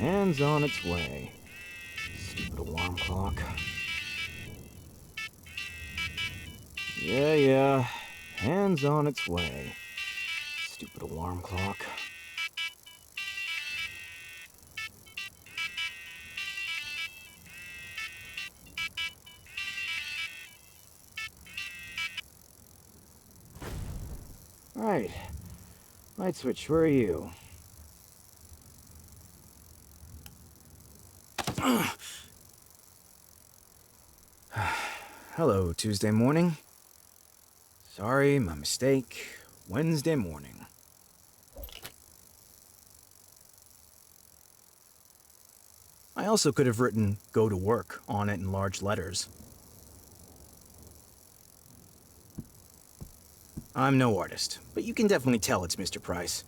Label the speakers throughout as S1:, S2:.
S1: Hands on its way. Stupid alarm clock. Yeah. Hands on its way. Stupid alarm clock. Right. Light switch, where are you? Hello, Tuesday morning. Sorry, my mistake. Wednesday morning. I also could have written "go to work" on it in large letters. I'm no artist, but you can definitely tell it's Mr. Price.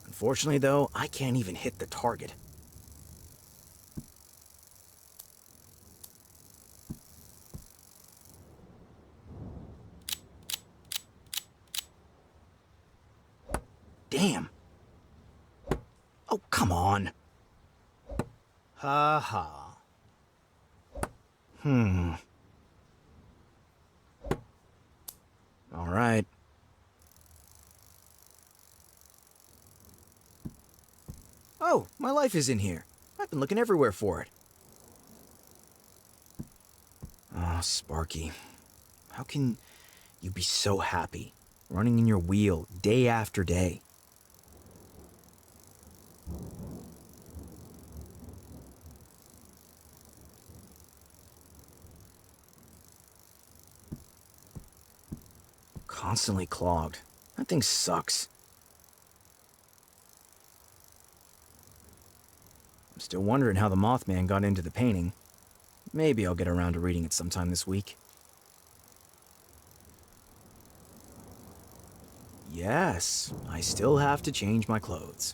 S1: Unfortunately, though, I can't even hit the target. Damn. Oh, come on. Ha ha. All right. Oh, my life is in here. I've been looking everywhere for it. Oh, Sparky. How can you be so happy, running in your wheel day after day? Constantly clogged. That thing sucks. I'm still wondering how the Mothman got into the painting. Maybe I'll get around to reading it sometime this week. Yes, I still have to change my clothes.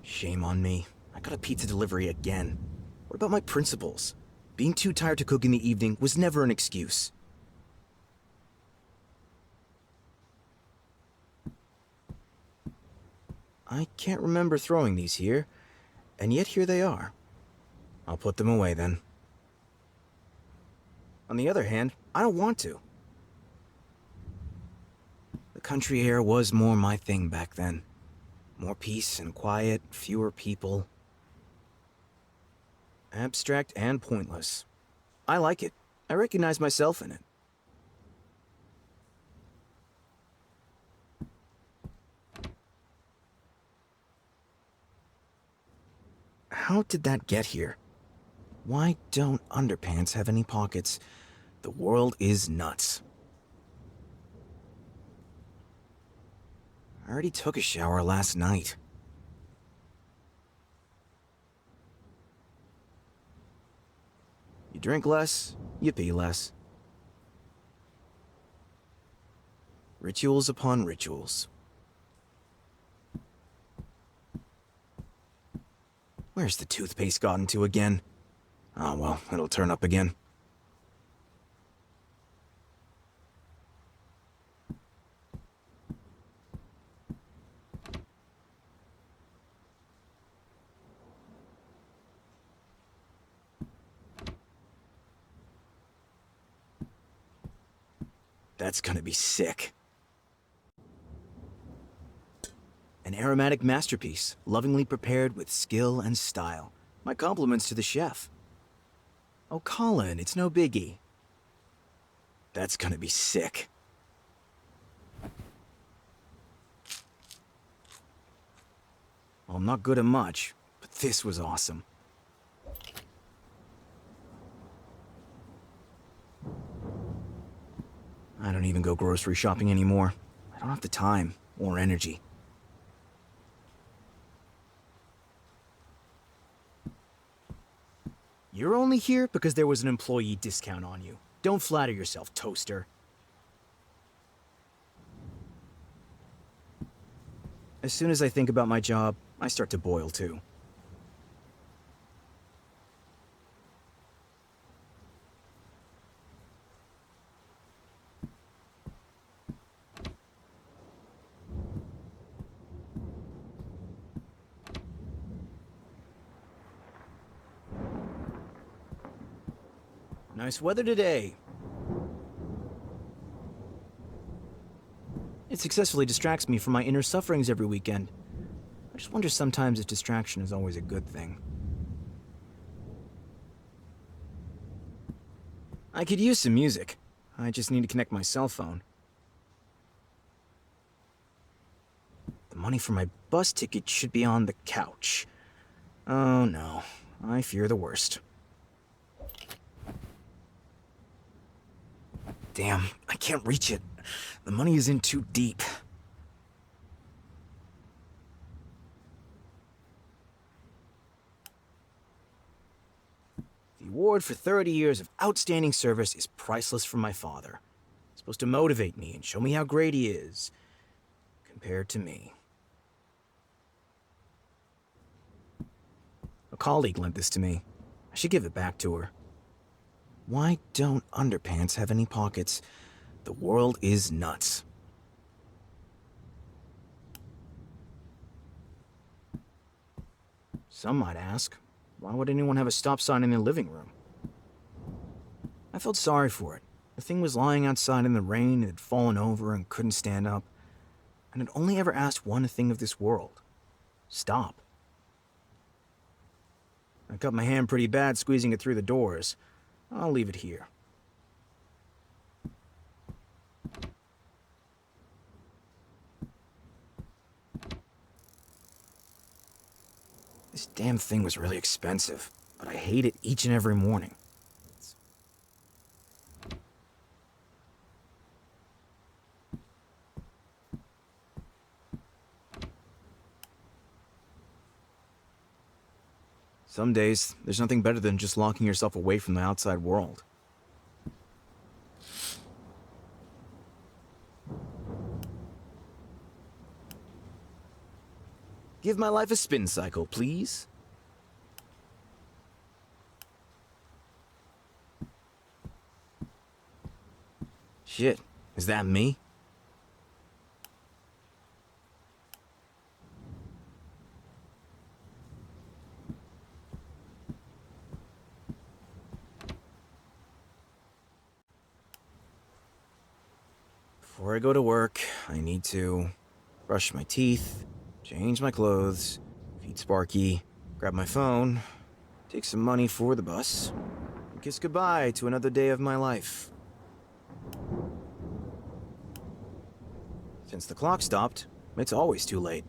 S1: Shame on me. I got a pizza delivery again. What about my principles? Being too tired to cook in the evening was never an excuse. I can't remember throwing these here, and yet here they are. I'll put them away then. On the other hand, I don't want to. The country air was more my thing back then. More peace and quiet, fewer people. Abstract and pointless. I like it. I recognize myself in it. How did that get here? Why don't underpants have any pockets? The world is nuts. I already took a shower last night. You drink less, you pee less. Rituals upon rituals. Where's the toothpaste gotten to again? Oh well, it'll turn up again. That's gonna be sick. An aromatic masterpiece, lovingly prepared with skill and style. My compliments to the chef. Oh, Colin, it's no biggie. That's gonna be sick. Well, I'm not good at much, but this was awesome. I don't even go grocery shopping anymore. I don't have the time or energy. You're only here because there was an employee discount on you. Don't flatter yourself, toaster. As soon as I think about my job, I start to boil too. Nice weather today. It successfully distracts me from my inner sufferings every weekend. I just wonder sometimes if distraction is always a good thing. I could use some music. I just need to connect my cell phone. The money for my bus ticket should be on the couch. Oh no, I fear the worst. Damn, I can't reach it. The money is in too deep. The award for 30 years of outstanding service is priceless from my father. It's supposed to motivate me and show me how great he is, compared to me. A colleague lent this to me. I should give it back to her. Why don't underpants have any pockets? The world is nuts. Some might ask, why would anyone have a stop sign in their living room? I felt sorry for it. The thing was lying outside in the rain, it had fallen over and couldn't stand up, and it only ever asked one thing of this world: stop. I cut my hand pretty bad squeezing it through the doors. I'll leave it here. This damn thing was really expensive, but I hate it each and every morning. Some days, there's nothing better than just locking yourself away from the outside world. Give my life a spin cycle, please. Shit, is that me? Before I go to work, I need to brush my teeth, change my clothes, feed Sparky, grab my phone, take some money for the bus, and kiss goodbye to another day of my life. Since the clock stopped, it's always too late.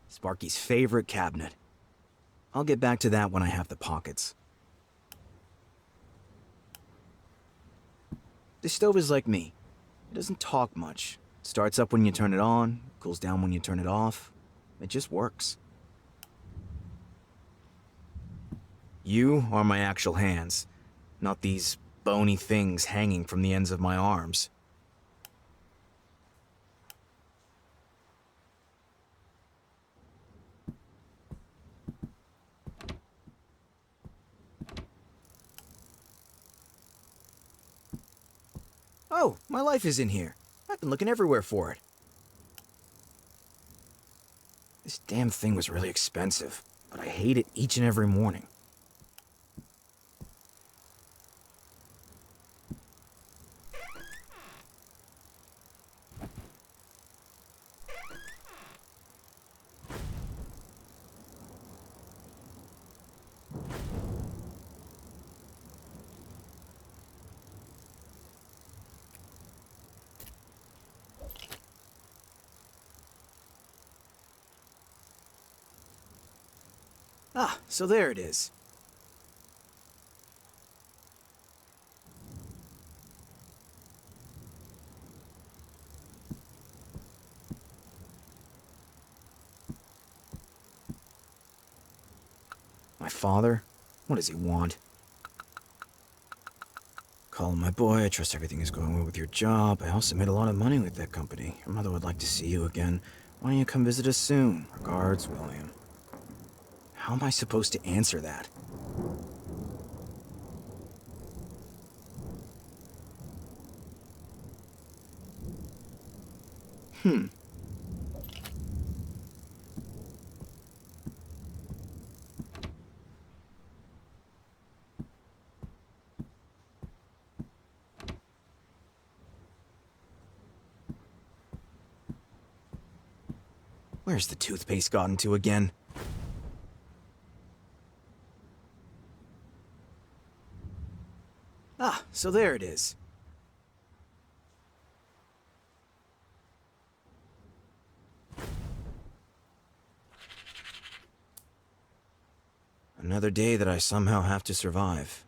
S1: Sparky's favorite cabinet. I'll get back to that when I have the pockets. The stove is like me. It doesn't talk much. It starts up when you turn it on, cools down when you turn it off. It just works. You are my actual hands, not these bony things hanging from the ends of my arms. Oh, my life is in here. I've been looking everywhere for it. This damn thing was really expensive, but I hate it each and every morning. Ah, so there it is. My father? What does he want? Colin, my boy, I trust everything is going well with your job. I also made a lot of money with that company. Your mother would like to see you again. Why don't you come visit us soon? Regards, William. How am I supposed to answer that? Where's the toothpaste gotten to again? Ah, so there it is. Another day that I somehow have to survive.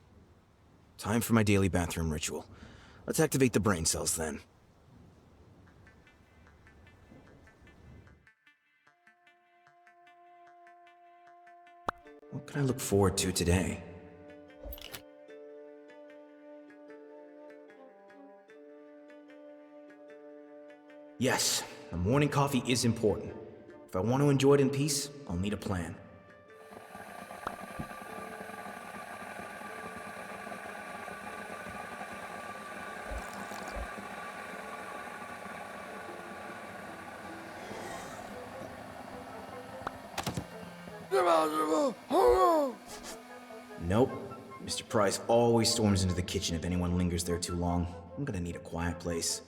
S1: Time for my daily bathroom ritual. Let's activate the brain cells then. What can I look forward to today? Yes, the morning coffee is important. If I want to enjoy it in peace, I'll need a plan. Nope. Mr. Price always storms into the kitchen if anyone lingers there too long. I'm gonna need a quiet place.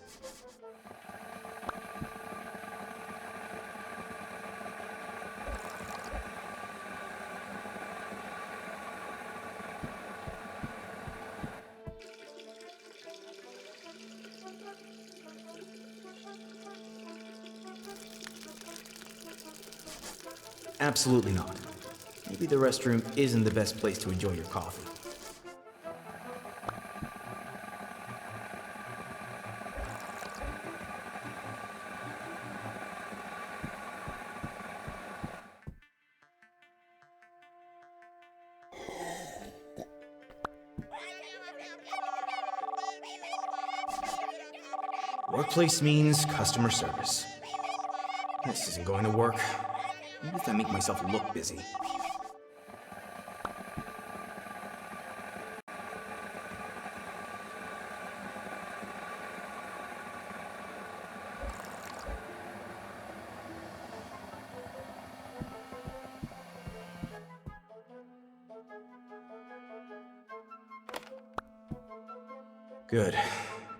S1: Absolutely not. Maybe the restroom isn't the best place to enjoy your coffee. Workplace means customer service. This isn't going to work. Maybe if I make myself look busy. Good.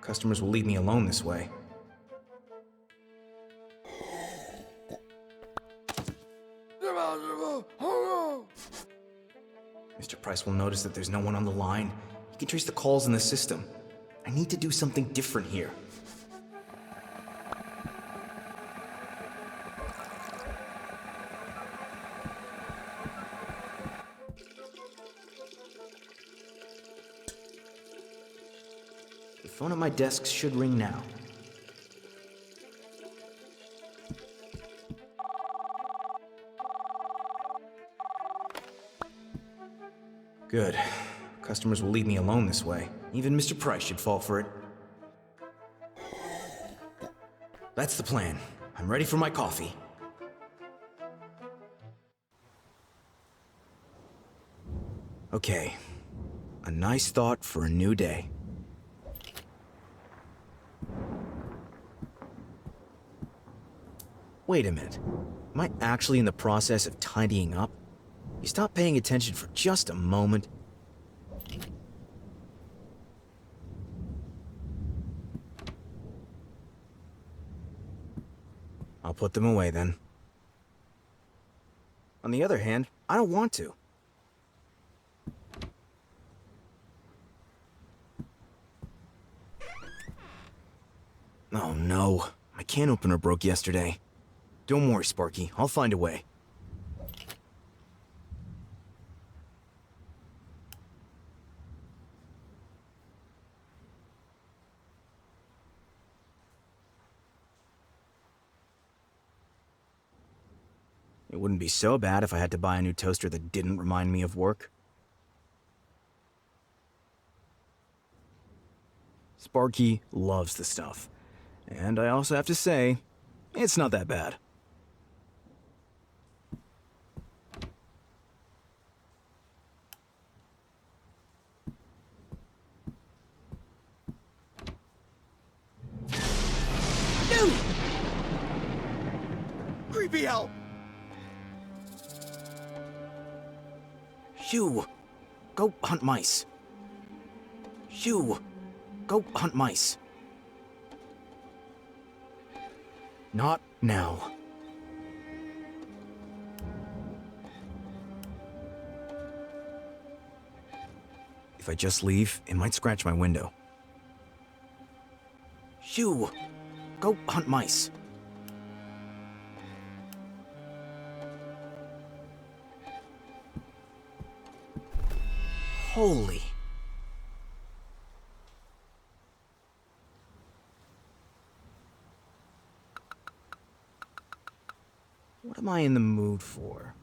S1: Customers will leave me alone this way. Mr. Price will notice that there's no one on the line. He can trace the calls in the system. I need to do something different here. The phone at my desk should ring now. Good. Customers will leave me alone this way. Even Mr. Price should fall for it. That's the plan. I'm ready for my coffee. Okay. A nice thought for a new day. Wait a minute. Am I actually in the process of tidying up? You stop paying attention for just a moment. I'll put them away then. On the other hand, I don't want to. Oh no, my can opener broke yesterday. Don't worry, Sparky, I'll find a way. It wouldn't be so bad if I had to buy a new toaster that didn't remind me of work. Sparky loves the stuff. And I also have to say, it's not that bad. No! Creepy hell! Shoo! Go hunt mice. Shoo! Go hunt mice. Not now. If I just leave, it might scratch my window. Shoo! Go hunt mice. Holy. What am I in the mood for?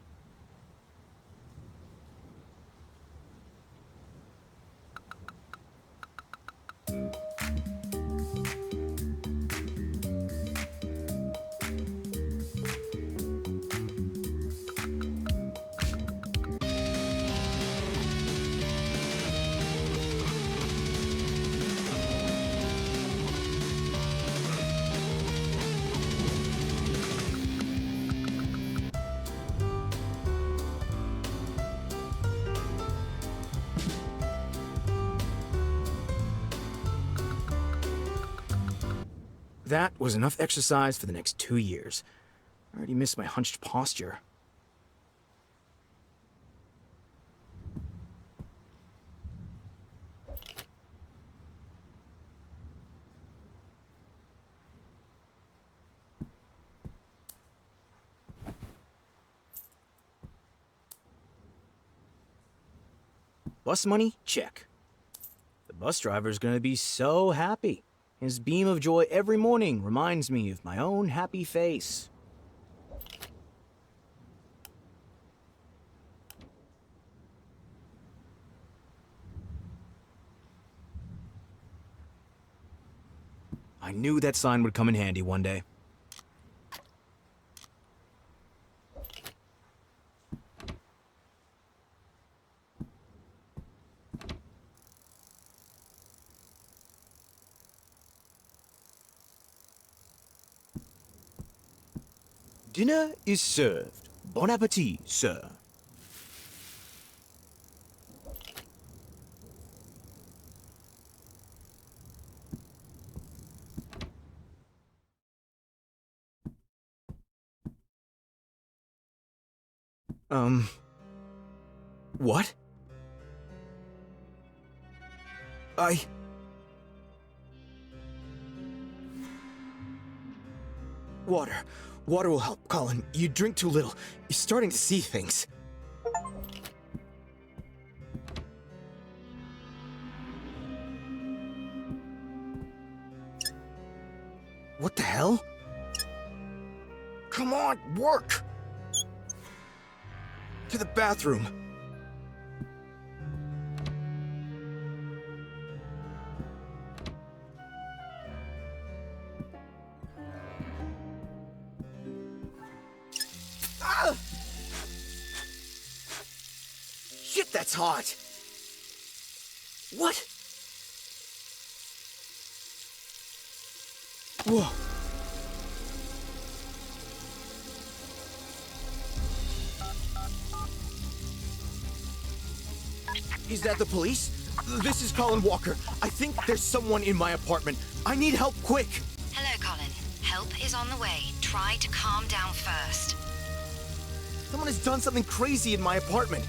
S1: That was enough exercise for the next 2 years. I already missed my hunched posture. Bus money? Check. The bus driver's gonna be so happy. His beam of joy every morning reminds me of my own happy face. I knew that sign would come in handy one day. Dinner is served. Bon appetit, sir. What? Water. Water will help, Colin. You drink too little. You're starting to see things. What the hell? Come on, work! To the bathroom. Ah! Shit, that's hot! What? Whoa. Is that the police? This is Colin Walker. I think there's someone in my apartment. I need help quick.
S2: Hello, Colin. Help is on the way. Try to calm down first.
S1: Someone has done something crazy in my apartment.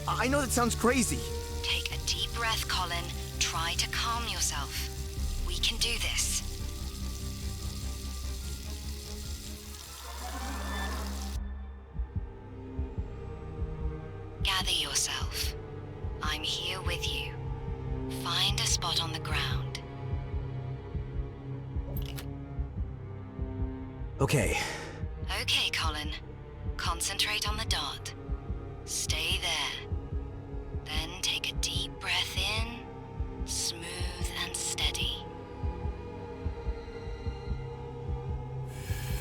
S1: I know that sounds crazy.
S2: Take a deep breath, Colin. Try to calm yourself. We can do this. Gather yourself. I'm here with you. Find a spot on the ground.
S1: Okay.
S2: Okay, Colin. Concentrate on the dot. Stay there. Then take a deep breath in, smooth and steady.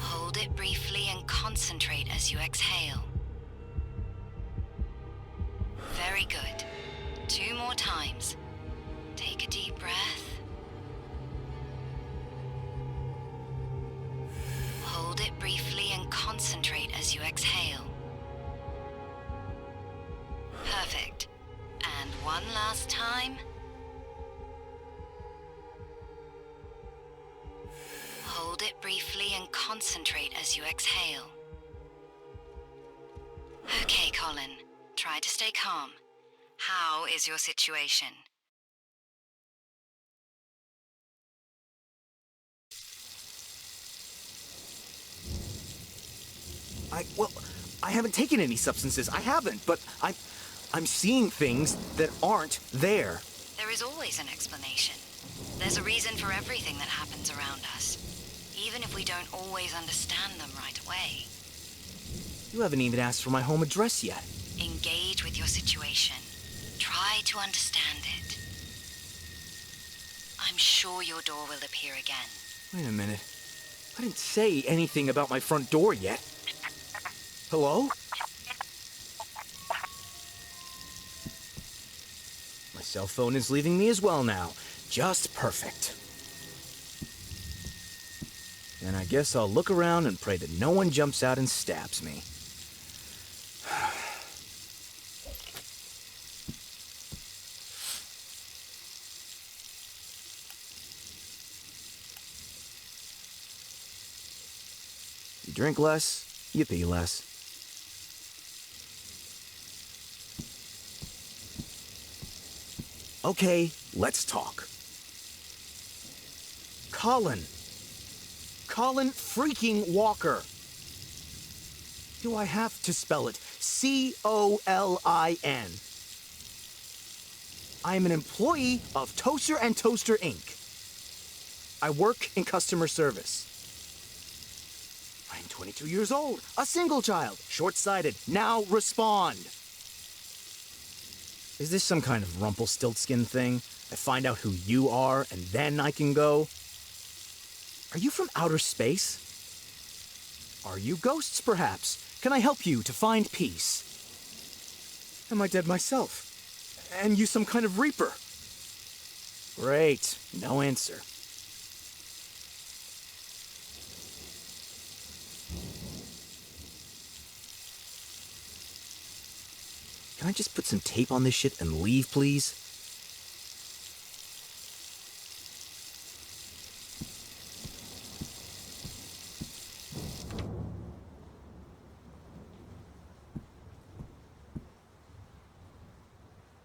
S2: Hold it briefly and concentrate as you exhale. Very good. 2 more times. Take a deep breath. Hold it briefly and concentrate as you exhale. Perfect. And one last time. Hold it briefly and concentrate as you exhale. Okay, Colin. Try to stay calm. How is your situation?
S1: Well, I haven't taken any substances. I haven't, but I'm seeing things that aren't there.
S2: There is always an explanation. There's a reason for everything that happens around us, even if we don't always understand them right away.
S1: You haven't even asked for my home address yet.
S2: Engage with your situation. Try to understand it. I'm sure your door will appear again.
S1: Wait a minute. I didn't say anything about my front door yet. Hello? My cell phone is leaving me as well now. Just perfect. And I guess I'll look around and pray that no one jumps out and stabs me. You drink less, you pee less. Okay, let's talk. Colin. Colin freaking Walker. Do I have to spell it? C-O-L-I-N. I am an employee of Toaster and Toaster Inc. I work in customer service. I'm 22 years old, a single child, short-sighted. Now respond. Is this some kind of Rumpelstiltskin thing? I find out who you are, and then I can go? Are you from outer space? Are you ghosts, perhaps? Can I help you to find peace? Am I dead myself? And you some kind of reaper? Great, no answer. Can I just put some tape on this shit and leave, please?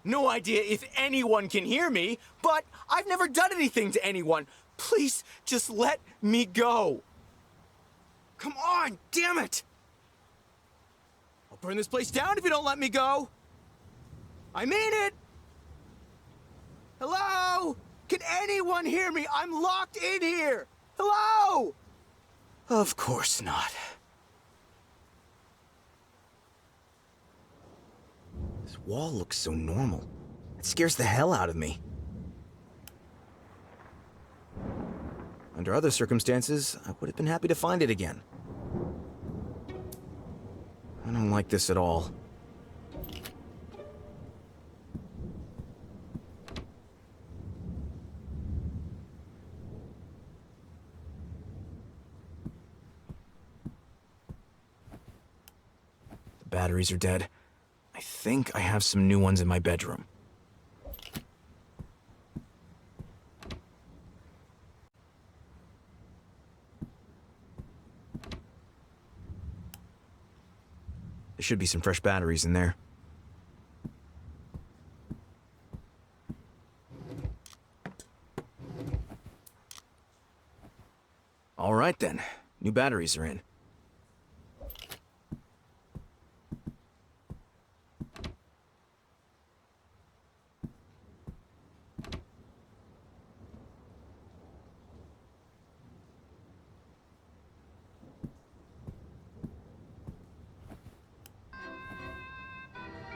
S1: No idea if anyone can hear me, but I've never done anything to anyone. Please, just let me go. Come on, damn it! I'll burn this place down if you don't let me go. I mean it! Hello? Can anyone hear me? I'm locked in here! Hello? Of course not. This wall looks so normal. It scares the hell out of me. Under other circumstances, I would have been happy to find it again. I don't like this at all. The batteries are dead. I think I have some new ones in my bedroom. There should be some fresh batteries in there. All right then, new batteries are in.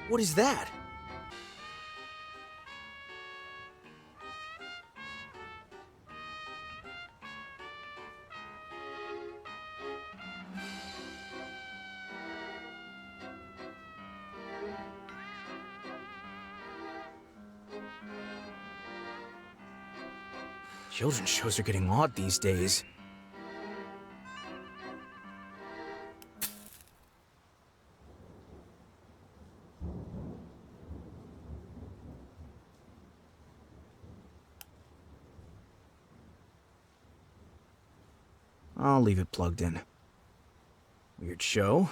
S1: What is that? Children's shows are getting odd these days. I'll leave it plugged in. Weird show.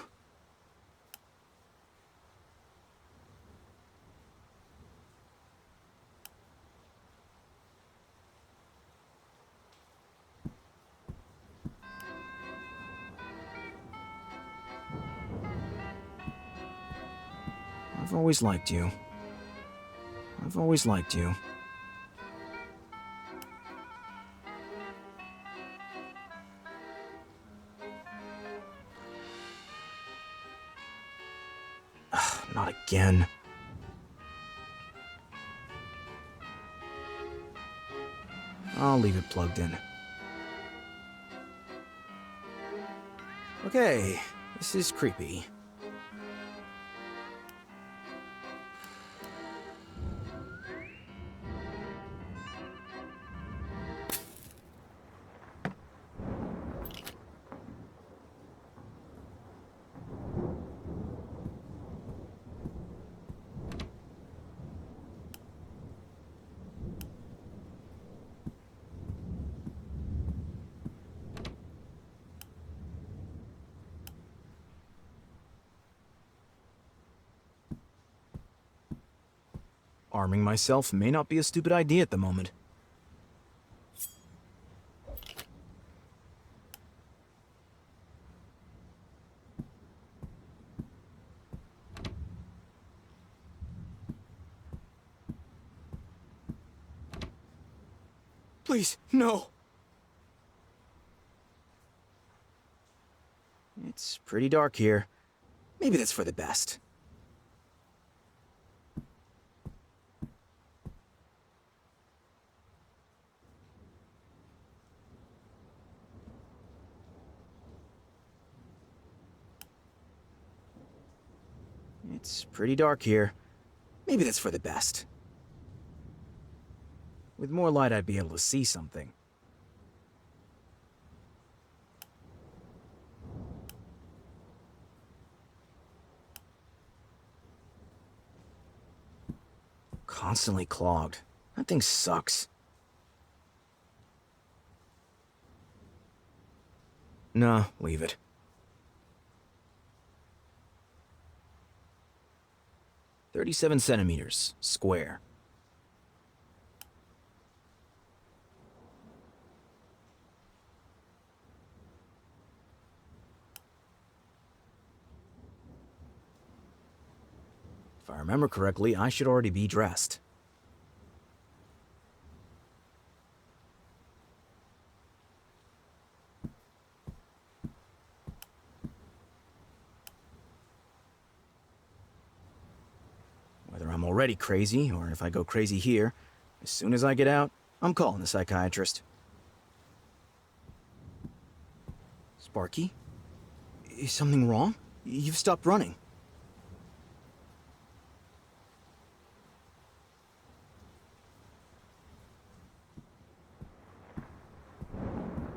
S1: I've always liked you. I've always liked you. Not again. I'll leave it plugged in. Okay, this is creepy. Arming myself may not be a stupid idea at the moment. Please, no! It's pretty dark here. Maybe that's for the best. It's pretty dark here. Maybe that's for the best. With more light, I'd be able to see something. Constantly clogged. That thing sucks. Nah, leave it. "37 centimeters, square." If I remember correctly, I should already be dressed. Whether I'm already crazy, or if I go crazy here, as soon as I get out, I'm calling the psychiatrist. Sparky? Is something wrong? You've stopped running.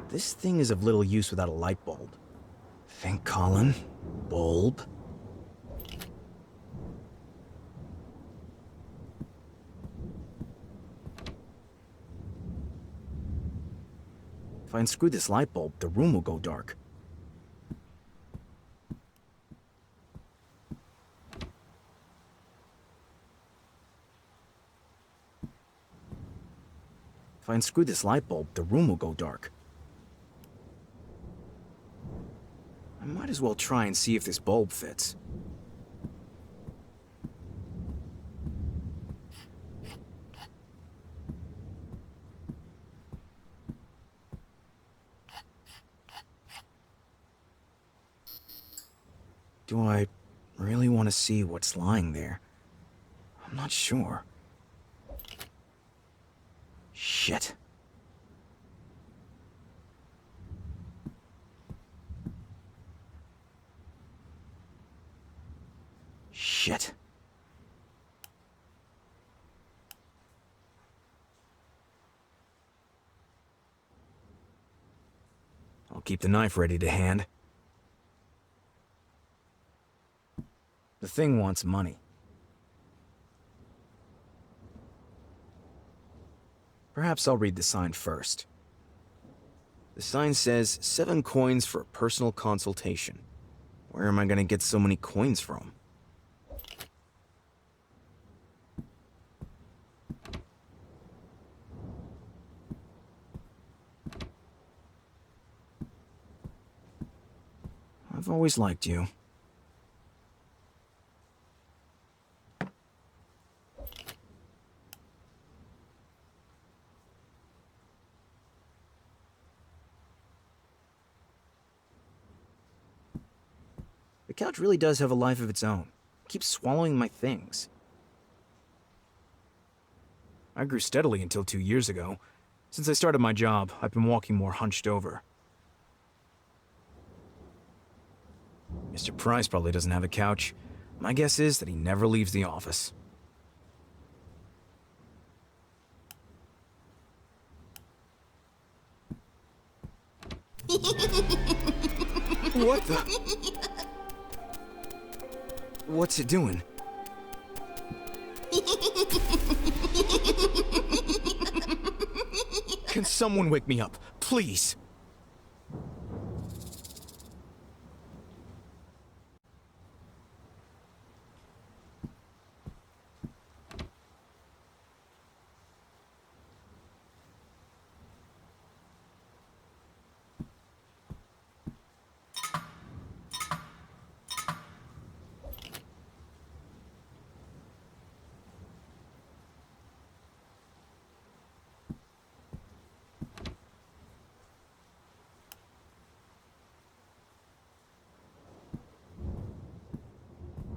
S1: This thing is of little use without a light bulb. Think, Colin. Bulb. If I unscrew this light bulb, the room will go dark. If I unscrew this light bulb, the room will go dark. I might as well try and see if this bulb fits. Do I really want to see what's lying there? I'm not sure. Shit. Shit. I'll keep the knife ready to hand. The thing wants money. Perhaps I'll read the sign first. The sign says 7 coins for a personal consultation. Where am I gonna get so many coins from? I've always liked you. The couch really does have a life of its own. It keeps swallowing my things. I grew steadily until 2 years ago. Since I started my job, I've been walking more hunched over. Mr. Price probably doesn't have a couch. My guess is that he never leaves the office. What the? What's it doing? Can someone wake me up, please?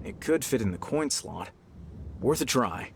S1: It could fit in the coin slot. Worth a try.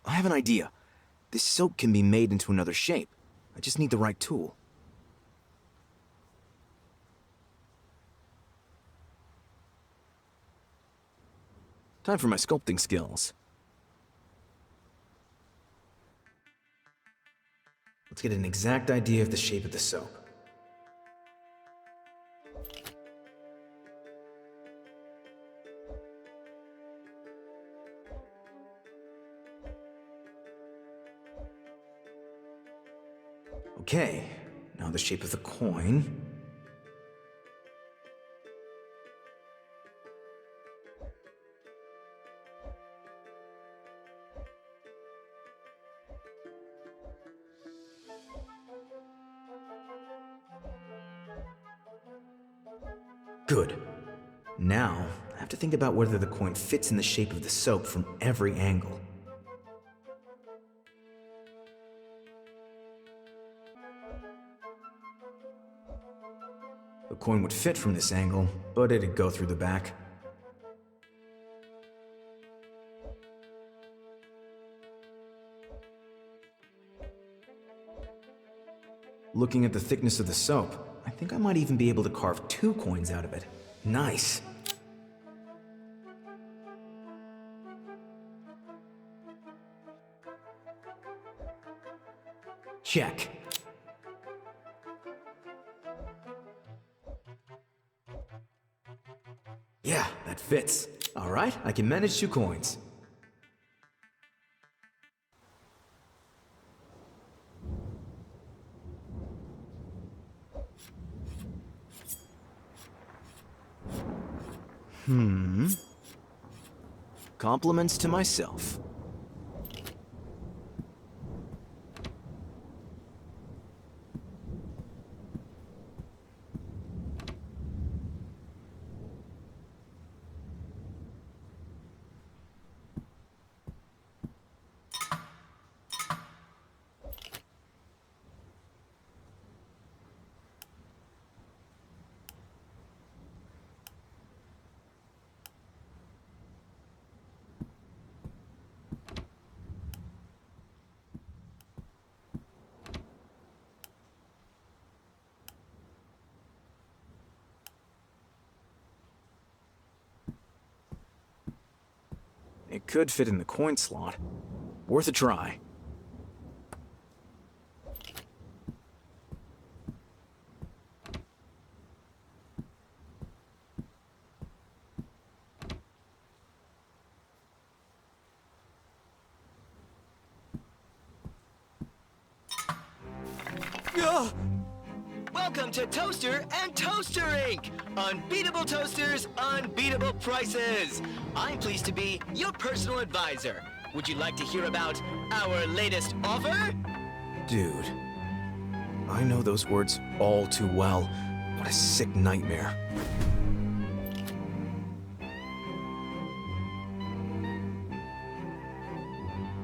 S1: I have an idea. This soap can be made into another shape. I just need the right tool. Time for my sculpting skills. Let's get an exact idea of the shape of the soap. Okay, now the shape of the coin. Good. Now, I have to think about whether the coin fits in the shape of the soap from every angle. The coin would fit from this angle, but it'd go through the back. Looking at the thickness of the soap, I think I might even be able to carve 2 coins out of it. Nice. Check. Yeah, that fits. All right, I can manage 2 coins. Compliments to myself. It could fit in the coin slot. Worth a try. Ugh!
S3: Welcome to Toaster and Toaster Inc. Unbeatable toasters, unbeatable prices. I'm pleased to be your personal advisor. Would you like to hear about our latest offer?
S1: Dude, I know those words all too well. What a sick nightmare.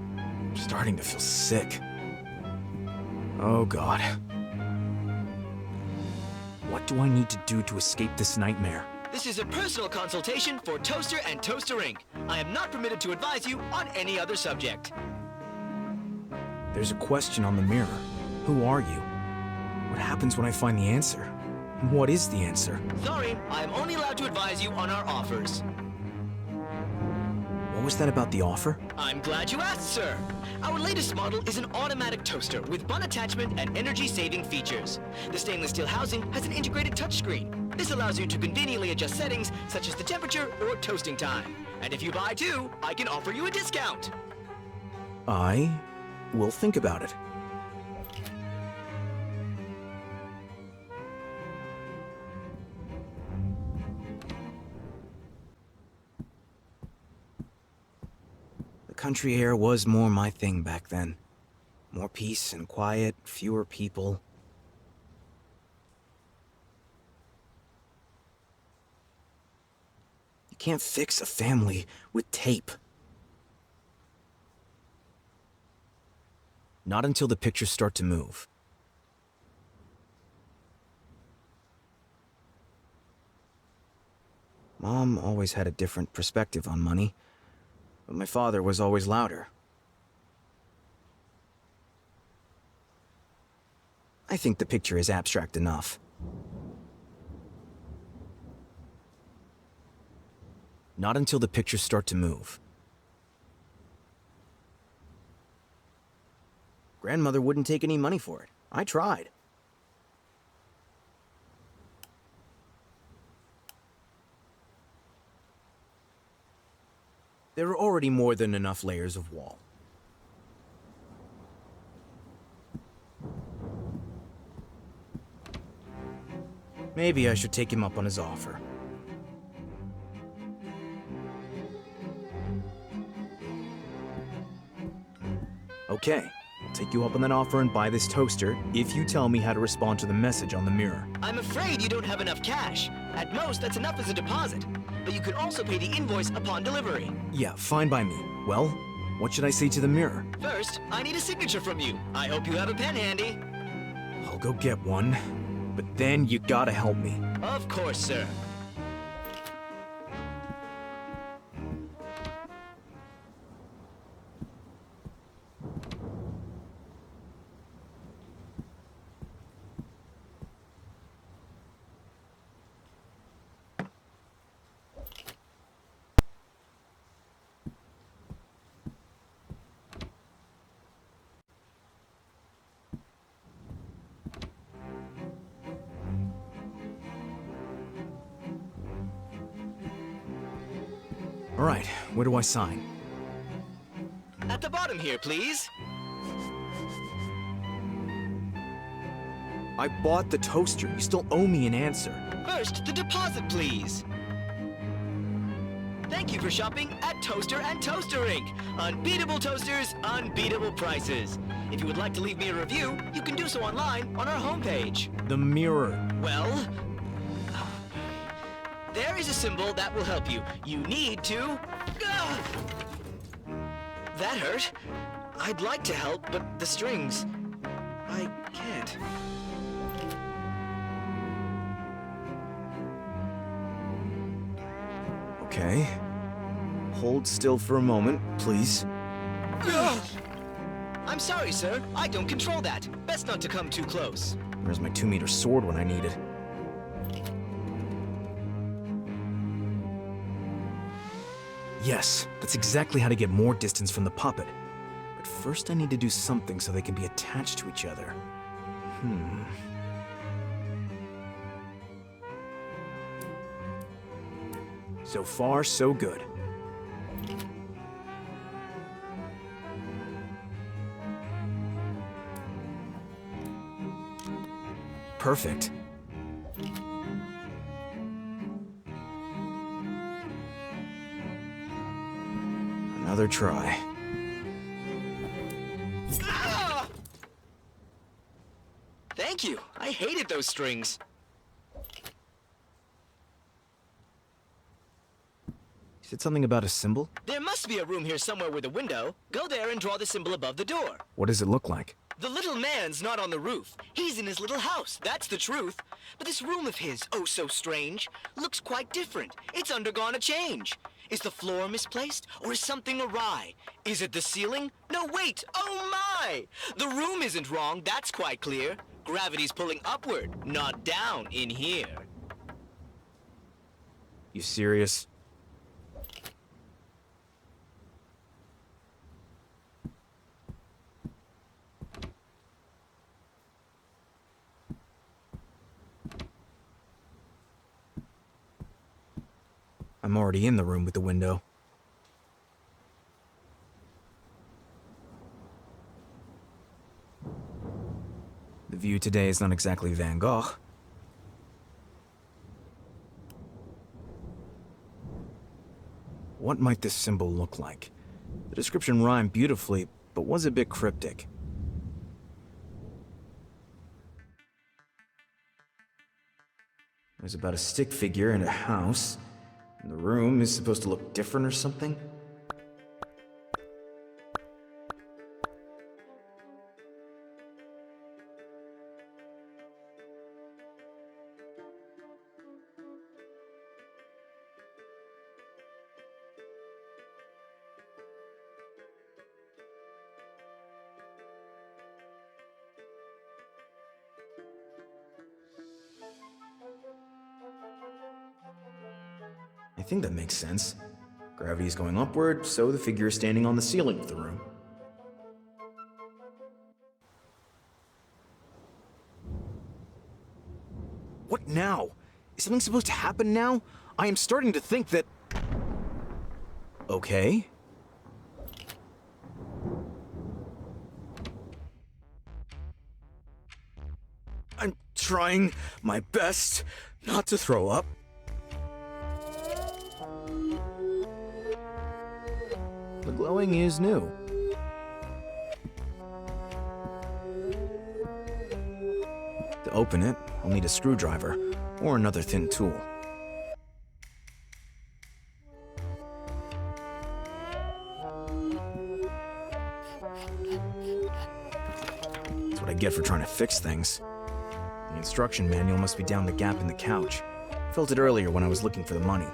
S1: I'm starting to feel sick. Oh God. What do I need to do to escape this nightmare?
S3: This is a personal consultation for Toaster and Toaster Inc. I am not permitted to advise you on any other subject.
S1: There's a question on the mirror. Who are you? What happens when I find the answer? What is the answer?
S3: Sorry, I am only allowed to advise you on our offers.
S1: What was that about the offer?
S3: I'm glad you asked, sir. Our latest model is an automatic toaster with bun attachment and energy-saving features. The stainless steel housing has an integrated touchscreen. This allows you to conveniently adjust settings such as the temperature or toasting time. And if you buy two, I can offer you a discount.
S1: I will think about it. The country air was more my thing back then. More peace and quiet, fewer people. You can't fix a family with tape. Not until the pictures start to move. Mom always had a different perspective on money, but my father was always louder. I think the picture is abstract enough. Not until the pictures start to move. Grandmother wouldn't take any money for it. I tried. There are already more than enough layers of wall. Maybe I should take him up on his offer. Okay, I'll take you up on that offer and buy this toaster if you tell me how to respond to the message on the mirror.
S3: I'm afraid you don't have enough cash. At most, that's enough as a deposit. But you could also pay the invoice upon delivery.
S1: Yeah, fine by me. Well, what should I say to the mirror?
S3: First, I need a signature from you. I hope you have a pen handy.
S1: I'll go get one, but then you gotta help me.
S3: Of course, sir.
S1: All right, where do I sign?
S3: At the bottom here, please.
S1: I bought the toaster. You still owe me an answer.
S3: First, the deposit, please. Thank you for shopping at Toaster and Toaster Inc. Unbeatable toasters, unbeatable prices. If you would like to leave me a review, you can do so online on our homepage.
S1: The mirror.
S3: Well, there is a symbol that will help you. You need to... Ah! That hurt. I'd like to help, but the strings... I can't.
S1: Okay. Hold still for a moment, please.
S3: I'm sorry, sir. I don't control that. Best not to come too close.
S1: Where's my 2-meter sword when I need it? Yes, that's exactly how to get more distance from the puppet. But first I need to do something so they can be attached to each other. So far, so good. Perfect. Another try.
S3: Ah! Thank you. I hated those strings.
S1: You said something about a symbol?
S3: There must be a room here somewhere with a window. Go there and draw the symbol above the door.
S1: What does it look like?
S3: The little man's not on the roof. He's in his little house. That's the truth. But this room of his, oh so strange, looks quite different. It's undergone a change. Is the floor misplaced, or is something awry? Is it the ceiling? No, wait! Oh my! The room isn't wrong, that's quite clear. Gravity's pulling upward, not down in here.
S1: You serious? I'm already in the room with the window. The view today is not exactly Van Gogh. What might this symbol look like? The description rhymed beautifully, but was a bit cryptic. There's about a stick figure and a house. And the room is supposed to look different or something? I think that makes sense. Gravity is going upward, so the figure is standing on the ceiling of the room. What now? Is something supposed to happen now? I am starting to think that... Okay. I'm trying my best not to throw up. The glowing is new. To open it, I'll need a screwdriver or another thin tool. That's what I get for trying to fix things. The instruction manual must be down the gap in the couch. Felt it earlier when I was looking for the money.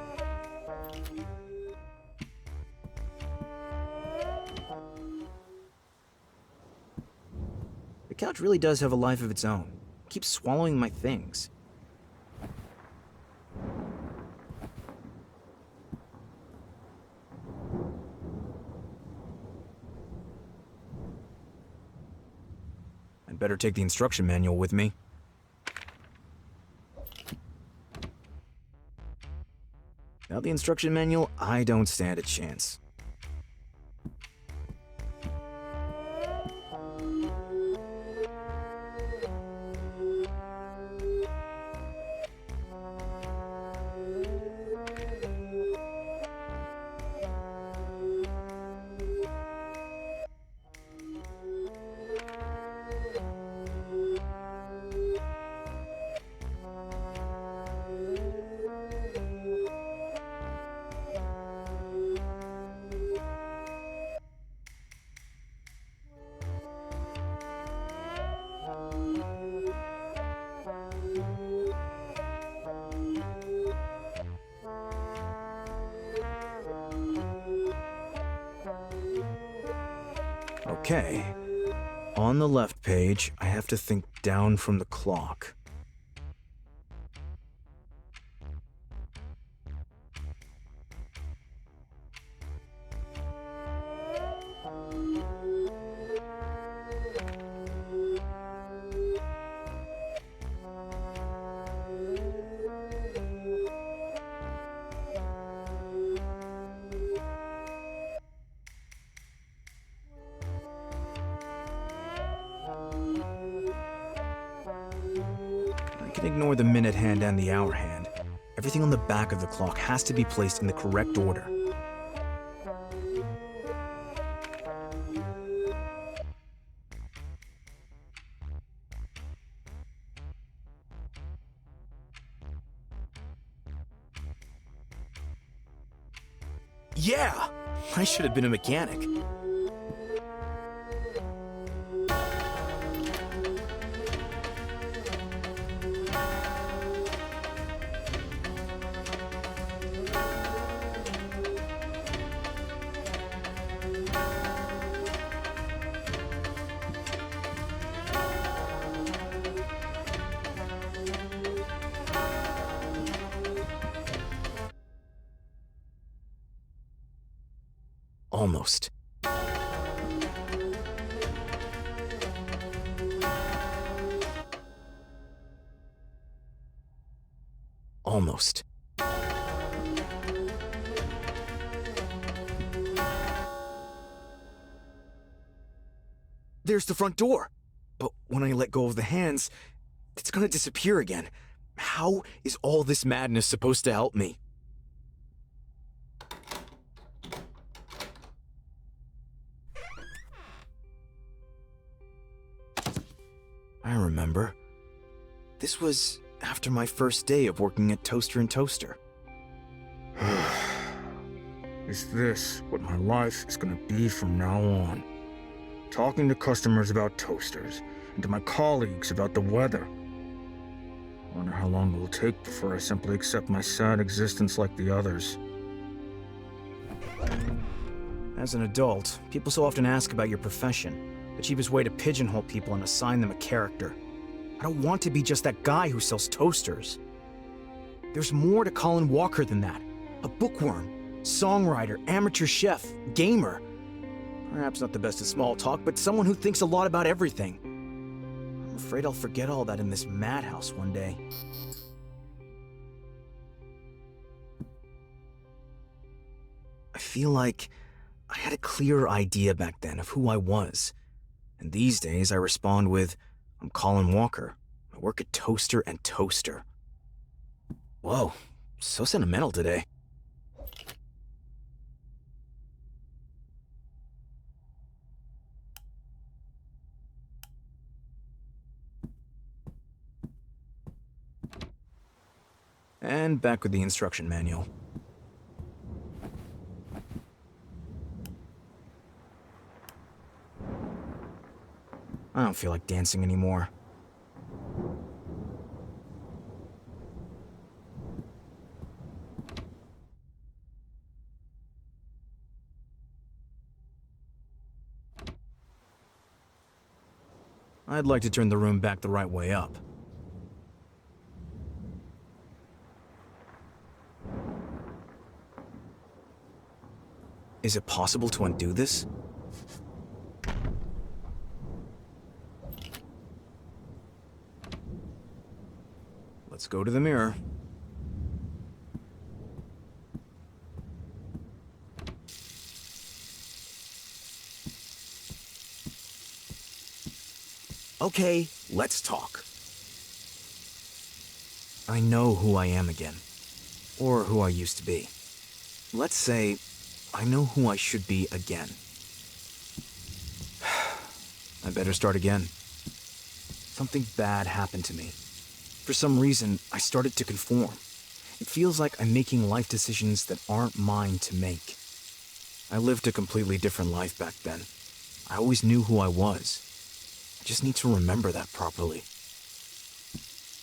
S1: The couch really does have a life of its own. It keeps swallowing my things. I'd better take the instruction manual with me. Without the instruction manual, I don't stand a chance. Okay. On the left page, I have to think down from the clock. I can ignore the minute hand and the hour hand. Everything on the back of the clock has to be placed in the correct order. Yeah! I should have been a mechanic. Almost. Almost. There's the front door. But when I let go of the hands, it's gonna disappear again. How is all this madness supposed to help me? I remember. This was after my first day of working at Toaster and Toaster.
S4: Is this what my life is gonna be from now on? Talking to customers about toasters, and to my colleagues about the weather. I wonder how long it will take before I simply accept my sad existence like the others.
S1: As an adult, people so often ask about your profession. The cheapest way to pigeonhole people and assign them a character. I don't want to be just that guy who sells toasters. There's more to Colin Walker than that. A bookworm, songwriter, amateur chef, gamer. Perhaps not the best at small talk, but someone who thinks a lot about everything. I'm afraid I'll forget all that in this madhouse one day. I feel like I had a clearer idea back then of who I was. And these days I respond with, I'm Colin Walker. I work at Toaster and Toaster. Whoa, so sentimental today. And back with the instruction manual. I don't feel like dancing anymore. I'd like to turn the room back the right way up. Is it possible to undo this? Let's go to the mirror. Okay, let's talk. I know who I am again. Or who I used to be. Let's say, I know who I should be again. I better start again. Something bad happened to me. For some reason, I started to conform. It feels like I'm making life decisions that aren't mine to make. I lived a completely different life back then. I always knew who I was. I just need to remember that properly.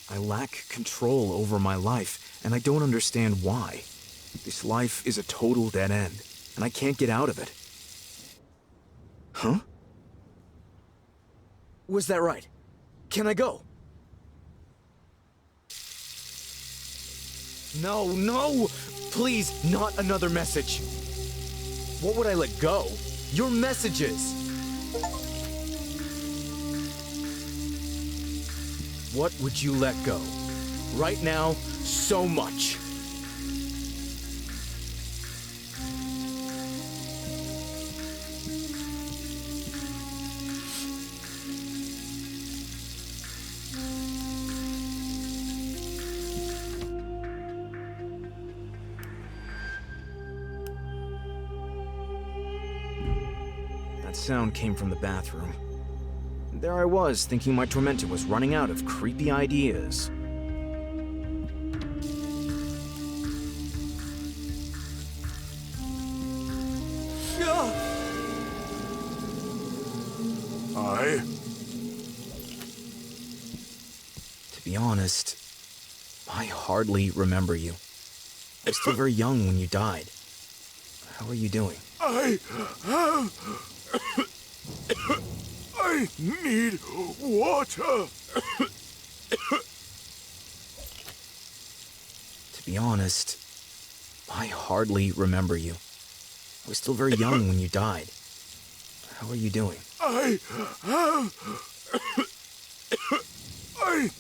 S1: I lack control over my life, and I don't understand why. This life is a total dead end, and I can't get out of it. Huh? Was that right? Can I go? No, no! Please, not another message. What would I let go? Your messages! What would you let go? Right now, so much. That sound came from the bathroom. There I was, thinking my tormentor was running out of creepy ideas. To be honest, I hardly remember you. I was still very young when you died. How are you doing?
S5: I need water.
S1: To be honest, I hardly remember you. I was still very young when you died. How are you doing?
S5: I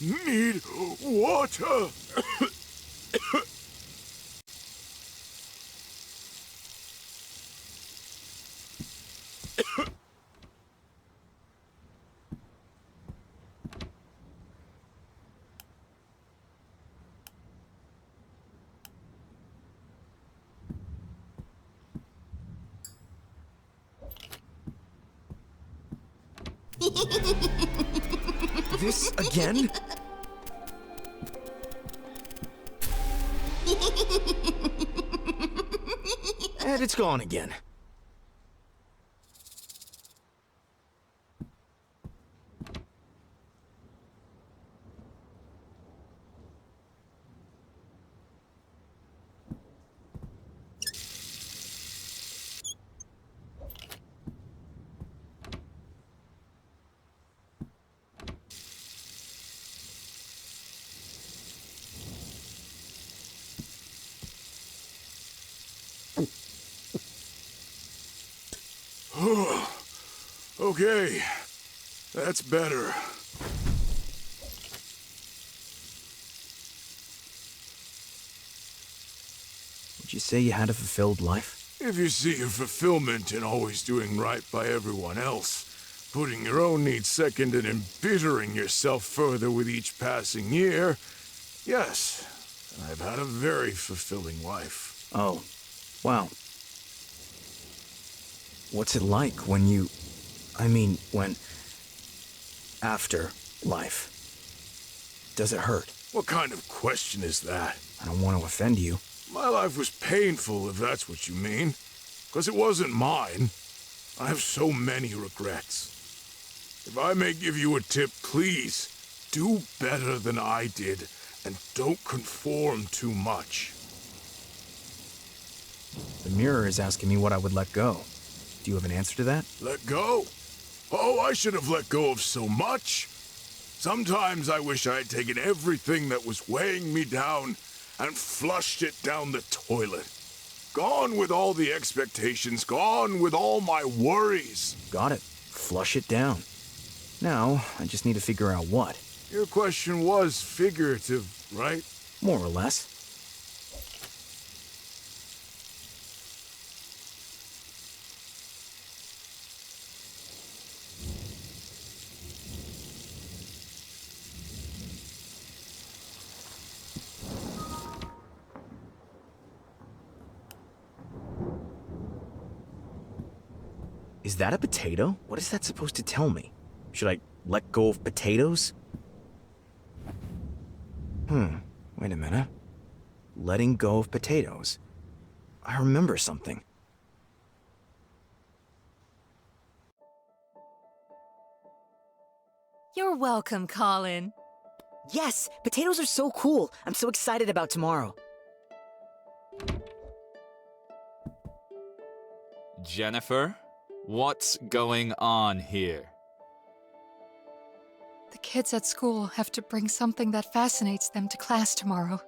S5: need water.
S1: This again? And it's gone again.
S5: Okay, that's better.
S1: Would you say you had a fulfilled life?
S5: If you see your fulfillment in always doing right by everyone else, putting your own needs second and embittering yourself further with each passing year, yes, I've had a very fulfilling life.
S1: Oh, wow. What's it like when you... when... after life? Does it hurt?
S5: What kind of question is that?
S1: I don't want to offend you.
S5: My life was painful, if that's what you mean. 'Cause it wasn't mine. I have so many regrets. If I may give you a tip, please, do better than I did, and don't conform too much.
S1: The mirror is asking me what I would let go. Do you have an answer to that?
S5: Let go? Oh, I should have let go of so much. Sometimes I wish I had taken everything that was weighing me down and flushed it down the toilet. Gone with all the expectations, gone with all my worries.
S1: Got it. Flush it down. Now, I just need to figure out what.
S5: Your question was figurative, right?
S1: More or less. Is that a potato? What is that supposed to tell me? Should I let go of potatoes? Wait a minute. Letting go of potatoes. I remember something.
S6: You're welcome, Colin.
S7: Yes, potatoes are so cool. I'm so excited about tomorrow.
S8: Jennifer, what's going on here?
S6: The kids at school have to bring something that fascinates them to class tomorrow.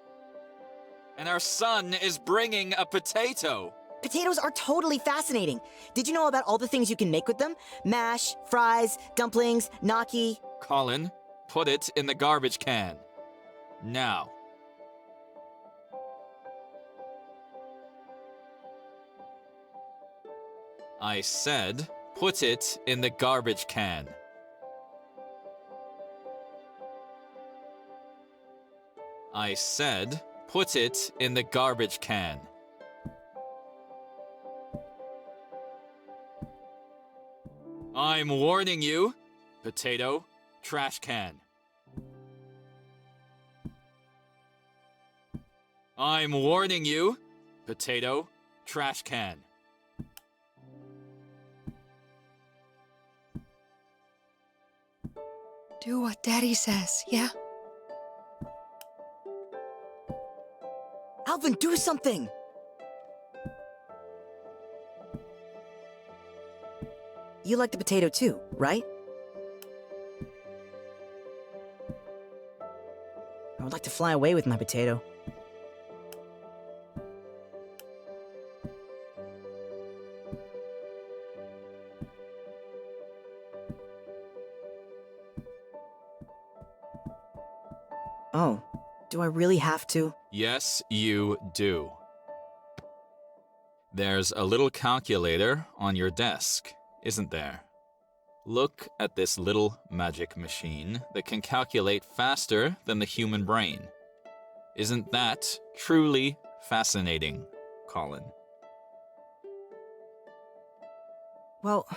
S8: And our son is bringing a potato.
S7: Potatoes are totally fascinating. Did you know about all the things you can make with them? Mash, fries, dumplings, gnocchi.
S8: Colin, put it in the garbage can. Now. I said, put it in the garbage can. I said, put it in the garbage can. I'm warning you, potato, trash can. I'm warning you, potato, trash can.
S6: Do what Daddy says, yeah?
S7: Alvin, do something! You like the potato too, right? I would like to fly away with my potato. Oh, do I really have to?
S8: Yes, you do. There's a little calculator on your desk, isn't there? Look at this little magic machine that can calculate faster than the human brain. Isn't that truly fascinating, Colin?
S7: Well,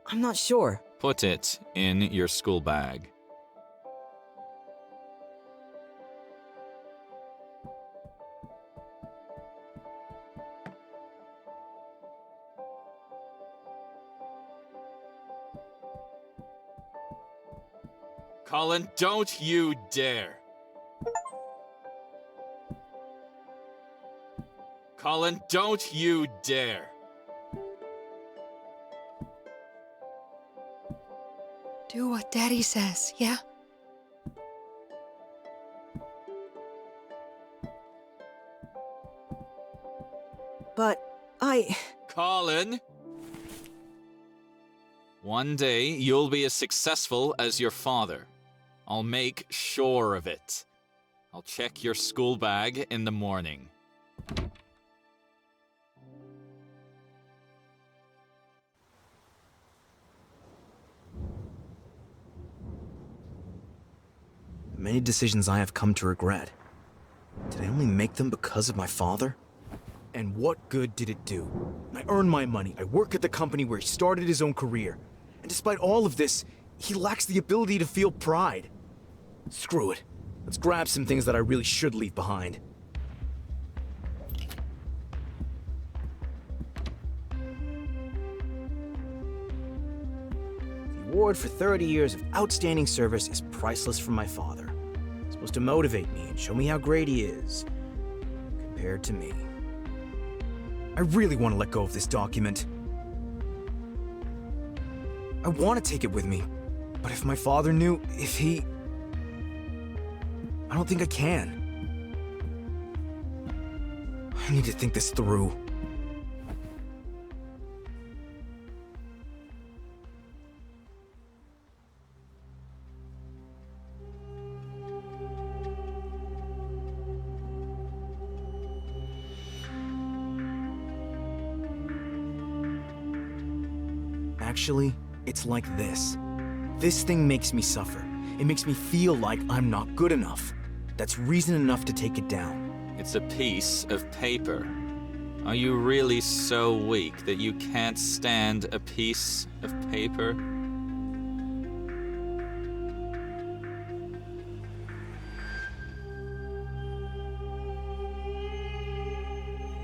S7: I'm not sure.
S8: Put it in your school bag. Colin, don't you dare. Colin, don't you dare.
S6: Do what Daddy says, yeah?
S7: But
S8: Colin! One day, you'll be as successful as your father. I'll make sure of it. I'll check your school bag in the morning.
S1: Many decisions I have come to regret. Did I only make them because of my father? And what good did it do? I earn my money, I work at the company where he started his own career. And despite all of this, he lacks the ability to feel pride. Screw it. Let's grab some things that I really should leave behind. The award for 30 years of outstanding service is priceless from my father. It's supposed to motivate me and show me how great he is, compared to me. I really want to let go of this document. I want to take it with me, but if my father knew, I don't think I can. I need to think this through. Actually, it's like this. This thing makes me suffer. It makes me feel like I'm not good enough. That's reason enough to take it down.
S8: It's a piece of paper. Are you really so weak that you can't stand a piece of paper?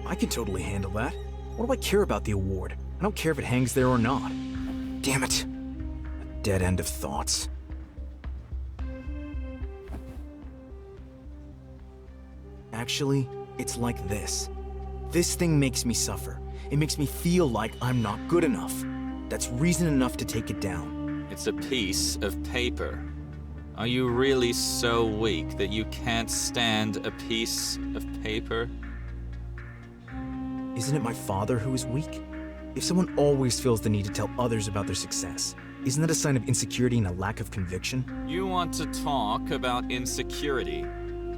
S1: I can totally handle that. What do I care about the award? I don't care if it hangs there or not. Damn it. A dead end of thoughts. Actually, it's like this. This thing makes me suffer. It makes me feel like I'm not good enough. That's reason enough to take it down.
S8: It's a piece of paper. Are you really so weak that you can't stand a piece of paper?
S1: Isn't it my father who is weak? If someone always feels the need to tell others about their success, isn't that a sign of insecurity and a lack of conviction?
S8: You want to talk about insecurity?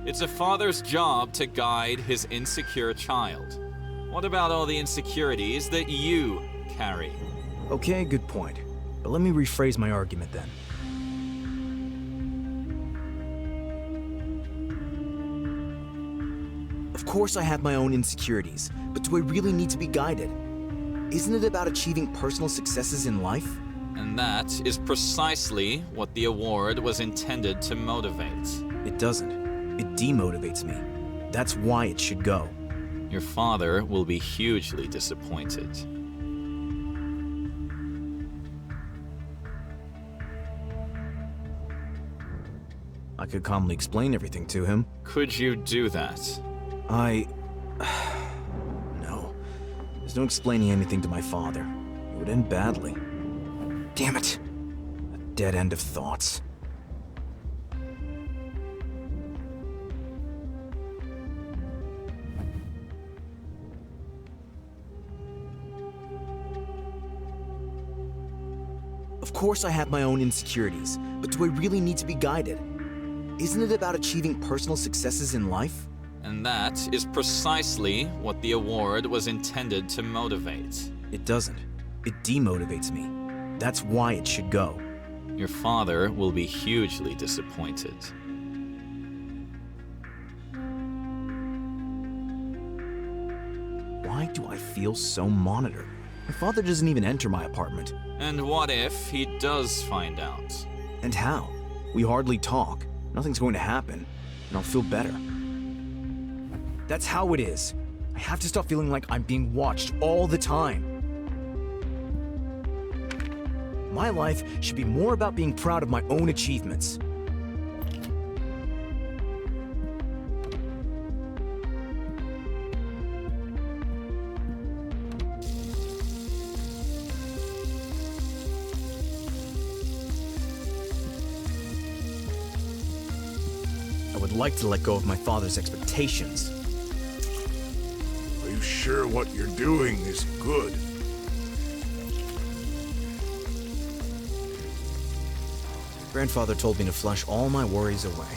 S8: It's a father's job to guide his insecure child. What about all the insecurities that you carry?
S1: Okay, good point. But let me rephrase my argument then. Of course I have my own insecurities, but do I really need to be guided? Isn't it about achieving personal successes in life?
S8: And that is precisely what the award was intended to motivate.
S1: It doesn't. It demotivates me. That's why it should go.
S8: Your father will be hugely disappointed.
S1: I could calmly explain everything to him.
S8: Could you do that?
S1: No. There's no explaining anything to my father. It would end badly. Damn it. A dead end of thoughts. Of course I have my own insecurities, but do I really need to be guided? Isn't it about achieving personal successes in life?
S8: And that is precisely what the award was intended to motivate.
S1: It doesn't. It demotivates me. That's why it should go.
S8: Your father will be hugely disappointed.
S1: Why do I feel so monitored? My father doesn't even enter my apartment.
S8: And what if he does find out?
S1: And how? We hardly talk. Nothing's going to happen, and I'll feel better. That's how it is. I have to stop feeling like I'm being watched all the time. My life should be more about being proud of my own achievements. I would like to let go of my father's expectations.
S5: Are you sure what you're doing is good?
S1: Grandfather told me to flush all my worries away.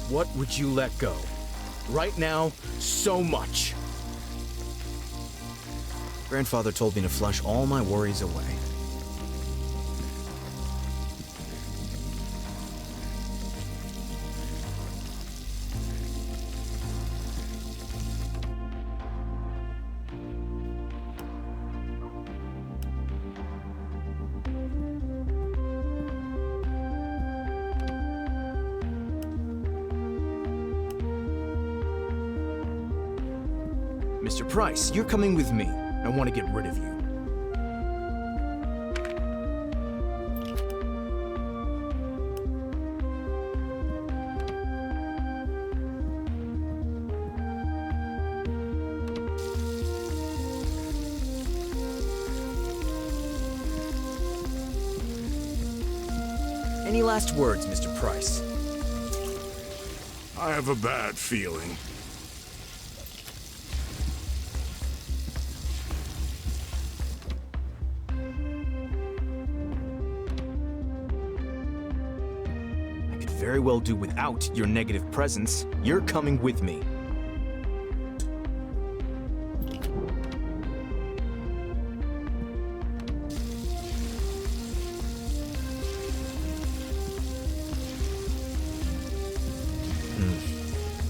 S1: What would you let go? Right now, so much. Grandfather told me to flush all my worries away. Mr. Price, you're coming with me. I want to get rid of you. Any last words, Mr. Price?
S5: I have a bad feeling.
S1: Very well do without your negative presence. You're coming with me.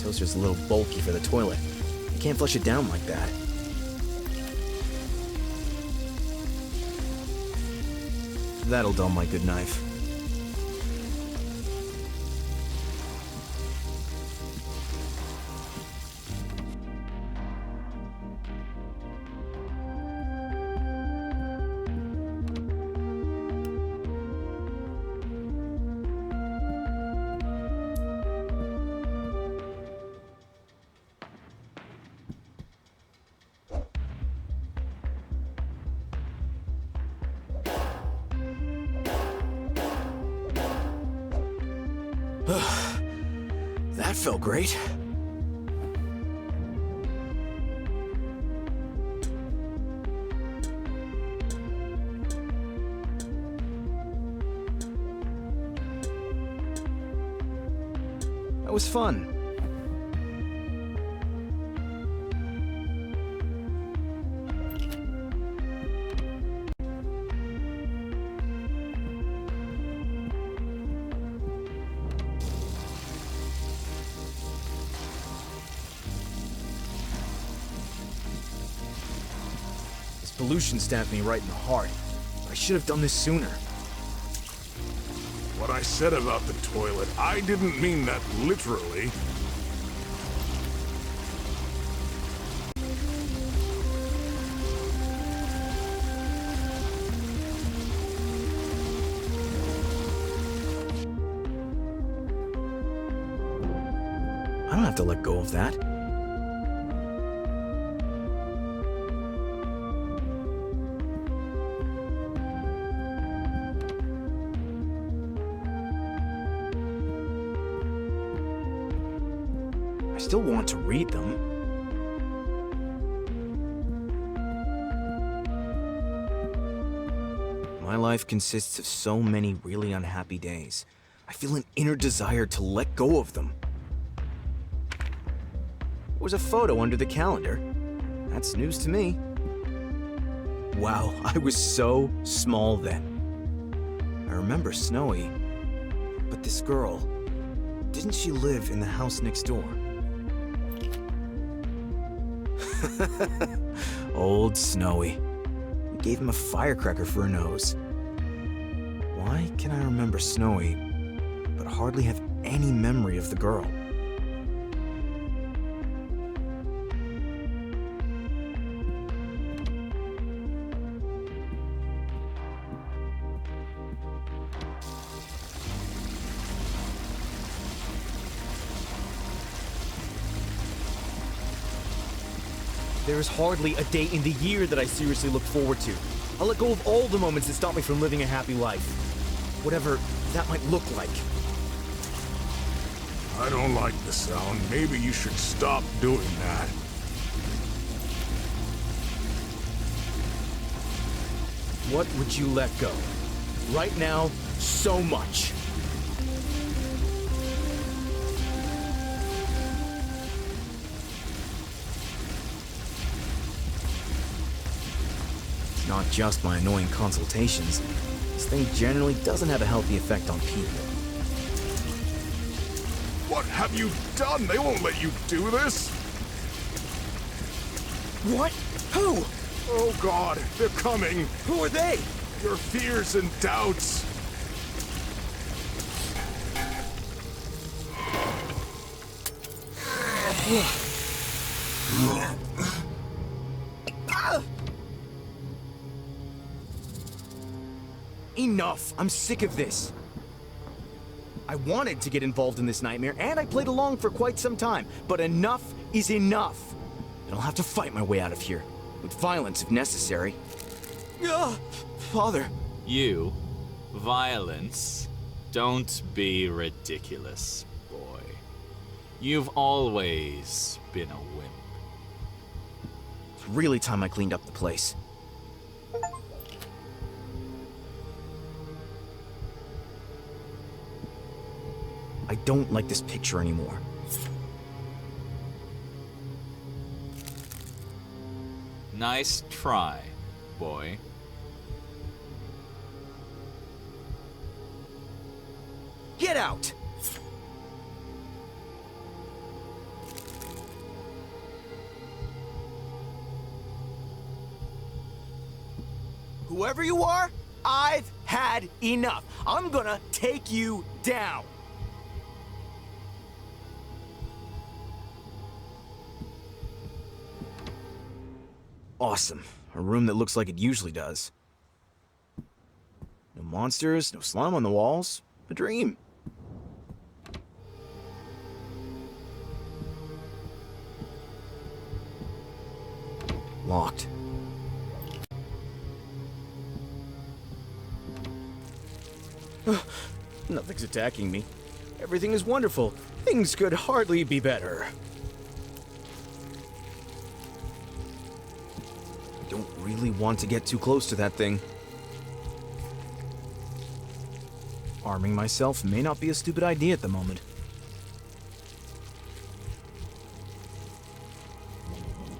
S1: Toaster's a little bulky for the toilet. You can't flush it down like that. That'll dull my good knife. That felt great. That was fun. This pollution stabbed me right in the heart. I should have done this sooner.
S5: What I said about the toilet, I didn't mean that literally.
S1: I don't have to let go of that. I still want to read them. My life consists of so many really unhappy days. I feel an inner desire to let go of them. There was a photo under the calendar. That's news to me. Wow, I was so small then. I remember Snowy, but this girl, didn't she live in the house next door? Old Snowy. We gave him a firecracker for a nose. Why can I remember Snowy, but hardly have any memory of the girl? There is hardly a day in the year that I seriously look forward to. I'll let go of all the moments that stop me from living a happy life. Whatever that might look like.
S5: I don't like the sound. Maybe you should stop doing that.
S1: What would you let go? Right now, so much. It's not just my annoying consultations. This thing generally doesn't have a healthy effect on people.
S5: What have you done? They won't let you do this.
S1: What? Who?
S5: Oh God, they're coming.
S1: Who are they?
S5: Your fears and doubts.
S1: Enough! I'm sick of this. I wanted to get involved in this nightmare, and I played along for quite some time, but enough is enough. And I'll have to fight my way out of here, with violence if necessary. Ugh! Father.
S8: You? Violence? Don't be ridiculous, boy. You've always been a wimp.
S1: It's really time I cleaned up the place. I don't like this picture anymore.
S8: Nice try, boy.
S1: Get out! Whoever you are, I've had enough. I'm gonna take you down. Awesome. A room that looks like it usually does. No monsters, no slime on the walls. A dream. Locked. Nothing's attacking me. Everything is wonderful. Things could hardly be better. I don't really want to get too close to that thing. Arming myself may not be a stupid idea at the moment.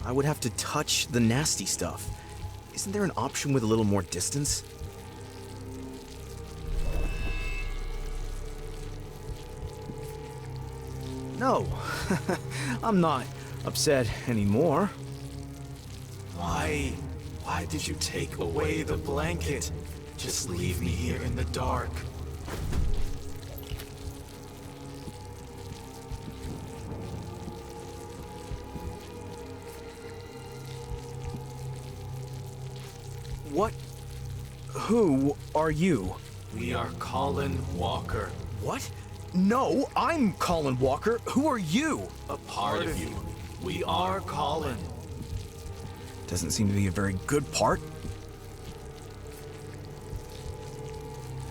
S1: I would have to touch the nasty stuff. Isn't there an option with a little more distance? No, I'm not upset anymore.
S9: Why did you take away the blanket? Just leave me here in the dark.
S1: What? Who are you?
S9: We are Colin Walker.
S1: What? No, I'm Colin Walker. Who are you?
S9: A part of you. We are Colin.
S1: Doesn't seem to be a very good part.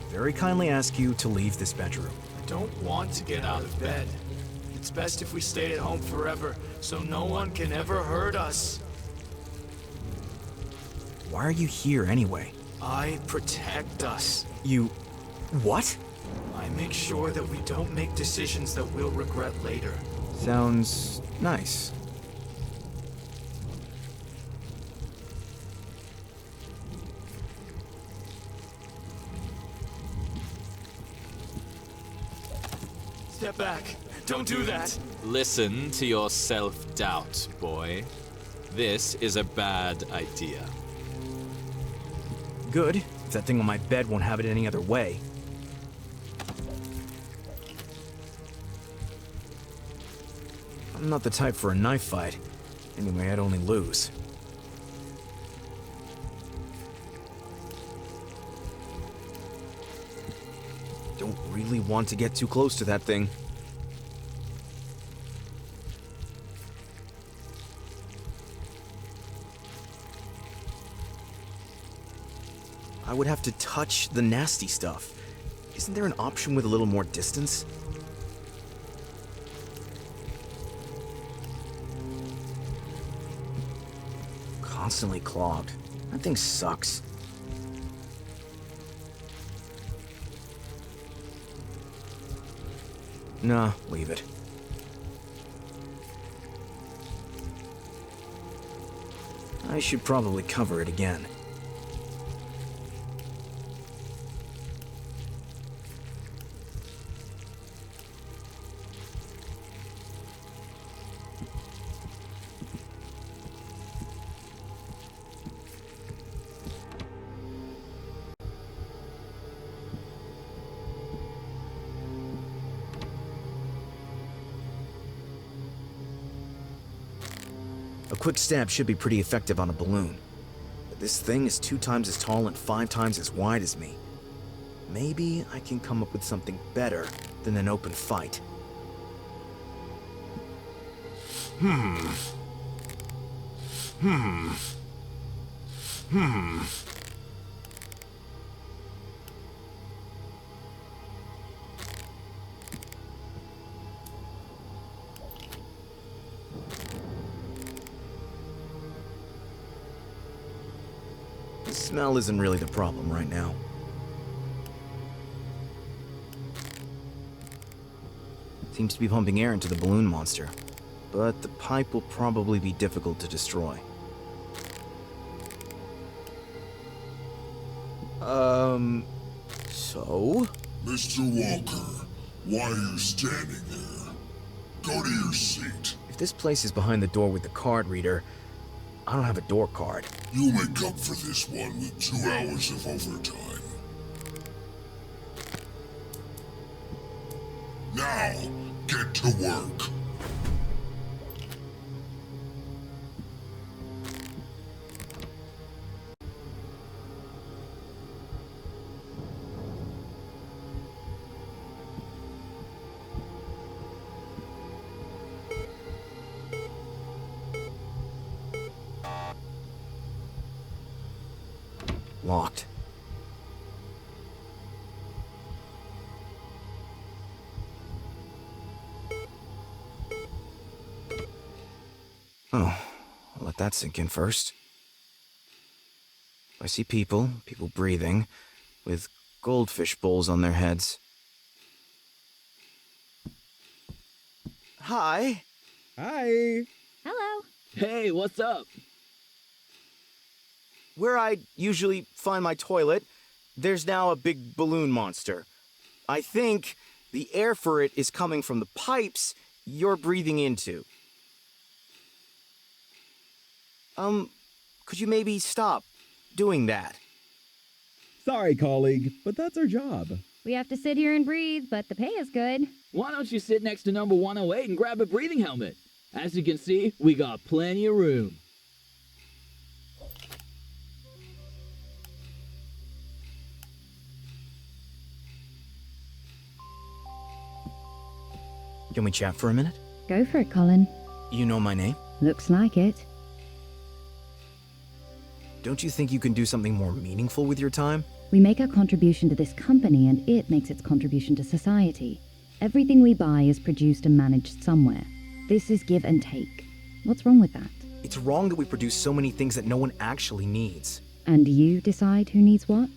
S1: Very kindly ask you to leave this bedroom.
S9: I don't want to get out of bed. It's best if we stay at home forever, so no one can ever hurt us.
S1: Why are you here anyway?
S9: I protect us.
S1: You... what?
S9: I make sure that we don't make decisions that we'll regret later.
S1: Sounds nice.
S9: Step back. Don't do that.
S8: Listen to your self-doubt, boy. This is a bad idea.
S1: Good. If that thing on my bed won't have it any other way. I'm not the type for a knife fight. Anyway, I'd only lose. Don't really want to get too close to that thing. I would have to touch the nasty stuff. Isn't there an option with a little more distance? Constantly clogged. That thing sucks. Nah, leave it. I should probably cover it again. A quick stab should be pretty effective on a balloon. But this thing is 2 times as tall and 5 times as wide as me. Maybe I can come up with something better than an open fight. The smell isn't really the problem right now. Seems to be pumping air into the balloon monster, but the pipe will probably be difficult to destroy. So?
S5: Mr. Walker, why are you standing there? Go to your seat.
S1: If this place is behind the door with the card reader, I don't have a door card.
S5: You'll make up for this one with 2 hours of overtime. Now, get to work.
S1: Locked. Oh, I'll let that sink in first. I see people breathing, with goldfish bowls on their heads. Hi.
S10: Hi.
S11: Hello.
S3: Hey, what's up?
S1: Where I usually find my toilet, there's now a big balloon monster. I think the air for it is coming from the pipes you're breathing into. Could you maybe stop doing that?
S10: Sorry, colleague, but that's our job.
S11: We have to sit here and breathe, but the pay is good.
S3: Why don't you sit next to number 108 and grab a breathing helmet? As you can see, we got plenty of room.
S1: Can we chat for a minute?
S11: Go for it, Colin.
S1: You know my name?
S11: Looks like it.
S1: Don't you think you can do something more meaningful with your time?
S11: We make our contribution to this company, and it makes its contribution to society. Everything we buy is produced and managed somewhere. This is give and take. What's wrong with that?
S1: It's wrong that we produce so many things that no one actually needs.
S11: And you decide who needs what?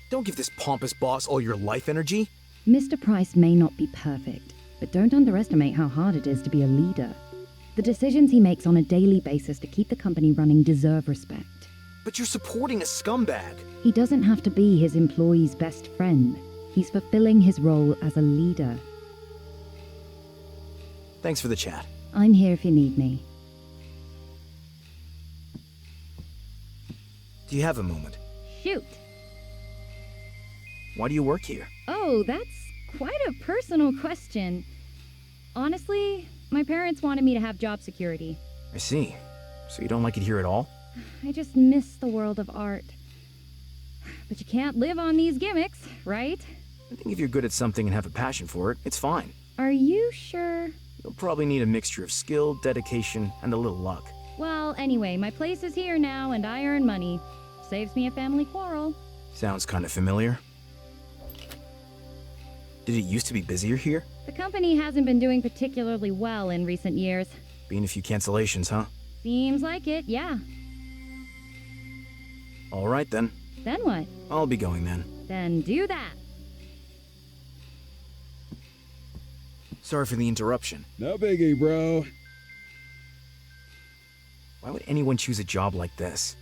S1: Don't give this pompous boss all your life energy.
S11: Mr. Price may not be perfect, but don't underestimate how hard it is to be a leader. The decisions he makes on a daily basis to keep the company running deserve respect.
S1: But you're supporting a scumbag.
S11: He doesn't have to be his employee's best friend. He's fulfilling his role as a leader.
S1: Thanks for the chat.
S11: I'm here if you need me.
S1: Do you have a moment?
S11: Shoot.
S1: Why do you work here?
S11: Oh, that's quite a personal question. Honestly, my parents wanted me to have job security.
S1: I see. So you don't like it here at all?
S11: I just miss the world of art. But you can't live on these gimmicks, right?
S1: I think if you're good at something and have a passion for it, it's fine.
S11: Are you sure?
S1: You'll probably need a mixture of skill, dedication, and a little luck.
S11: Well, anyway, my place is here now and I earn money. Saves me a family quarrel.
S1: Sounds kind of familiar. Did it used to be busier here?
S11: The company hasn't been doing particularly well in recent years.
S1: Been a few cancellations, huh?
S11: Seems like it, yeah.
S1: All right then.
S11: Then what?
S1: I'll be going then.
S11: Then do that.
S1: Sorry for the interruption.
S10: No biggie, bro.
S1: Why would anyone choose a job like this?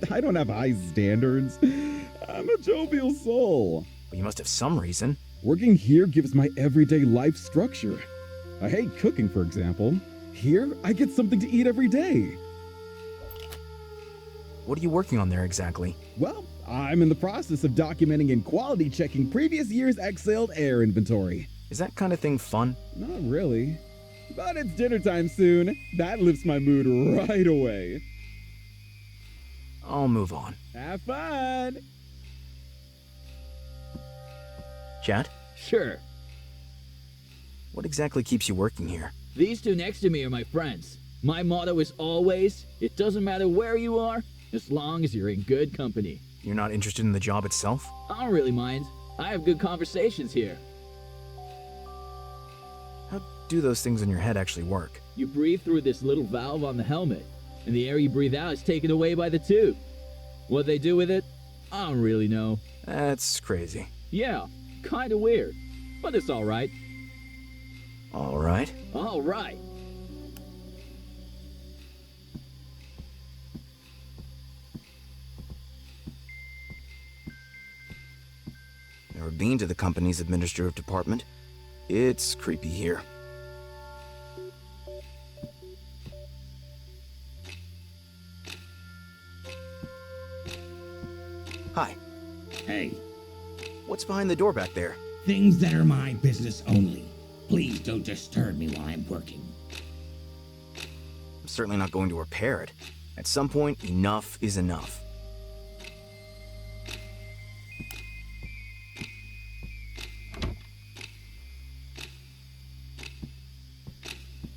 S10: I don't have high standards. I'm a jovial soul.
S1: Well, you must have some reason.
S10: Working here gives my everyday life structure. I hate cooking, for example. Here, I get something to eat every day.
S1: What are you working on there exactly?
S10: Well, I'm in the process of documenting and quality checking previous year's exhaled air inventory.
S1: Is that kind of thing fun?
S10: Not really. But it's dinner time soon. That lifts my mood right away.
S1: I'll move on.
S10: Have fun!
S1: Chat?
S3: Sure.
S1: What exactly keeps you working here?
S3: These two next to me are my friends. My motto is always, it doesn't matter where you are, as long as you're in good company.
S1: You're not interested in the job itself?
S3: I don't really mind. I have good conversations here.
S1: How do those things in your head actually work?
S3: You breathe through this little valve on the helmet, and the air you breathe out is taken away by the tube. What they do with it, I don't really know.
S1: That's crazy.
S3: Yeah, kinda weird, but it's alright.
S1: Alright.
S3: Alright.
S1: Never been to the company's administrative department. It's creepy here. Hi.
S12: Hey,
S1: What's behind the door back there?
S12: things that are my business only. Please don't disturb me while I'm working.
S1: I'm certainly not going to repair it. At some point, enough is enough.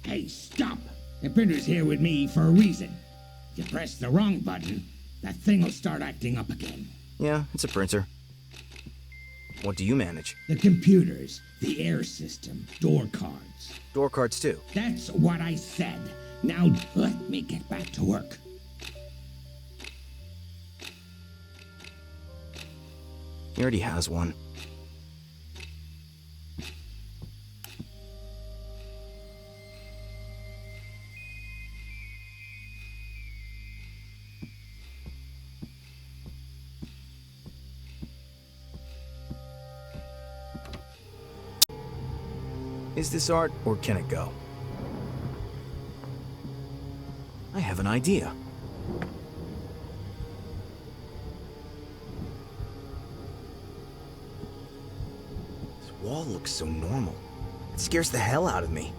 S12: Hey, stop! The printer's here with me for a reason. If you press the wrong button, that thing will start acting up again.
S1: Yeah, it's a printer. What do you manage?
S12: The computers, the air system, door cards.
S1: Door cards too.
S12: That's what I said. Now let me get back to work.
S1: He already has one. Is this art, or can it go? I have an idea. This wall looks so normal. It scares the hell out of me.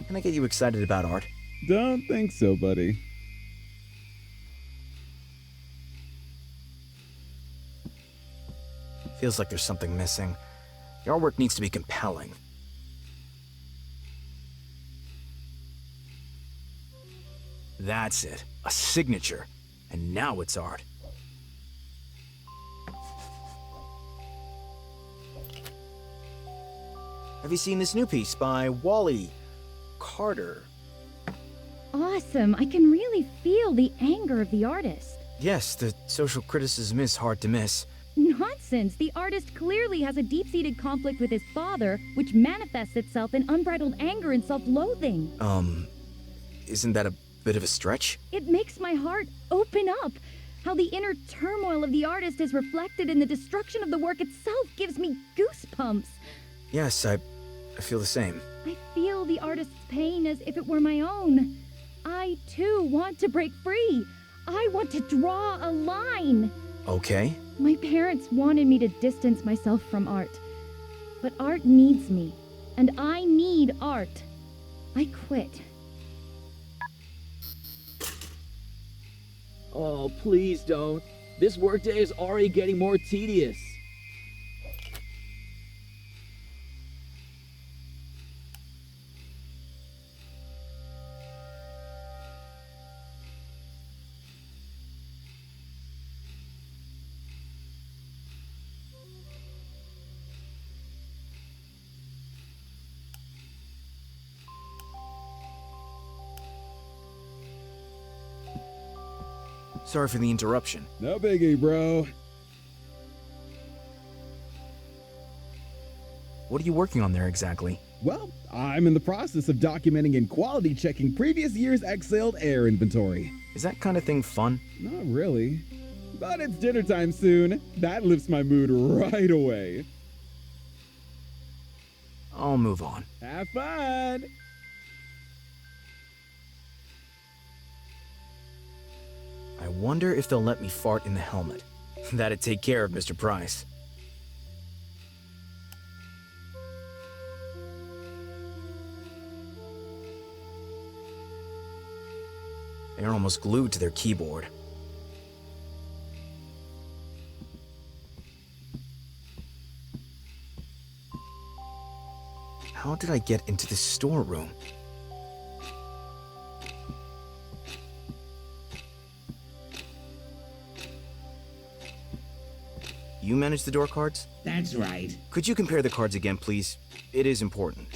S1: Can I get you excited about art?
S10: Don't think so, buddy.
S1: Feels like there's something missing. The artwork needs to be compelling. That's it. A signature. And now it's art. Have you seen this new piece by Wally Carter?
S11: Awesome. I can really feel the anger of the artist.
S1: Yes, the social criticism is hard to miss.
S11: Nonsense. The artist clearly has a deep-seated conflict with his father, which manifests itself in unbridled anger and self-loathing.
S1: Isn't that a bit of a stretch?
S11: It makes my heart open up. How the inner turmoil of the artist is reflected in the destruction of the work itself gives me goosebumps.
S1: Yes, I feel the same.
S11: I feel the artist's pain as if it were my own. I, too, want to break free. I want to draw a line.
S1: Okay.
S11: My parents wanted me to distance myself from art. But art needs me, and I need art. I quit.
S13: Oh, please don't. This workday is already getting more tedious.
S1: Sorry for the interruption.
S10: No biggie, bro.
S1: What are you working on there exactly?
S10: Well, I'm in the process of documenting and quality checking previous year's exhaled air inventory.
S1: Is that kind of thing fun?
S10: Not really. But it's dinner time soon. That lifts my mood right away.
S1: I'll move on.
S10: Have fun!
S1: I wonder if they'll let me fart in the helmet. That'd take care of Mr. Price. They're almost glued to their keyboard. How did I get into this storeroom? You manage the door cards?
S12: That's right.
S1: Could you compare the cards again, please? It is important.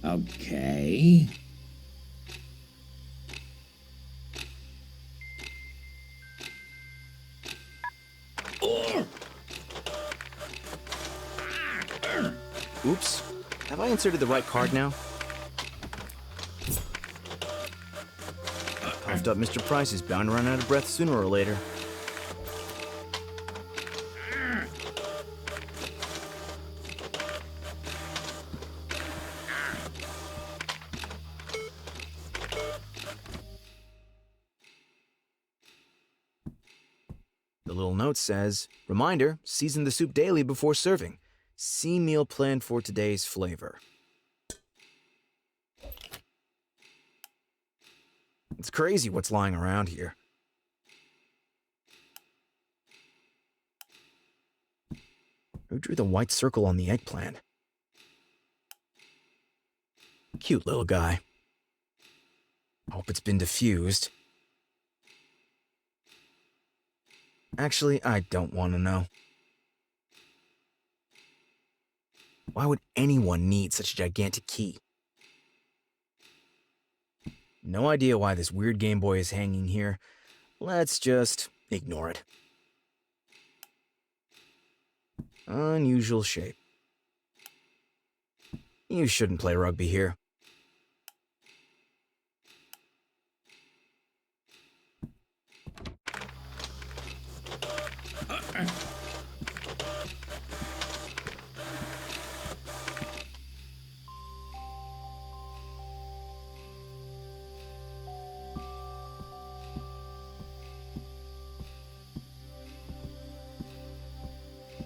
S12: Okay.
S1: Oops. Have I inserted the right card now? Puffed up Mr. Price is bound to run out of breath sooner or later. The little note says, reminder, season the soup daily before serving. See meal plan for today's flavor. It's crazy what's lying around here. Who drew the white circle on the eggplant? Cute little guy. Hope it's been diffused. Actually, I don't want to know. Why would anyone need such a gigantic key? No idea why this weird Game Boy is hanging here. Let's just ignore it. Unusual shape. You shouldn't play rugby here.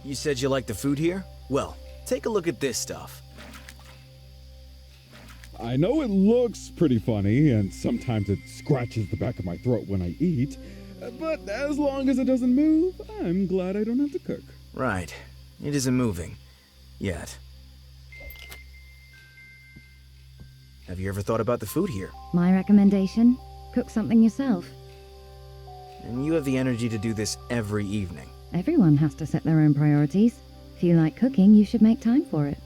S1: You said you like the food here? Well, take a look at this stuff.
S10: I know it looks pretty funny, and sometimes it scratches the back of my throat when I eat, but as long as it doesn't move, I'm glad I don't have to cook.
S1: Right. It isn't moving. Yet. Have you ever thought about the food here?
S11: My recommendation? Cook something yourself.
S1: And you have the energy to do this every evening.
S11: Everyone has to set their own priorities. If you like cooking, you should make time for it.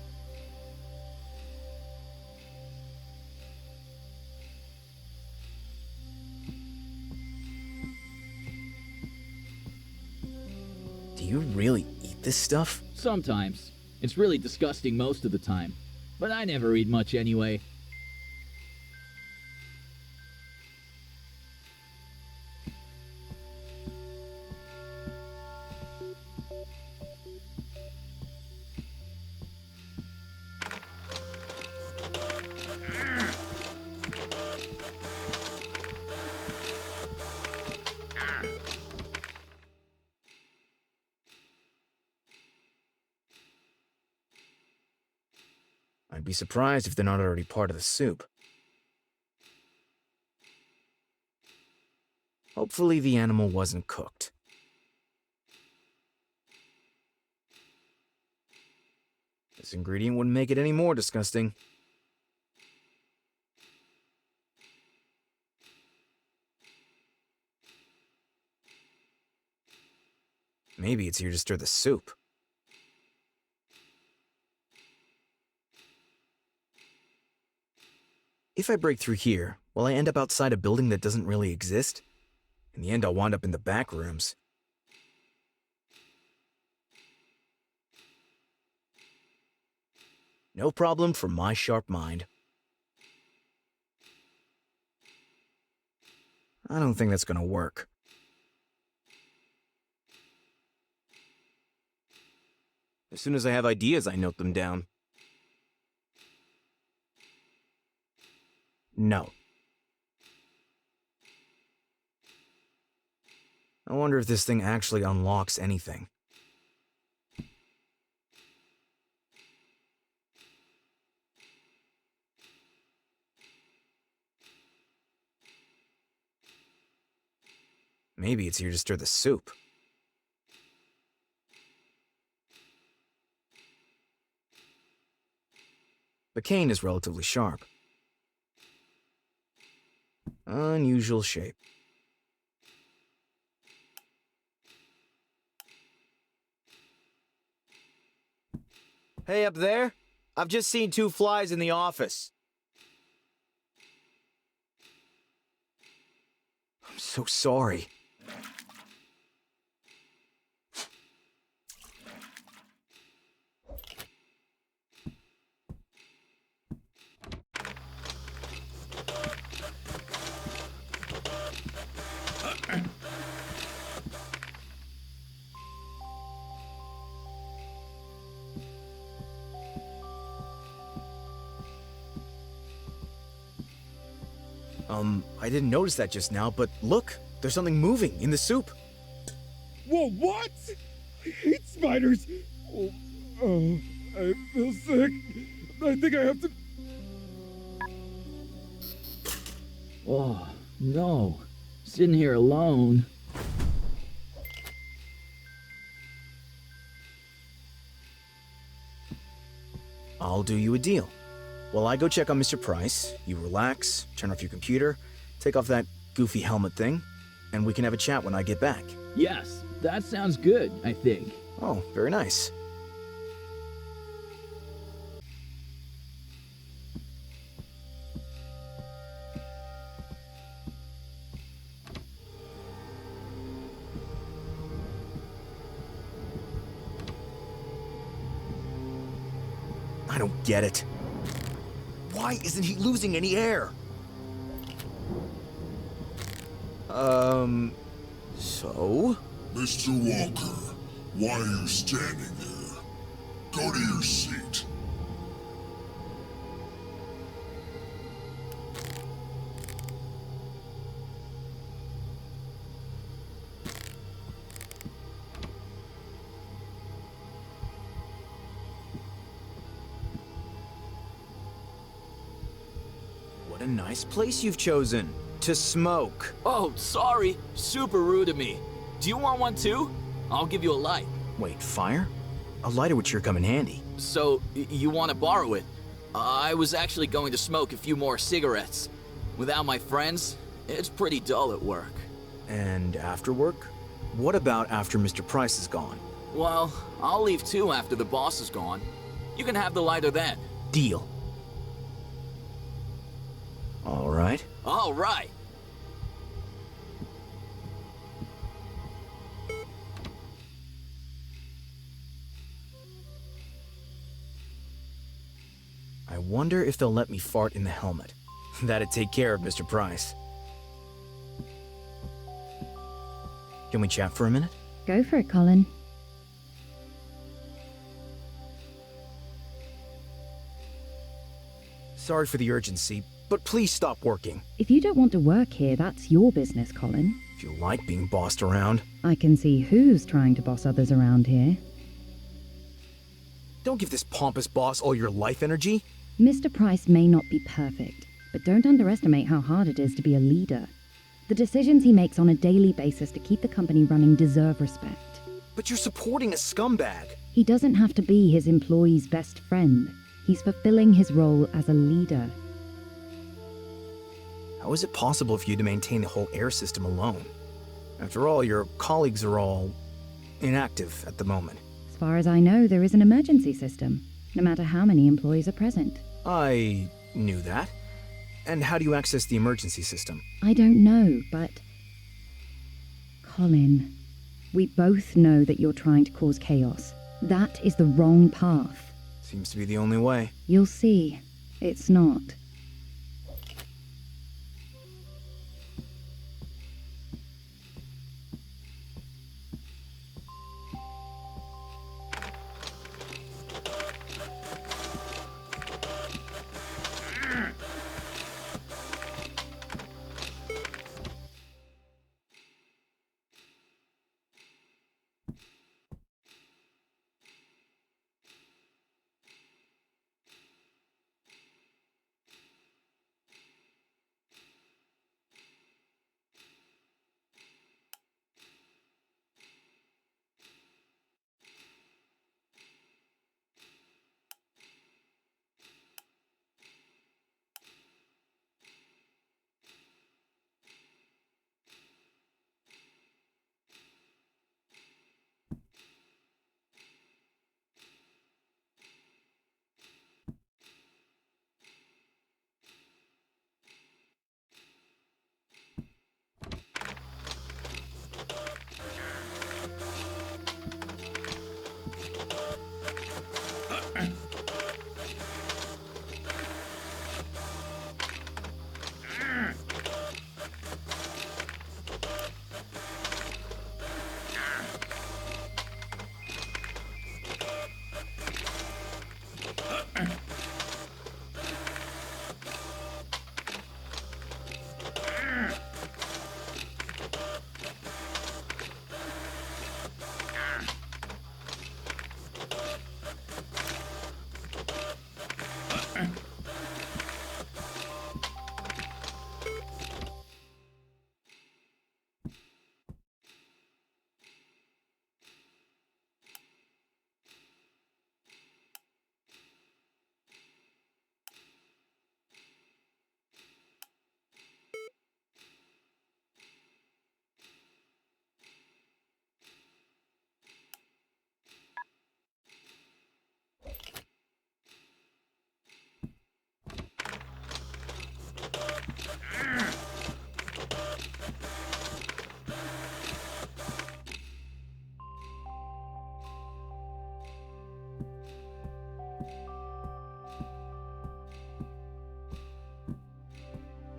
S1: Do you really eat this stuff?
S13: Sometimes. It's really disgusting most of the time. But I never eat much anyway.
S1: I'd be surprised if they're not already part of the soup. Hopefully the animal wasn't cooked. This ingredient wouldn't make it any more disgusting. Maybe it's here to stir the soup. If I break through here, will I end up outside a building that doesn't really exist? In the end, I'll wind up in the back rooms. No problem for my sharp mind. I don't think that's gonna work. As soon as I have ideas, I note them down. No. I wonder if this thing actually unlocks anything. Maybe it's here to stir the soup. The cane is relatively sharp. Unusual shape. Hey, up there? I've just seen 2 flies in the office. I'm so sorry. I didn't notice that just now, but look, there's something moving in the soup.
S10: Whoa, what? I hate spiders. Oh, I feel sick. I think I have to...
S13: Oh, No. Sitting here alone.
S1: I'll do you a deal. While I go check on Mr. Price, you relax, turn off your computer, take off that goofy helmet thing, and we can have a chat when I get back.
S13: Yes, that sounds good, I think.
S1: Oh, very nice. I don't get it. Why isn't he losing any air? So?
S5: Mr. Walker, why are you standing there? Go to your seat.
S1: What a nice place you've chosen to smoke.
S13: Oh, sorry. Super rude of me. Do you want one too? I'll give you a light.
S1: Wait, fire? A lighter would sure come in handy.
S13: So, you want to borrow it? I was actually going to smoke a few more cigarettes. Without my friends, it's pretty dull at work.
S1: And after work? What about after Mr. Price is gone?
S13: Well, I'll leave too after the boss is gone. You can have the lighter then.
S1: Deal. All right.
S13: All right.
S1: I wonder if they'll let me fart in the helmet. That'd take care of Mr. Price. Can we chat for a minute?
S11: Go for it, Colin.
S1: Sorry for the urgency, but please stop working.
S11: If you don't want to work here, that's your business, Colin.
S1: If you like being bossed around.
S11: I can see who's trying to boss others around here.
S1: Don't give this pompous boss all your life energy.
S11: Mr. Price may not be perfect, but don't underestimate how hard it is to be a leader. The decisions he makes on a daily basis to keep the company running deserve respect.
S1: But you're supporting a scumbag.
S11: He doesn't have to be his employee's best friend. He's fulfilling his role as a leader.
S1: How is it possible for you to maintain the whole air system alone? After all, your colleagues are all inactive at the moment.
S11: As far as I know, there is an emergency system, no matter how many employees are present.
S1: I knew that. And how do you access the emergency system?
S11: I don't know, but... Colin, we both know that you're trying to cause chaos. That is the wrong path.
S1: Seems to be the only way.
S11: You'll see. It's not.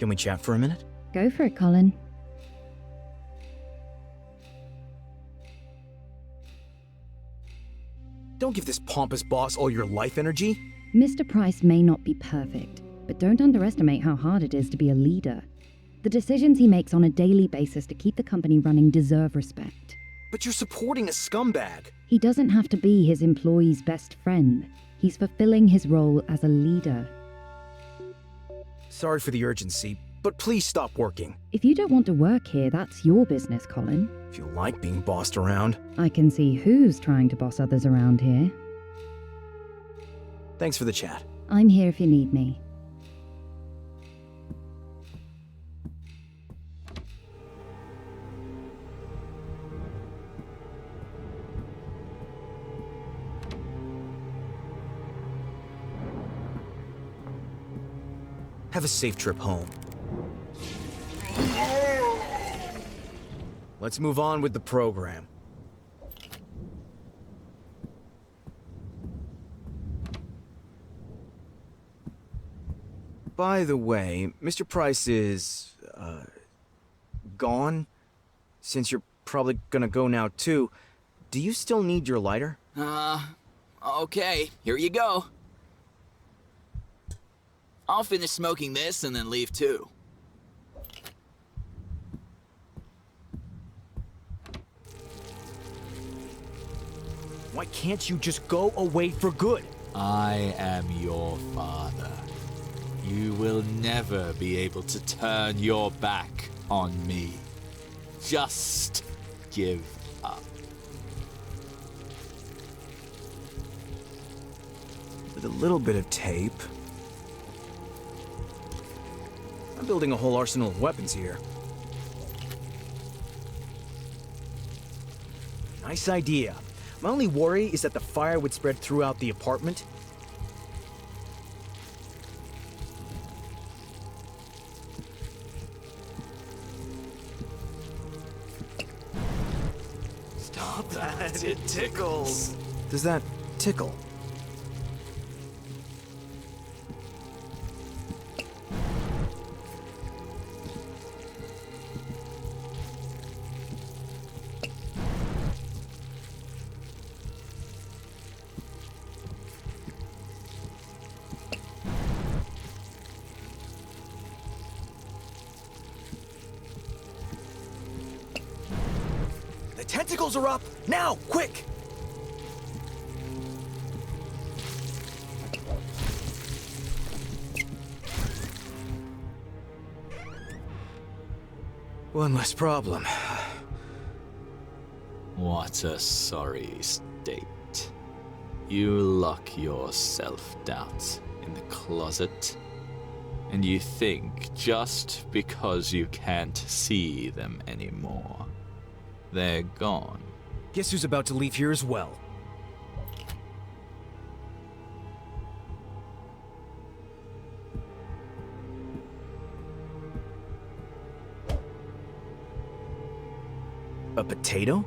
S1: Can we chat for a minute?
S11: Go for it, Colin.
S1: Don't give this pompous boss all your life energy.
S11: Mr. Price may not be perfect, but don't underestimate how hard it is to be a leader. The decisions he makes on a daily basis to keep the company running deserve respect.
S1: But you're supporting a scumbag.
S11: He doesn't have to be his employee's best friend. He's fulfilling his role as a leader.
S1: Sorry for the urgency, but please stop working.
S11: If you don't want to work here, that's your business, Colin.
S1: If you like being bossed around.
S11: I can see who's trying to boss others around here.
S1: Thanks for the chat.
S11: I'm here if you need me.
S1: Have a safe trip home. Let's move on with the program. By the way, Mr. Price is, gone? Since you're probably gonna go now too, do you still need your lighter?
S13: Okay, here you go. I'll finish smoking this and then leave too.
S1: Why can't you just go away for good?
S8: I am your father. You will never be able to turn your back on me. Just give up.
S1: With a little bit of tape. I'm building a whole arsenal of weapons here. Nice idea. My only worry is that the fire would spread throughout the apartment.
S3: Stop that, it tickles.
S1: Does that tickle? The tentacles are up! Now, quick! One less problem.
S8: What a sorry state. You lock your self-doubt in the closet, and you think just because you can't see them anymore, they're gone.
S1: Guess who's about to leave here as well? A potato?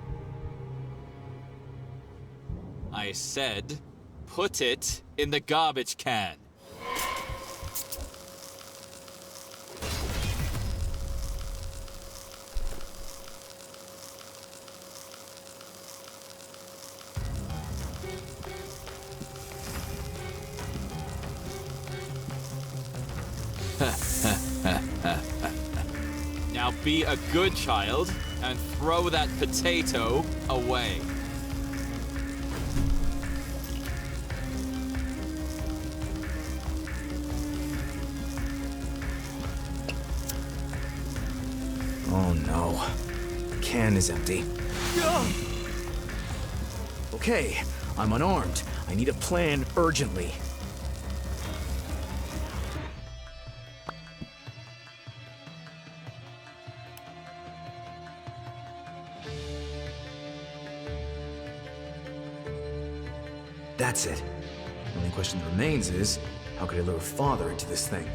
S8: I said, put it in the garbage can. Now be a good child and throw that potato away.
S1: Oh no. The can is empty. Okay, I'm unarmed. I need a plan urgently. That's it. The only question that remains is, how could I lure father into this thing?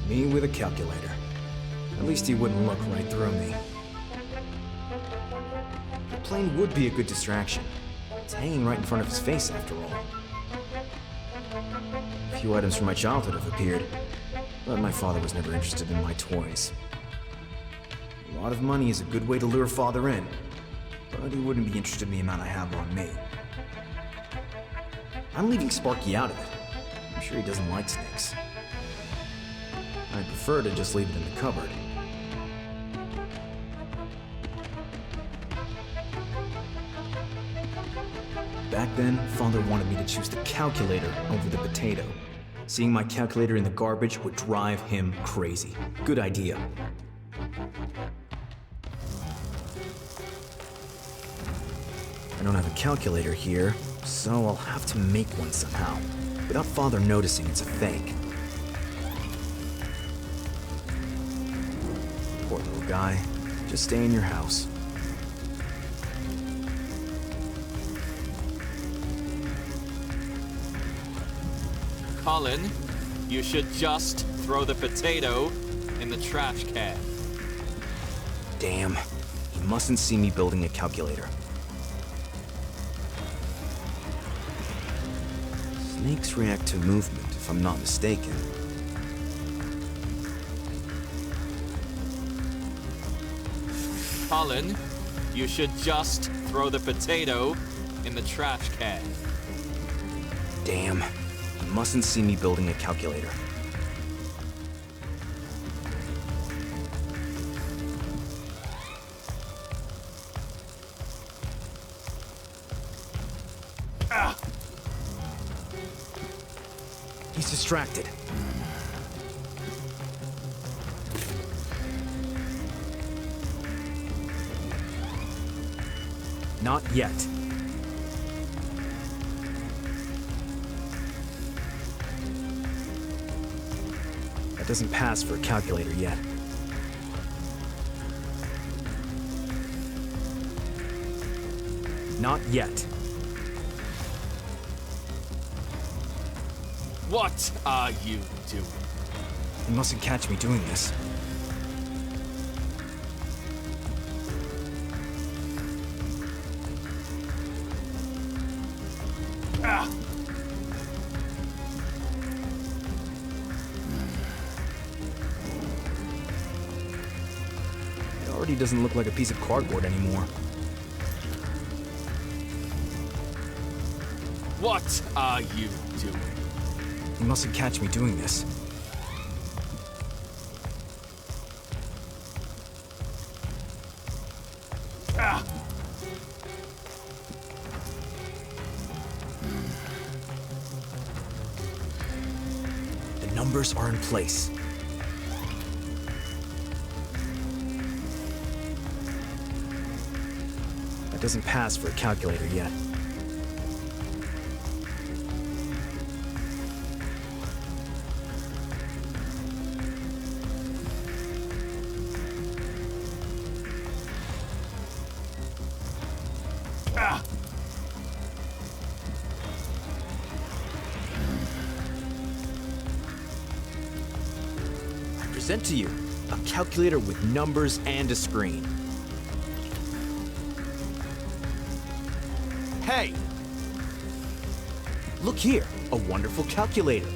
S1: Me with a calculator. At least he wouldn't look right through me. That plane would be a good distraction. It's hanging right in front of his face, after all. A few items from my childhood have appeared, but my father was never interested in my toys. A lot of money is a good way to lure father in, but he wouldn't be interested in the amount I have on me. I'm leaving Sparky out of it. I'm sure he doesn't like snakes. I'd prefer to just leave it in the cupboard. Back then, Father wanted me to choose the calculator over the potato. Seeing my calculator in the garbage would drive him crazy. Good idea. I don't have a calculator here, so I'll have to make one somehow, without Father noticing it's a fake. Poor little guy. Just stay in your house.
S8: Colin, you should just throw the potato in the trash can.
S1: Damn. He mustn't see me building a calculator. Snakes react to movement, if I'm not mistaken.
S8: Colin, you should just throw the potato in the trash can.
S1: Damn. He mustn't see me building a calculator.
S8: Ah!
S1: He's distracted. Not yet. That doesn't pass for a calculator yet. Not yet.
S8: What are you doing?
S1: You mustn't catch me doing this.
S8: Ah!
S1: It already doesn't look like a piece of cardboard anymore.
S8: What are you doing?
S1: You mustn't catch me doing this.
S8: Ah!
S1: The numbers are in place. That doesn't pass for a calculator yet.
S8: Ah!
S1: I present to you a calculator with numbers and a screen. Hey! Look here, a wonderful calculator.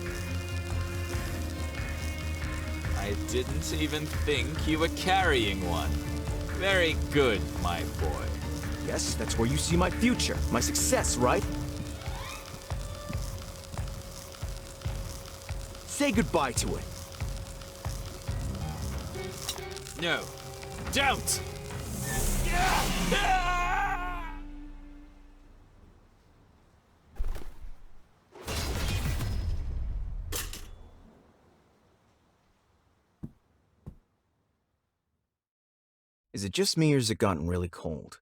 S8: I didn't even think you were carrying one. Very good, my boy.
S1: Yes, that's where you see my future, my success, right? Say goodbye to it.
S8: No, don't!
S1: Is it just me or has it gotten really cold?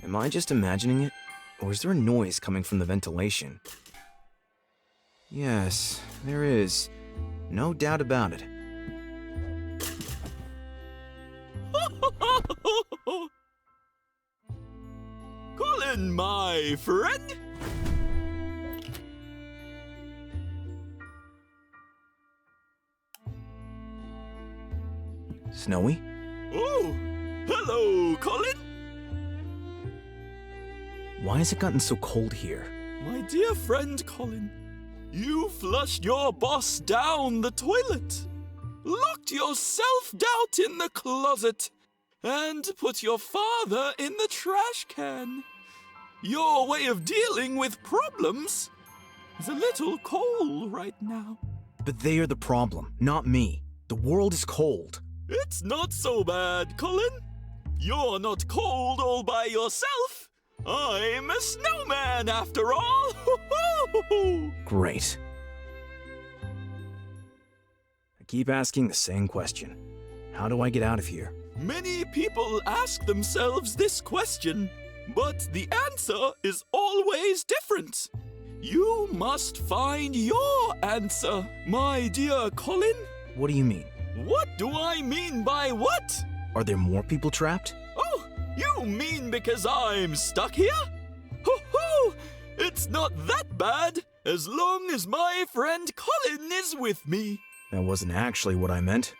S1: Am I just imagining it? Or is there a noise coming from the ventilation? Yes, there is. No doubt about it.
S13: Colin, my friend?
S1: Snowy?
S13: Oh, hello, Colin.
S1: Why has it gotten so cold here?
S13: My dear friend Colin, you flushed your boss down the toilet, locked your self-doubt in the closet, and put your father in the trash can. Your way of dealing with problems is a little cold right now.
S1: But they are the problem, not me. The world is cold.
S13: It's not so bad, Colin. You're not cold all by yourself. I'm a snowman after all.
S1: Great. I keep asking the same question. How do I get out of here?
S13: Many people ask themselves this question, but the answer is always different. You must find your answer, my dear Colin.
S1: What do you mean?
S13: What do I mean by what?
S1: Are there more people trapped?
S13: Oh, you mean because I'm stuck here? Ho-ho! It's not that bad, as long as my friend Colin is with me.
S1: That wasn't actually what I meant.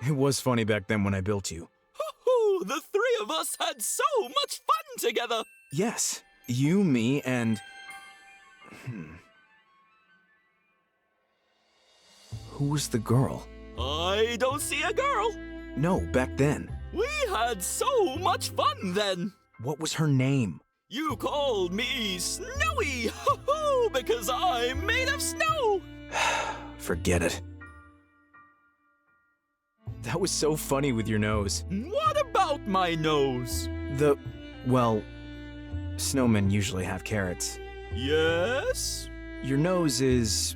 S1: It was funny back then when I built you.
S13: Ho-ho! The three of us had so much fun together!
S1: Yes, you, me, and... Who was the girl?
S13: I don't see a girl.
S1: No, back then.
S13: We had so much fun then.
S1: What was her name?
S13: You called me Snowy, ho-ho, because I'm made of snow.
S1: Forget it. That was so funny with your nose.
S13: What about my nose?
S1: Well, snowmen usually have carrots.
S13: Yes?
S1: Your nose is...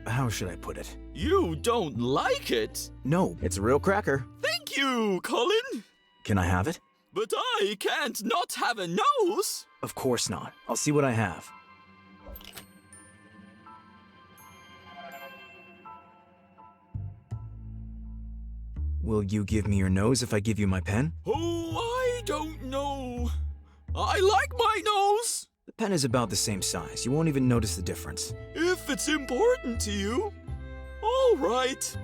S1: How should I put it?
S13: You don't like it?
S1: No, it's a real cracker.
S13: Thank you, Colin.
S1: Can I have it?
S13: But I can't not have a nose.
S1: Of course not. I'll see what I have. Will you give me your nose if I give you my pen?
S13: Oh, I don't know. I like my nose.
S1: The pen is about the same size. You won't even notice the difference.
S13: If it's important to you. All right.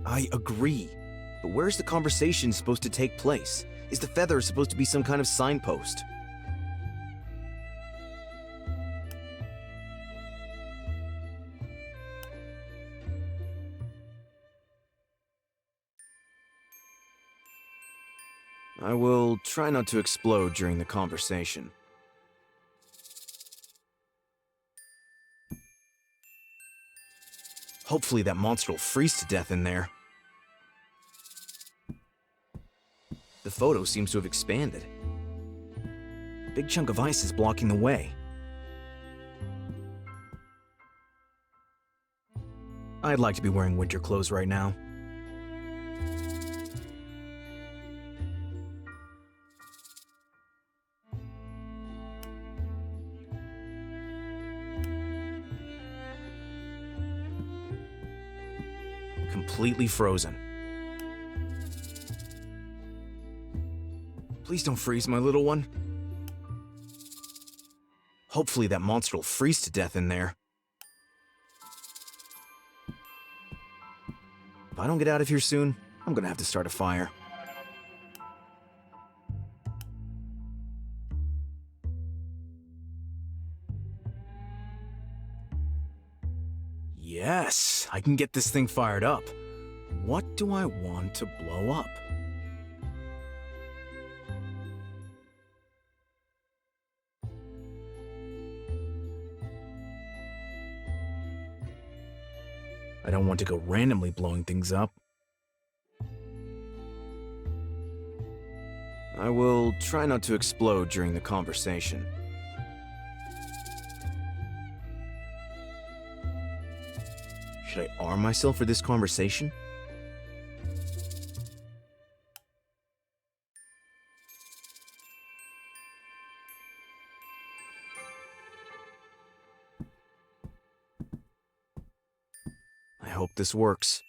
S1: I agree. But where's the conversation supposed to take place? Is the feather supposed to be some kind of signpost? I will try not to explode during the conversation. Hopefully that monster will freeze to death in there. The photo seems to have expanded. A big chunk of ice is blocking the way. I'd like to be wearing winter clothes right now. Completely frozen. Please don't freeze, my little one. Hopefully that monster will freeze to death in there. If I don't get out of here soon, I'm gonna have to start a fire. Yes, I can get this thing fired up. What do I want to blow up? I don't want to go randomly blowing things up. I will try not to explode during the conversation. Should I arm myself for this conversation? I hope this works.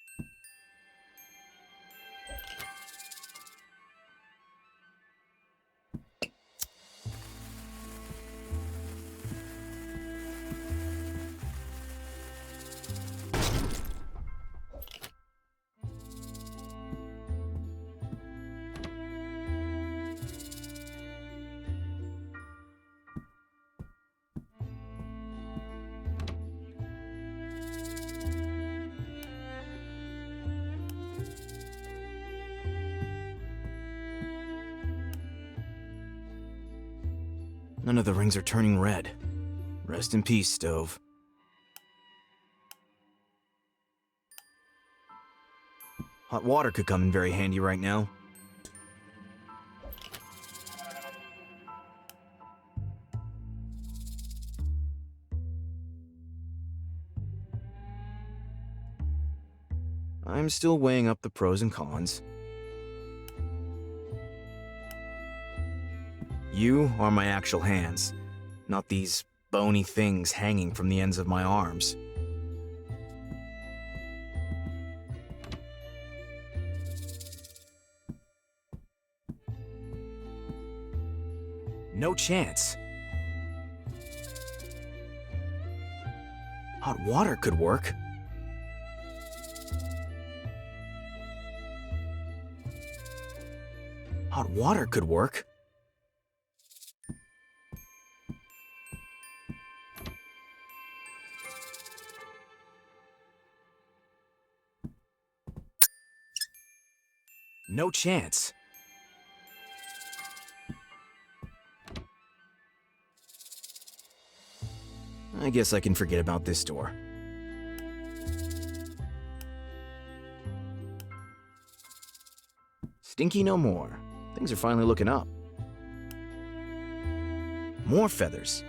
S1: None of the rings are turning red. Rest in peace, stove. Hot water could come in very handy right now. I'm still weighing up the pros and cons. You are my actual hands, not these bony things hanging from the ends of my arms. No chance. Hot water could work. Hot water could work. No chance. I guess I can forget about this door. Stinky no more. Things are finally looking up. More feathers.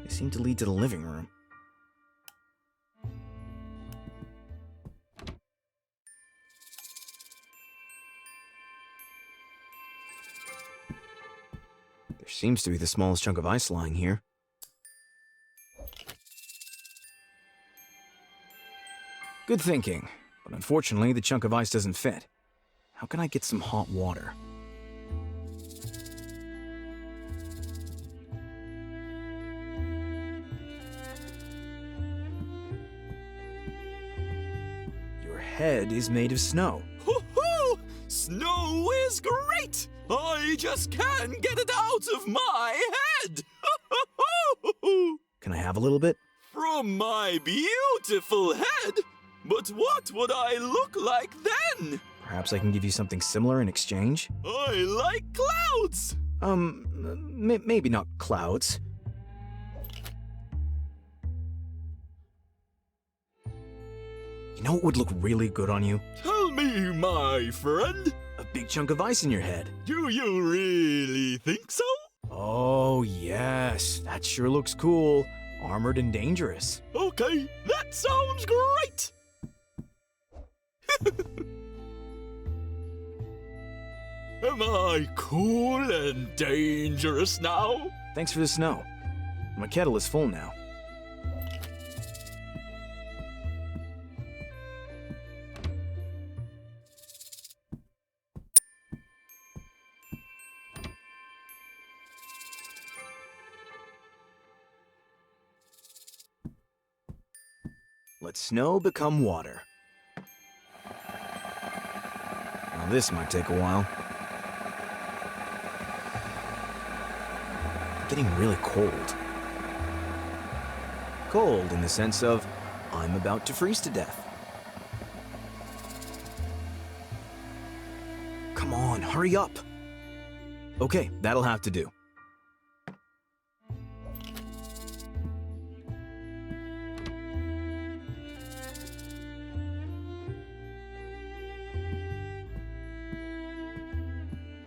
S1: They seem to lead to the living room. There seems to be the smallest chunk of ice lying here. Good thinking, but unfortunately the chunk of ice doesn't fit. How can I get some hot water? Your head is made of snow.
S13: Hoo-hoo! Snow is great! I just can't get it out of my head!
S1: Can I have a little bit?
S13: From my beautiful head? But what would I look like then?
S1: Perhaps I can give you something similar in exchange?
S13: I like clouds!
S1: Maybe not clouds. You know what would look really good on you?
S13: Tell me, my friend.
S1: A big chunk of ice in your head.
S13: Do you really think so?
S1: Oh, yes. That sure looks cool. Armored and dangerous.
S13: Okay, that sounds great! Am I cool and dangerous now?
S1: Thanks for the snow. My kettle is full now. Let snow become water. Now this might take a while. Getting really cold. Cold in the sense of, I'm about to freeze to death. Come on, hurry up. Okay, that'll have to do.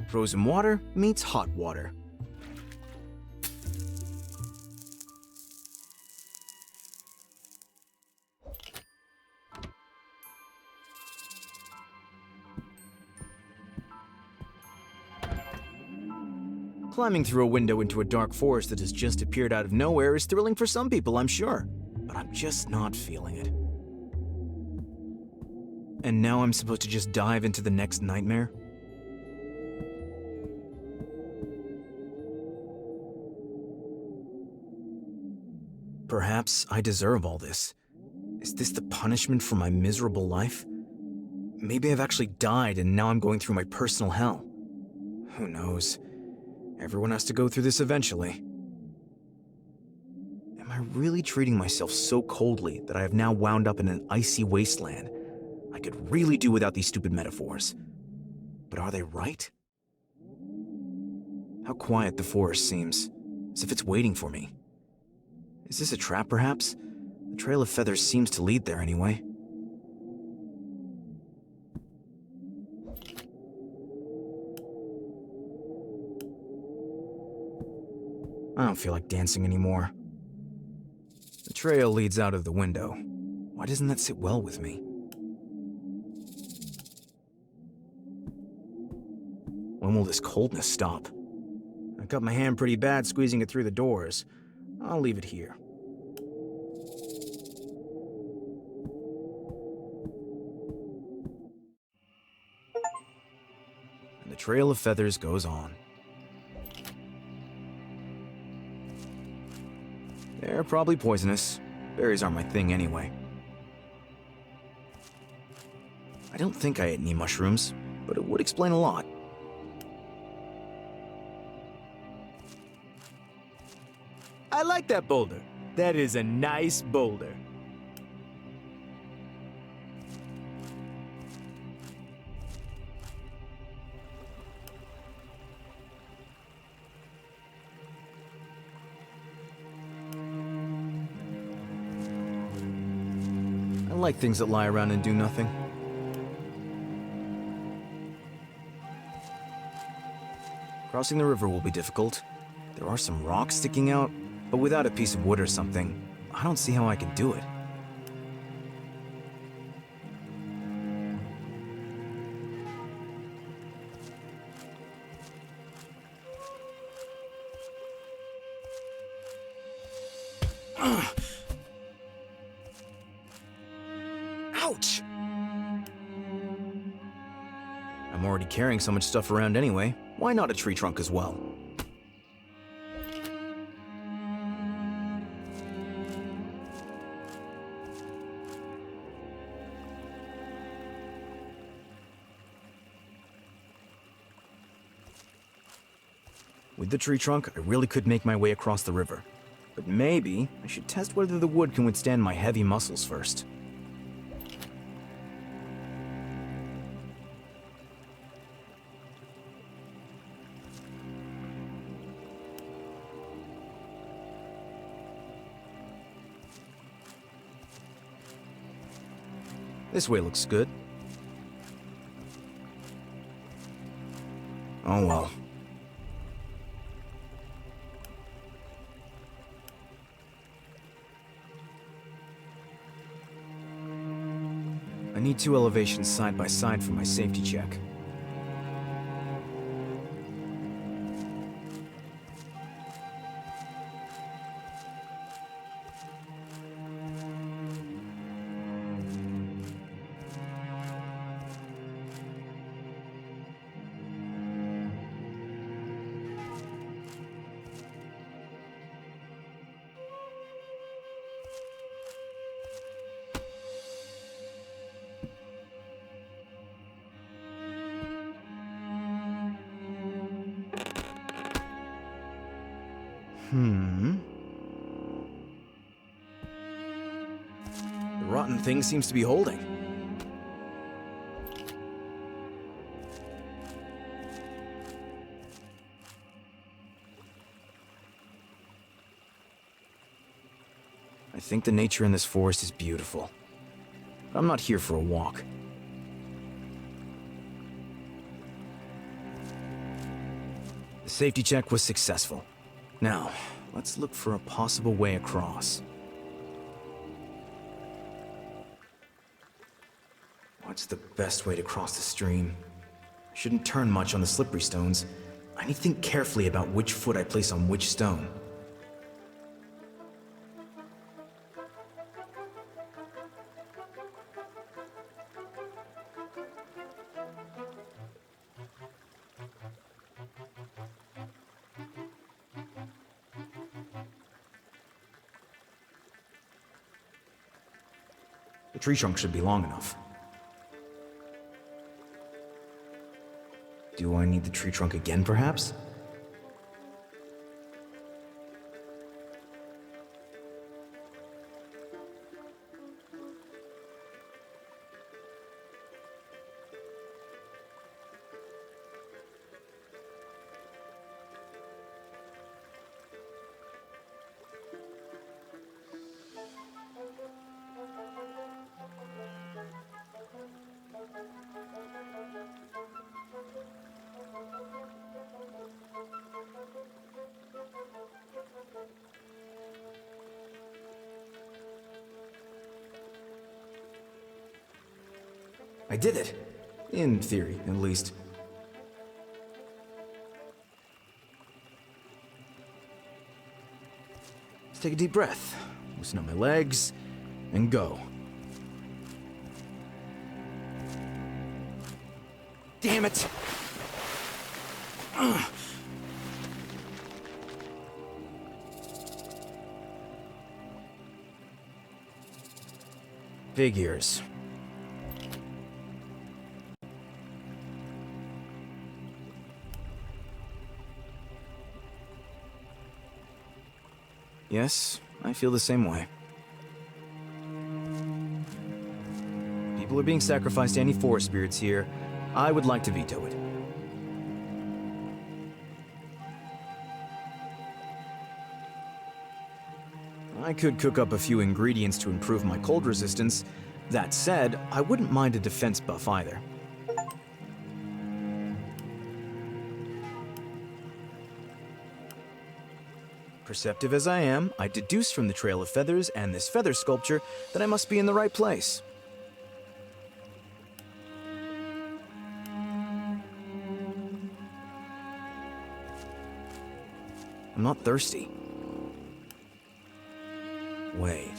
S1: Frozen water meets hot water. Climbing through a window into a dark forest that has just appeared out of nowhere is thrilling for some people, I'm sure. But I'm just not feeling it. And now I'm supposed to just dive into the next nightmare? Perhaps I deserve all this. Is this the punishment for my miserable life? Maybe I've actually died and now I'm going through my personal hell. Who knows? Everyone has to go through this eventually. Am I really treating myself so coldly that I have now wound up in an icy wasteland? I could really do without these stupid metaphors. But are they right? How quiet the forest seems. as if it's waiting for me. Is this a trap, perhaps? The trail of feathers seems to lead there anyway. I don't feel like dancing anymore. The trail leads out of the window. Why doesn't that sit well with me? When will this coldness stop? I cut my hand pretty bad squeezing it through the doors. I'll leave it here. And the trail of feathers goes on. They're probably poisonous. Berries aren't my thing anyway. I don't think I ate any mushrooms, but it would explain a lot. I like that boulder. That is a nice boulder. I like things that lie around and do nothing. Crossing the river will be difficult. There are some rocks sticking out, but without a piece of wood or something, I don't see how I can do it. Ouch! I'm already carrying so much stuff around anyway. Why not a tree trunk as well? With the tree trunk, I really could make my way across the river. But maybe I should test whether the wood can withstand my heavy muscles first. This way looks good. Oh well. I need 2 elevations side by side for my safety check. The rotten thing seems to be holding. I think the nature in this forest is beautiful. But I'm not here for a walk. The safety check was successful. Now, let's look for a possible way across. What's the best way to cross the stream? I shouldn't turn much on the slippery stones. I need to think carefully about which foot I place on which stone. The tree trunk should be long enough. Do I need the tree trunk again, perhaps? I did it. In theory, at least. Let's take a deep breath, loosen up my legs, and go. Damn it! Ugh. Figures. Yes, I feel the same way. People are being sacrificed to any forest spirits here. I would like to veto it. I could cook up a few ingredients to improve my cold resistance. That said, I wouldn't mind a defense buff either. Perceptive as I am, I deduce from the trail of feathers and this feather sculpture that I must be in the right place. I'm not thirsty. Wait.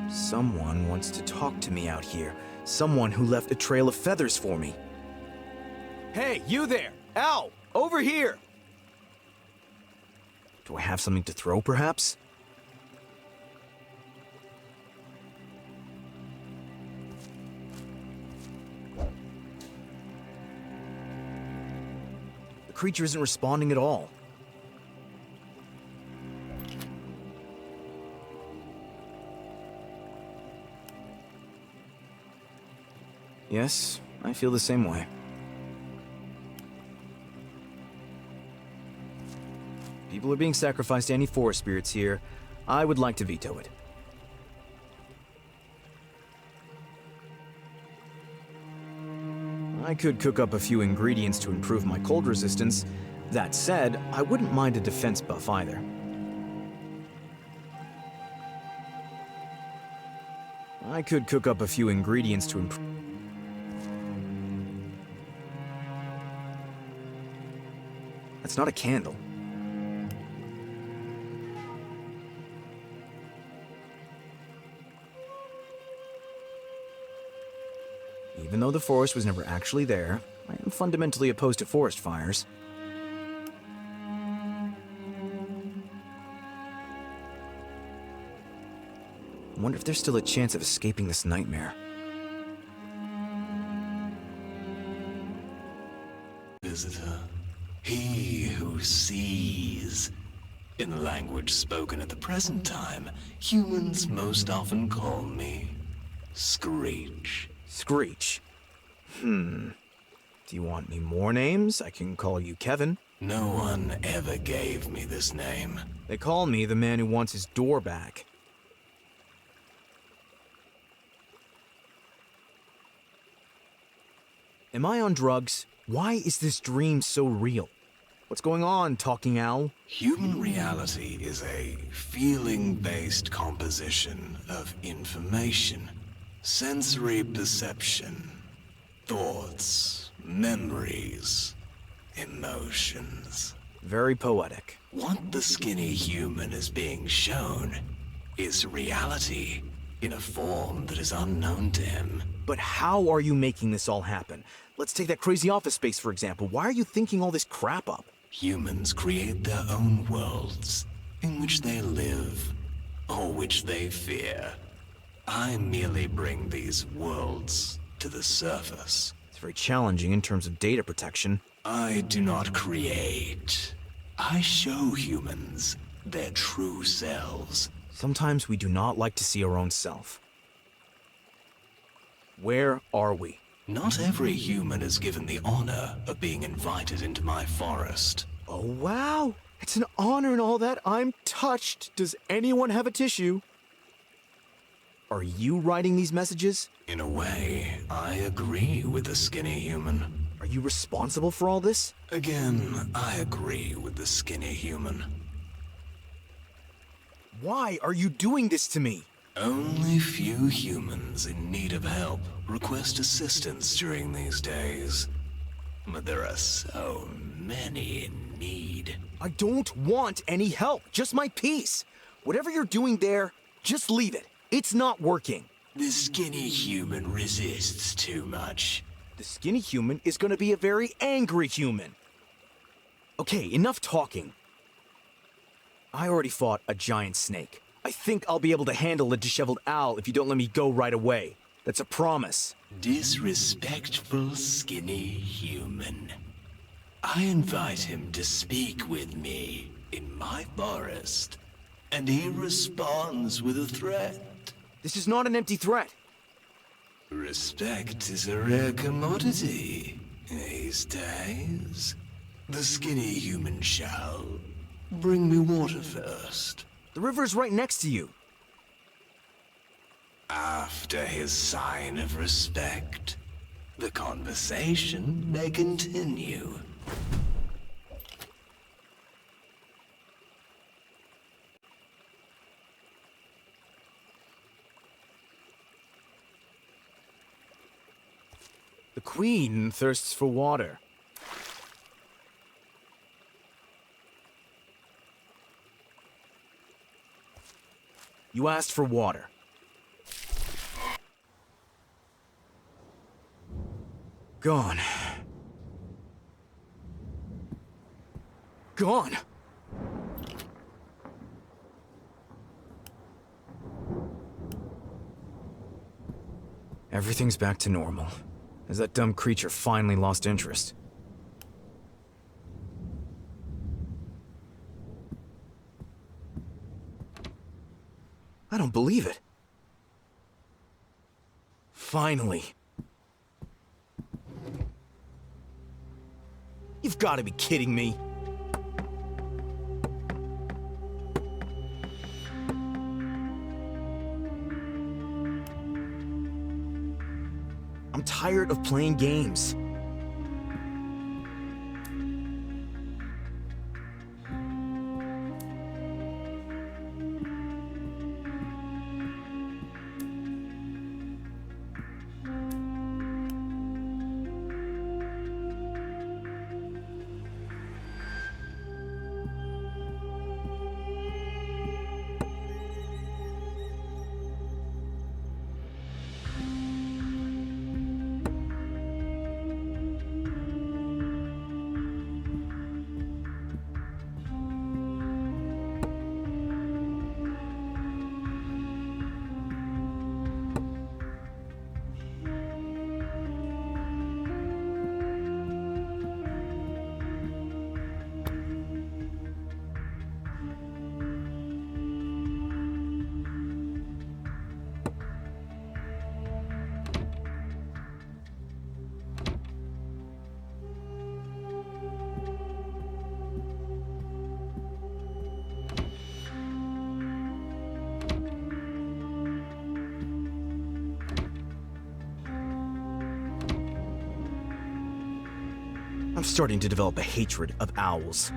S1: Someone wants to talk to me out here. Someone who left a trail of feathers for me. Hey, you there! Ow! Over here! Do I have something to throw, perhaps? The creature isn't responding at all. Yes, I feel the same way. People are being sacrificed to any forest spirits here. I would like to veto it. I could cook up a few ingredients to improve my cold resistance. That said, I wouldn't mind a defense buff either. I could cook up a few ingredients to improve... That's not a candle. Even though the forest was never actually there, I am fundamentally opposed to forest fires. I wonder if there's still a chance of escaping this nightmare.
S9: Visitor, he who sees. In the language spoken at the present time, humans most often call me Screech.
S1: Screech? Do you want me more names? I can call you Kevin.
S9: No one ever gave me this name.
S1: They call me the man who wants his door back. Am I on drugs? Why is this dream so real? What's going on, talking owl?
S9: Human reality is a feeling-based composition of information, sensory perception, thoughts, memories, emotions.
S1: Very poetic.
S9: What the skinny human is being shown is reality in a form that is unknown to him.
S1: But how are you making this all happen? Let's take that crazy office space, for example. Why are you thinking all this crap up?
S9: Humans create their own worlds in which they live, or which they fear. I merely bring these worlds to the surface.
S1: It's very challenging in terms of data protection.
S9: I do not create. I show humans their true selves.
S1: Sometimes we do not like to see our own self. Where are we?
S9: Not every human is given the honor of being invited into my forest.
S1: Oh, wow! It's an honor and all that. I'm touched. Does anyone have a tissue? Are you writing these messages?
S9: In a way, I agree with the skinny human.
S1: Are you responsible for all this?
S9: Again, I agree with the skinny human.
S1: Why are you doing this to me?
S9: Only few humans in need of help request assistance during these days. But there are so many in need.
S1: I don't want any help, just my peace. Whatever you're doing there, just leave it. It's not working.
S9: The skinny human resists too much.
S1: The skinny human is gonna be a very angry human. Okay, enough talking. I already fought a giant snake. I think I'll be able to handle a disheveled owl if you don't let me go right away. That's a promise.
S9: Disrespectful skinny human. I invite him to speak with me in my forest, and he responds with a threat.
S1: This is not an empty threat.
S9: Respect is a rare commodity these days. The skinny human shall bring me water first.
S1: The river's right next to you.
S9: After his sign of respect, the conversation may continue.
S1: The queen thirsts for water. You asked for water. Gone. Gone. Everything's back to normal, as that dumb creature finally lost interest. I don't believe it. Finally. You've got to be kidding me. I'm tired of playing games. I'm starting to develop a hatred of owls.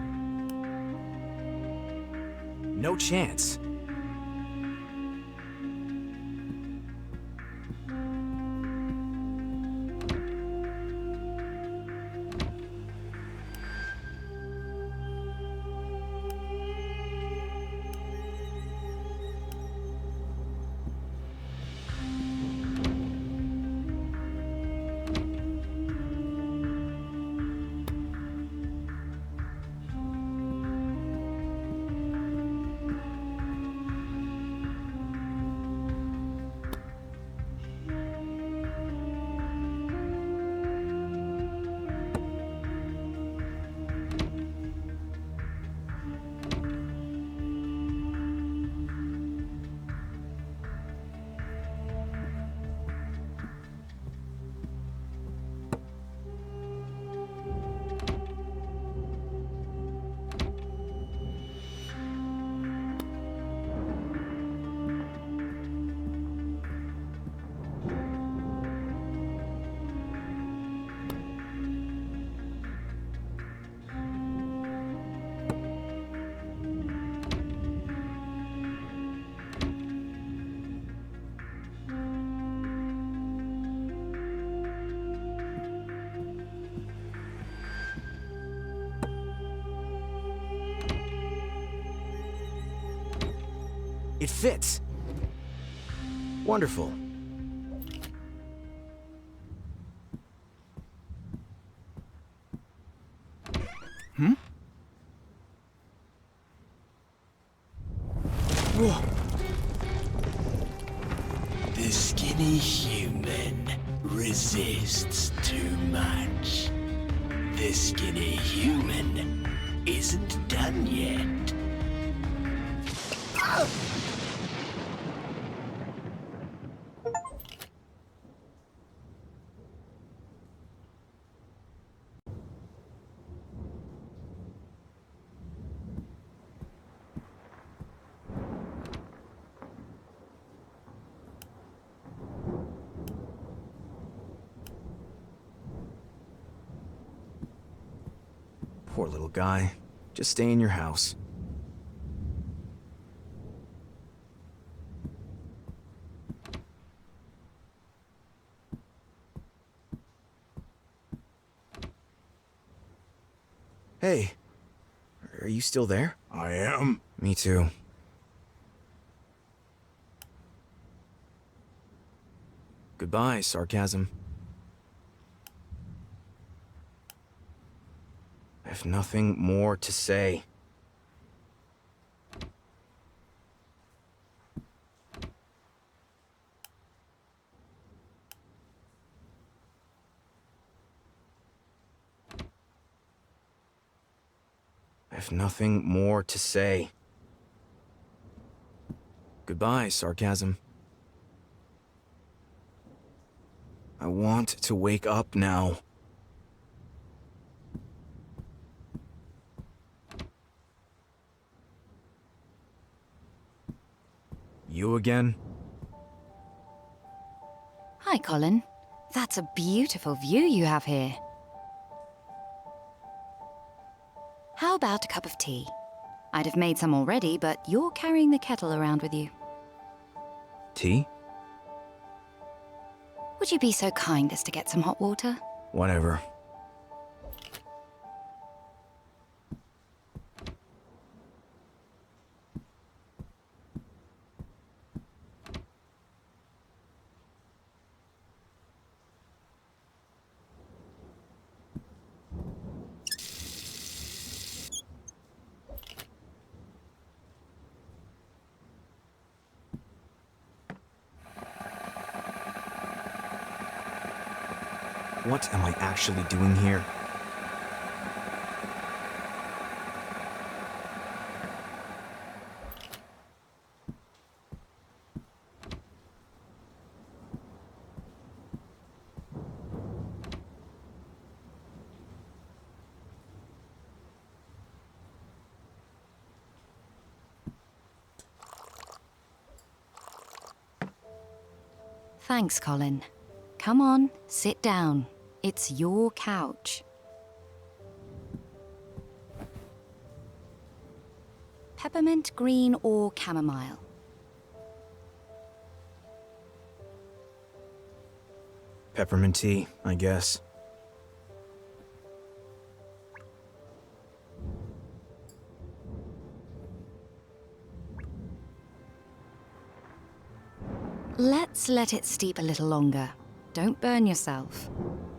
S1: No chance. It fits. Wonderful.
S4: Hmm?
S1: Whoa.
S9: The skinny human resists too much. The skinny human isn't done yet.
S1: Poor little guy. Just stay in your house. Hey, are you still there?
S5: I am.
S1: Me too. Goodbye, sarcasm. I have nothing more to say. I have nothing more to say. Goodbye, sarcasm. I want to wake up now. You again?
S2: Hi, Colin. That's a beautiful view you have here. How about a cup of tea? I'd have made some already, but you're carrying the kettle around with you.
S1: Tea?
S2: Would you be so kind as to get some hot water?
S1: Whatever. What am I actually doing here?
S2: Thanks, Colin. Come on, sit down. It's your couch. Peppermint, green, or chamomile?
S1: Peppermint tea, I guess.
S2: Let's let it steep a little longer. Don't burn yourself.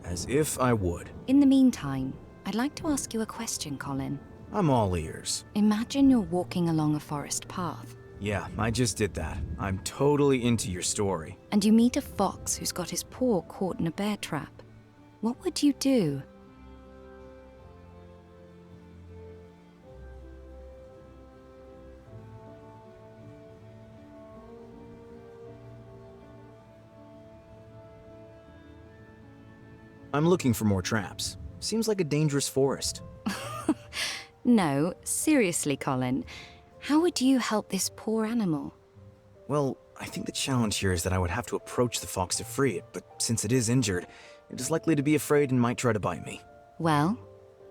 S1: As if I would.
S2: In the meantime, I'd like to ask you a question, Colin.
S1: I'm all ears.
S2: Imagine you're walking along a forest path.
S1: Yeah, I just did that. I'm totally into your story.
S2: And you meet a fox who's got his paw caught in a bear trap. What would you do?
S1: I'm looking for more traps. Seems like a dangerous forest.
S2: No, seriously, Colin. How would you help this poor animal?
S1: Well, I think the challenge here is that I would have to approach the fox to free it, but since it is injured, it is likely to be afraid and might try to bite me.
S2: Well?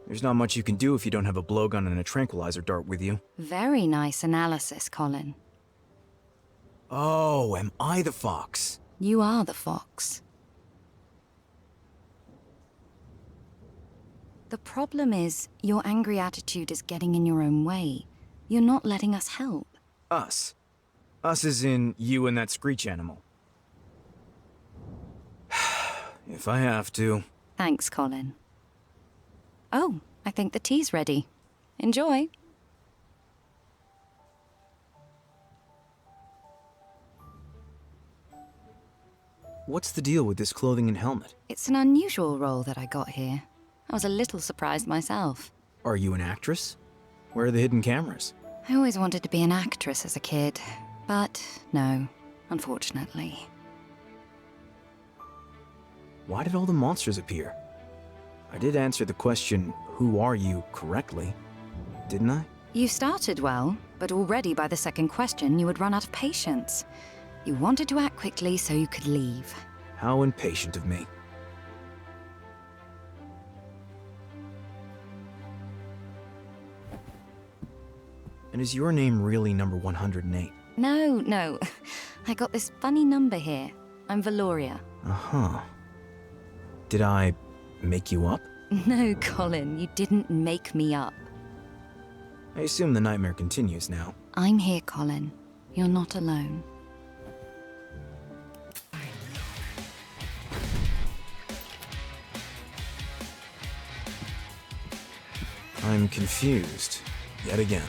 S1: There's not much you can do if you don't have a blowgun and a tranquilizer dart with you.
S2: Very nice analysis, Colin.
S1: Oh, am I the fox?
S2: You are the fox. The problem is, your angry attitude is getting in your own way. You're not letting us help.
S1: Us? Us as in you and that screech animal. If I have to.
S11: Thanks, Colin. Oh, I think the tea's ready. Enjoy.
S1: What's the deal with this clothing and helmet?
S11: It's an unusual role that I got here. I was a little surprised myself.
S1: Are you an actress? Where are the hidden cameras?
S11: I always wanted to be an actress as a kid, but no, unfortunately.
S1: Why did all the monsters appear? I did answer the question, who are you, correctly, didn't I?
S11: You started well, but already by the second question you had run out of patience. You wanted to act quickly so you could leave.
S1: How impatient of me. And is your name really number 108?
S11: No. I got this funny number here. I'm Valoria.
S1: Uh-huh. Did I make you up?
S11: No, Colin, you didn't make me up.
S1: I assume the nightmare continues now.
S11: I'm here, Colin. You're not alone.
S1: I'm confused, yet again.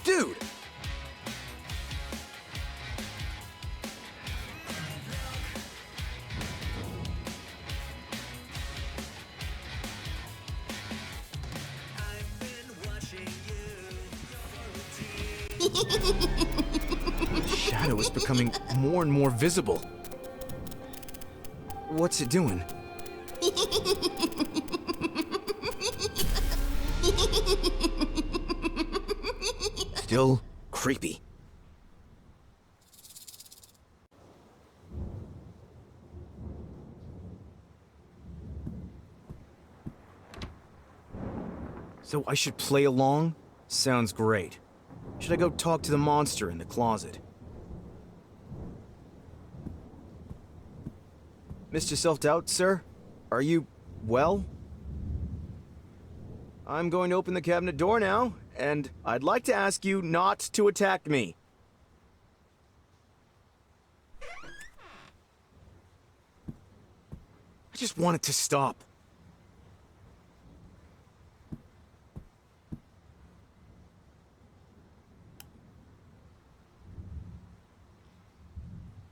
S1: Dude! The shadow is becoming more and more visible. What's it doing? Still creepy. So I should play along? Sounds great. Should I go talk to the monster in the closet? Mr. Self-Doubt, sir? Are you well? I'm going to open the cabinet door now, and I'd like to ask you not to attack me. I just want it to stop.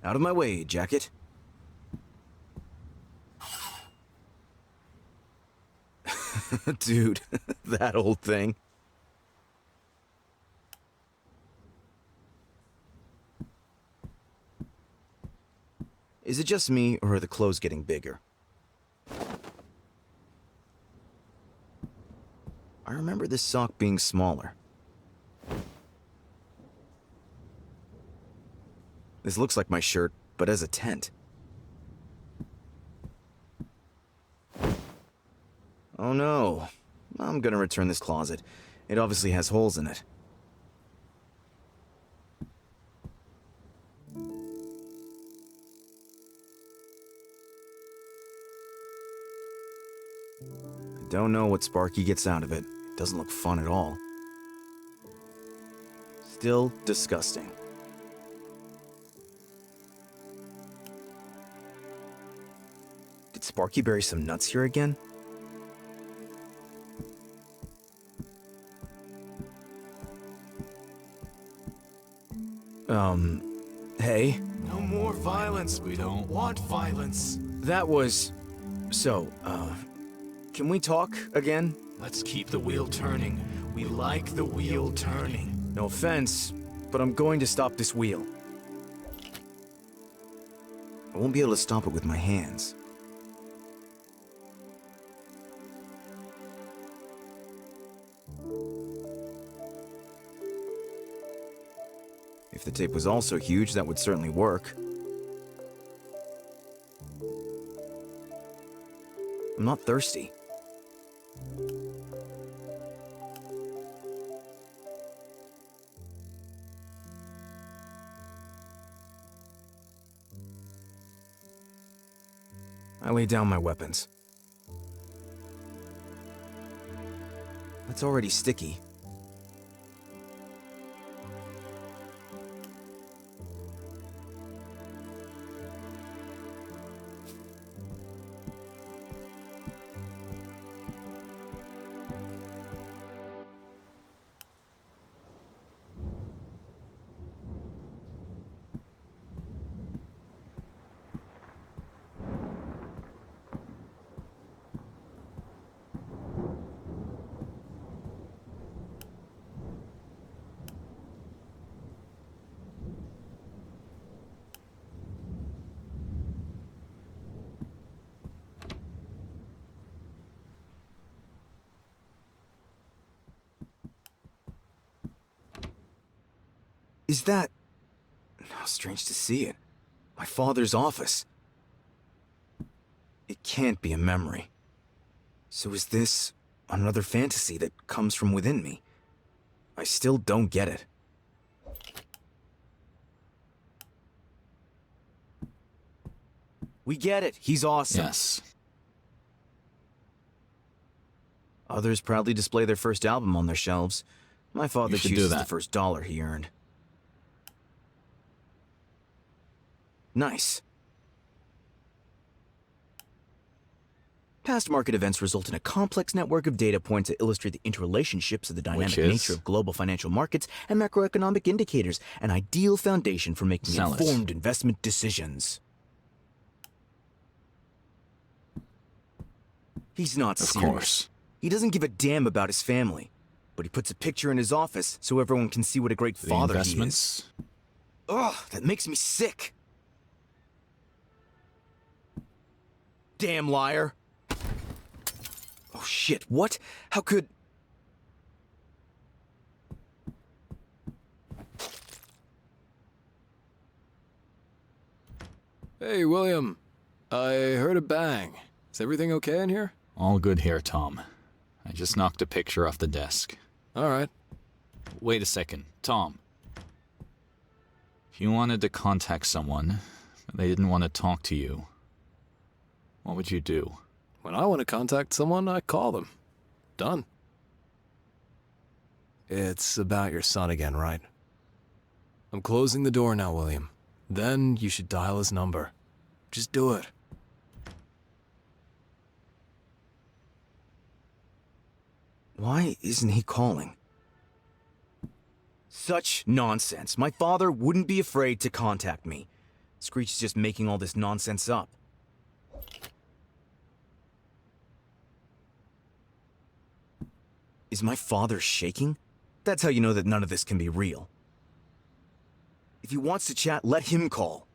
S1: Out of my way, jacket. Dude, that old thing. Is it just me, or are the clothes getting bigger? I remember this sock being smaller. This looks like my shirt, but as a tent. Oh no. I'm gonna return this closet. It obviously has holes in it. I don't know what Sparky gets out of it. It doesn't look fun at all. Still disgusting. Did Sparky bury some nuts here again? Hey?
S5: No more violence. We don't want violence.
S1: That was... So, can we talk again?
S5: Let's keep the wheel turning. We like the wheel turning.
S1: No offense, but I'm going to stop this wheel. I won't be able to stop it with my hands. If the tape was also huge, that would certainly work. I'm not thirsty. I lay down my weapons. It's already sticky. Is that... How strange to see it. My father's office. It can't be a memory. So is this another fantasy that comes from within me? I still don't get it. We get it. He's awesome.
S8: Yes.
S1: Others proudly display their first album on their shelves. My father
S8: should do
S1: chooses
S8: that.
S1: the first dollar he earned. Nice. Past market events result in a complex network of data points that illustrate the interrelationships of the dynamic nature of global financial markets and macroeconomic indicators, an ideal foundation for making informed investment decisions. He's not serious.
S8: Of course.
S1: He doesn't give a damn about his family, but he puts a picture in his office so everyone can see what a great father he is. Ugh, that makes me sick. Damn liar. Oh shit, what? How could...
S14: Hey, William. I heard a bang. Is everything okay in here?
S8: All good here, Tom. I just knocked a picture off the desk.
S14: All right.
S8: Wait a second, Tom. If you wanted to contact someone, but they didn't want to talk to you, what would you do?
S14: When I want to contact someone, I call them. Done. It's about your son again, right? I'm closing the door now, William. Then you should dial his number. Just do it.
S1: Why isn't he calling? Such nonsense. My father wouldn't be afraid to contact me. Screech is just making all this nonsense up. Is my father shaking? That's how you know that none of this can be real. If he wants to chat, let him call.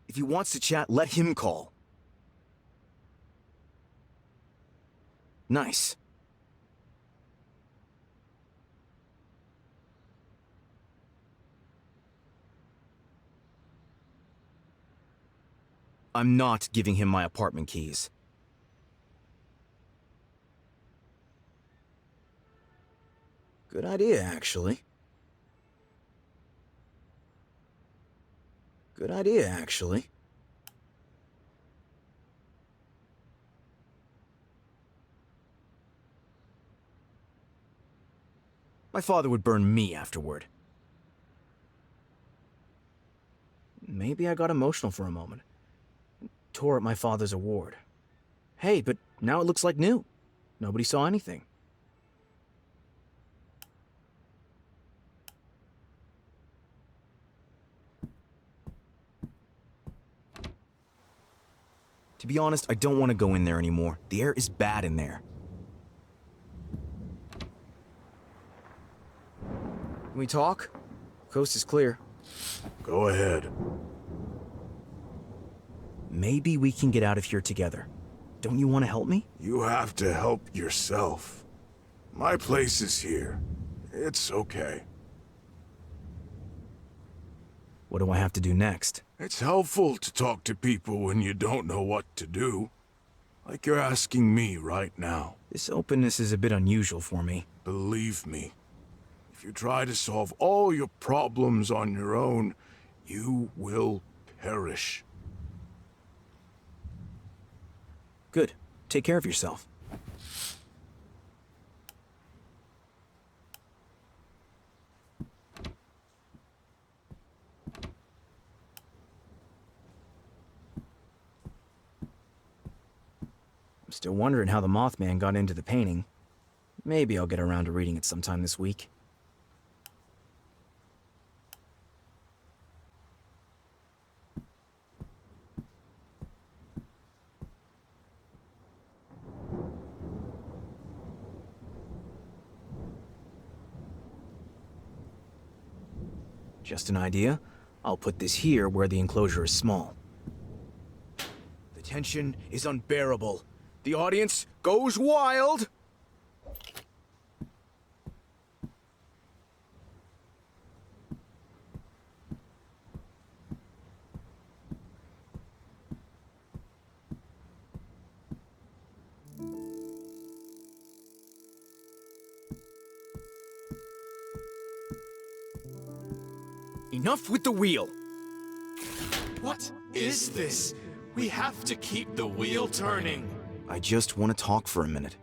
S1: If he wants to chat, let him call. Nice. I'm not giving him my apartment keys. Good idea, actually. Good idea, actually. My father would burn me afterward. Maybe I got emotional for a moment. Tore at my father's award. Hey, but now it looks like new. Nobody saw anything. To be honest, I don't want to go in there anymore. The air is bad in there. Can we talk? Coast is clear.
S5: Go ahead.
S1: Maybe we can get out of here together. Don't you want to help me?
S5: You have to help yourself. My place is here. It's okay.
S1: What do I have to do next?
S5: It's helpful to talk to people when you don't know what to do. Like you're asking me right now.
S1: This openness is a bit unusual for me.
S5: Believe me, if you try to solve all your problems on your own, you will perish.
S1: Good. Take care of yourself. I'm still wondering how the Mothman got into the painting. Maybe I'll get around to reading it sometime this week. Just an idea. I'll put this here where the enclosure is small. The tension is unbearable. The audience goes wild! Enough with the wheel!
S13: What is this? We have to keep the wheel turning.
S1: I just want to talk for a minute.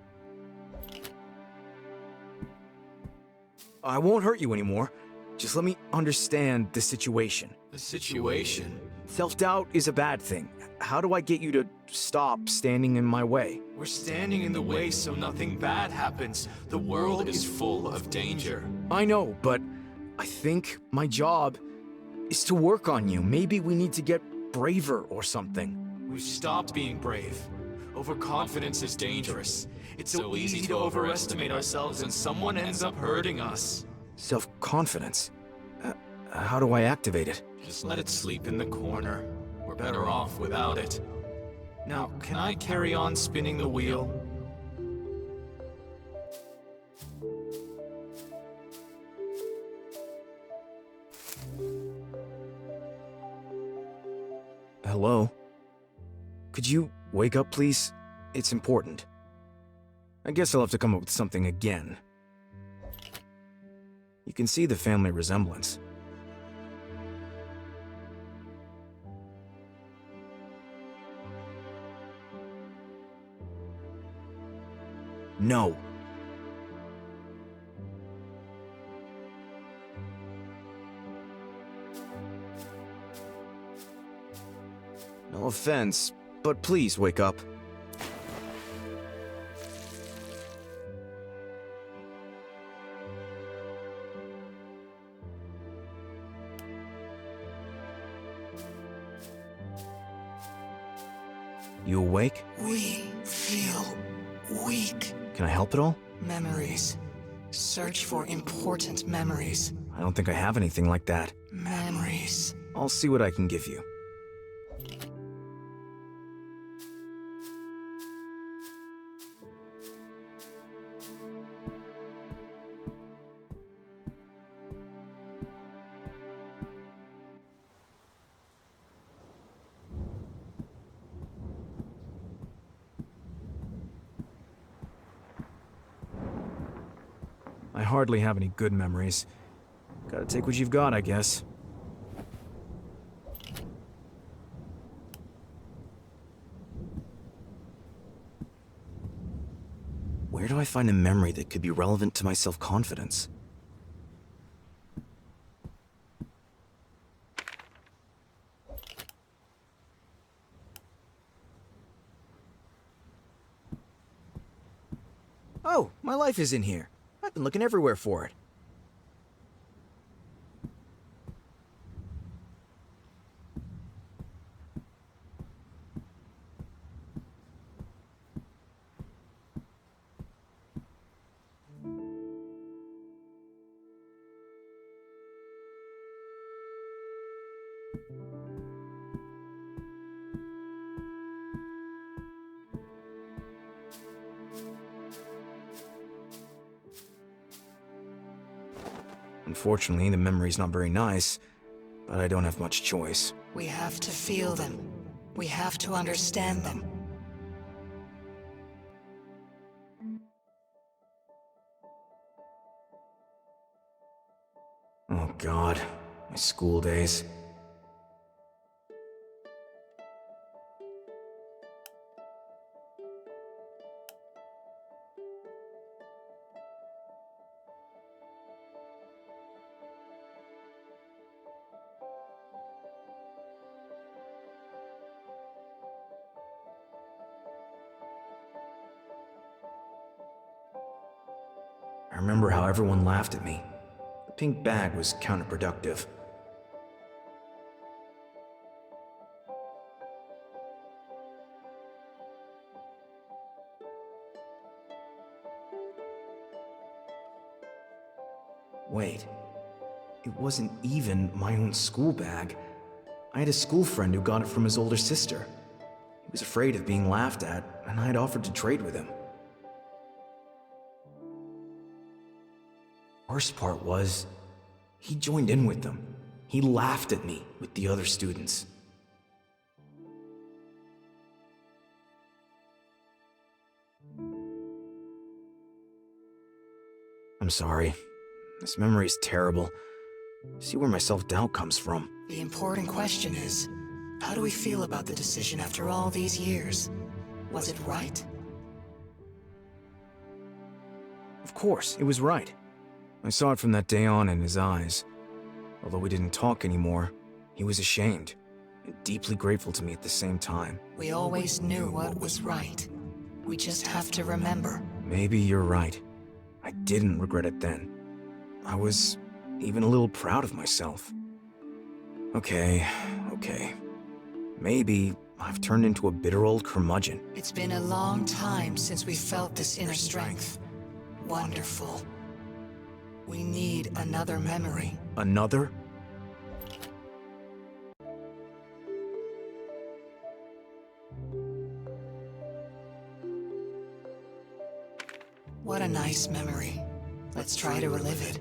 S1: I won't hurt you anymore. Just let me understand the situation.
S13: The situation?
S1: Self-doubt is a bad thing. How do I get you to stop standing in my way?
S13: We're standing in the way so nothing bad happens. The world is full of danger.
S1: I know, but I think my job is to work on you. Maybe we need to get braver or something.
S13: We've stopped being brave. Overconfidence is dangerous. It's so easy to overestimate ourselves and someone ends up hurting us.
S1: Self-confidence? How do I activate it?
S13: Just let it sleep in the corner. We're better off without it. Now, can I carry on spinning the wheel?
S1: Hello? Could you wake up, please? It's important. I guess I'll have to come up with something again. You can see the family resemblance. No. No offense, but please wake up. You awake?
S15: We feel weak.
S1: Can I help at all?
S15: Memories. Search for important memories.
S1: I don't think I have anything like that.
S15: Memories.
S1: I'll see what I can give you. I hardly have any good memories. Gotta take what you've got, I guess. Where do I find a memory that could be relevant to my self-confidence? Oh, my life is in here. I've been looking everywhere for it. Unfortunately, the memory's not very nice, but I don't have much choice.
S15: We have to feel them. We have to understand them.
S1: Oh God, my school days. I remember how everyone laughed at me. The pink bag was counterproductive. Wait, it wasn't even my own school bag. I had a school friend who got it from his older sister. He was afraid of being laughed at, and I had offered to trade with him. Worst part was, he joined in with them. He laughed at me with the other students. I'm sorry. This memory's terrible. See where my self-doubt comes from.
S15: The important question is, how do we feel about the decision after all these years? Was it right?
S1: Of course, it was right. I saw it from that day on in his eyes. Although we didn't talk anymore, he was ashamed and deeply grateful to me at the same time.
S15: We always knew what was right. We just have to remember.
S1: Maybe you're right. I didn't regret it then. I was even a little proud of myself. Okay. Maybe I've turned into a bitter old curmudgeon.
S15: It's been a long time since we felt this inner strength. Wonderful. We need another memory.
S1: Another?
S15: What a nice memory. Let's try to relive it.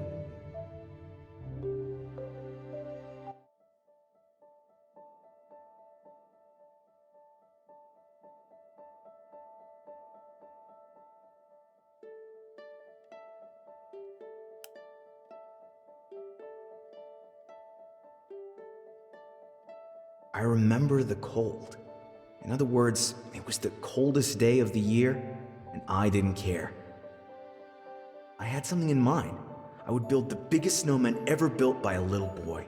S1: I remember the cold. In other words, it was the coldest day of the year, and I didn't care. I had something in mind. I would build the biggest snowman ever built by a little boy.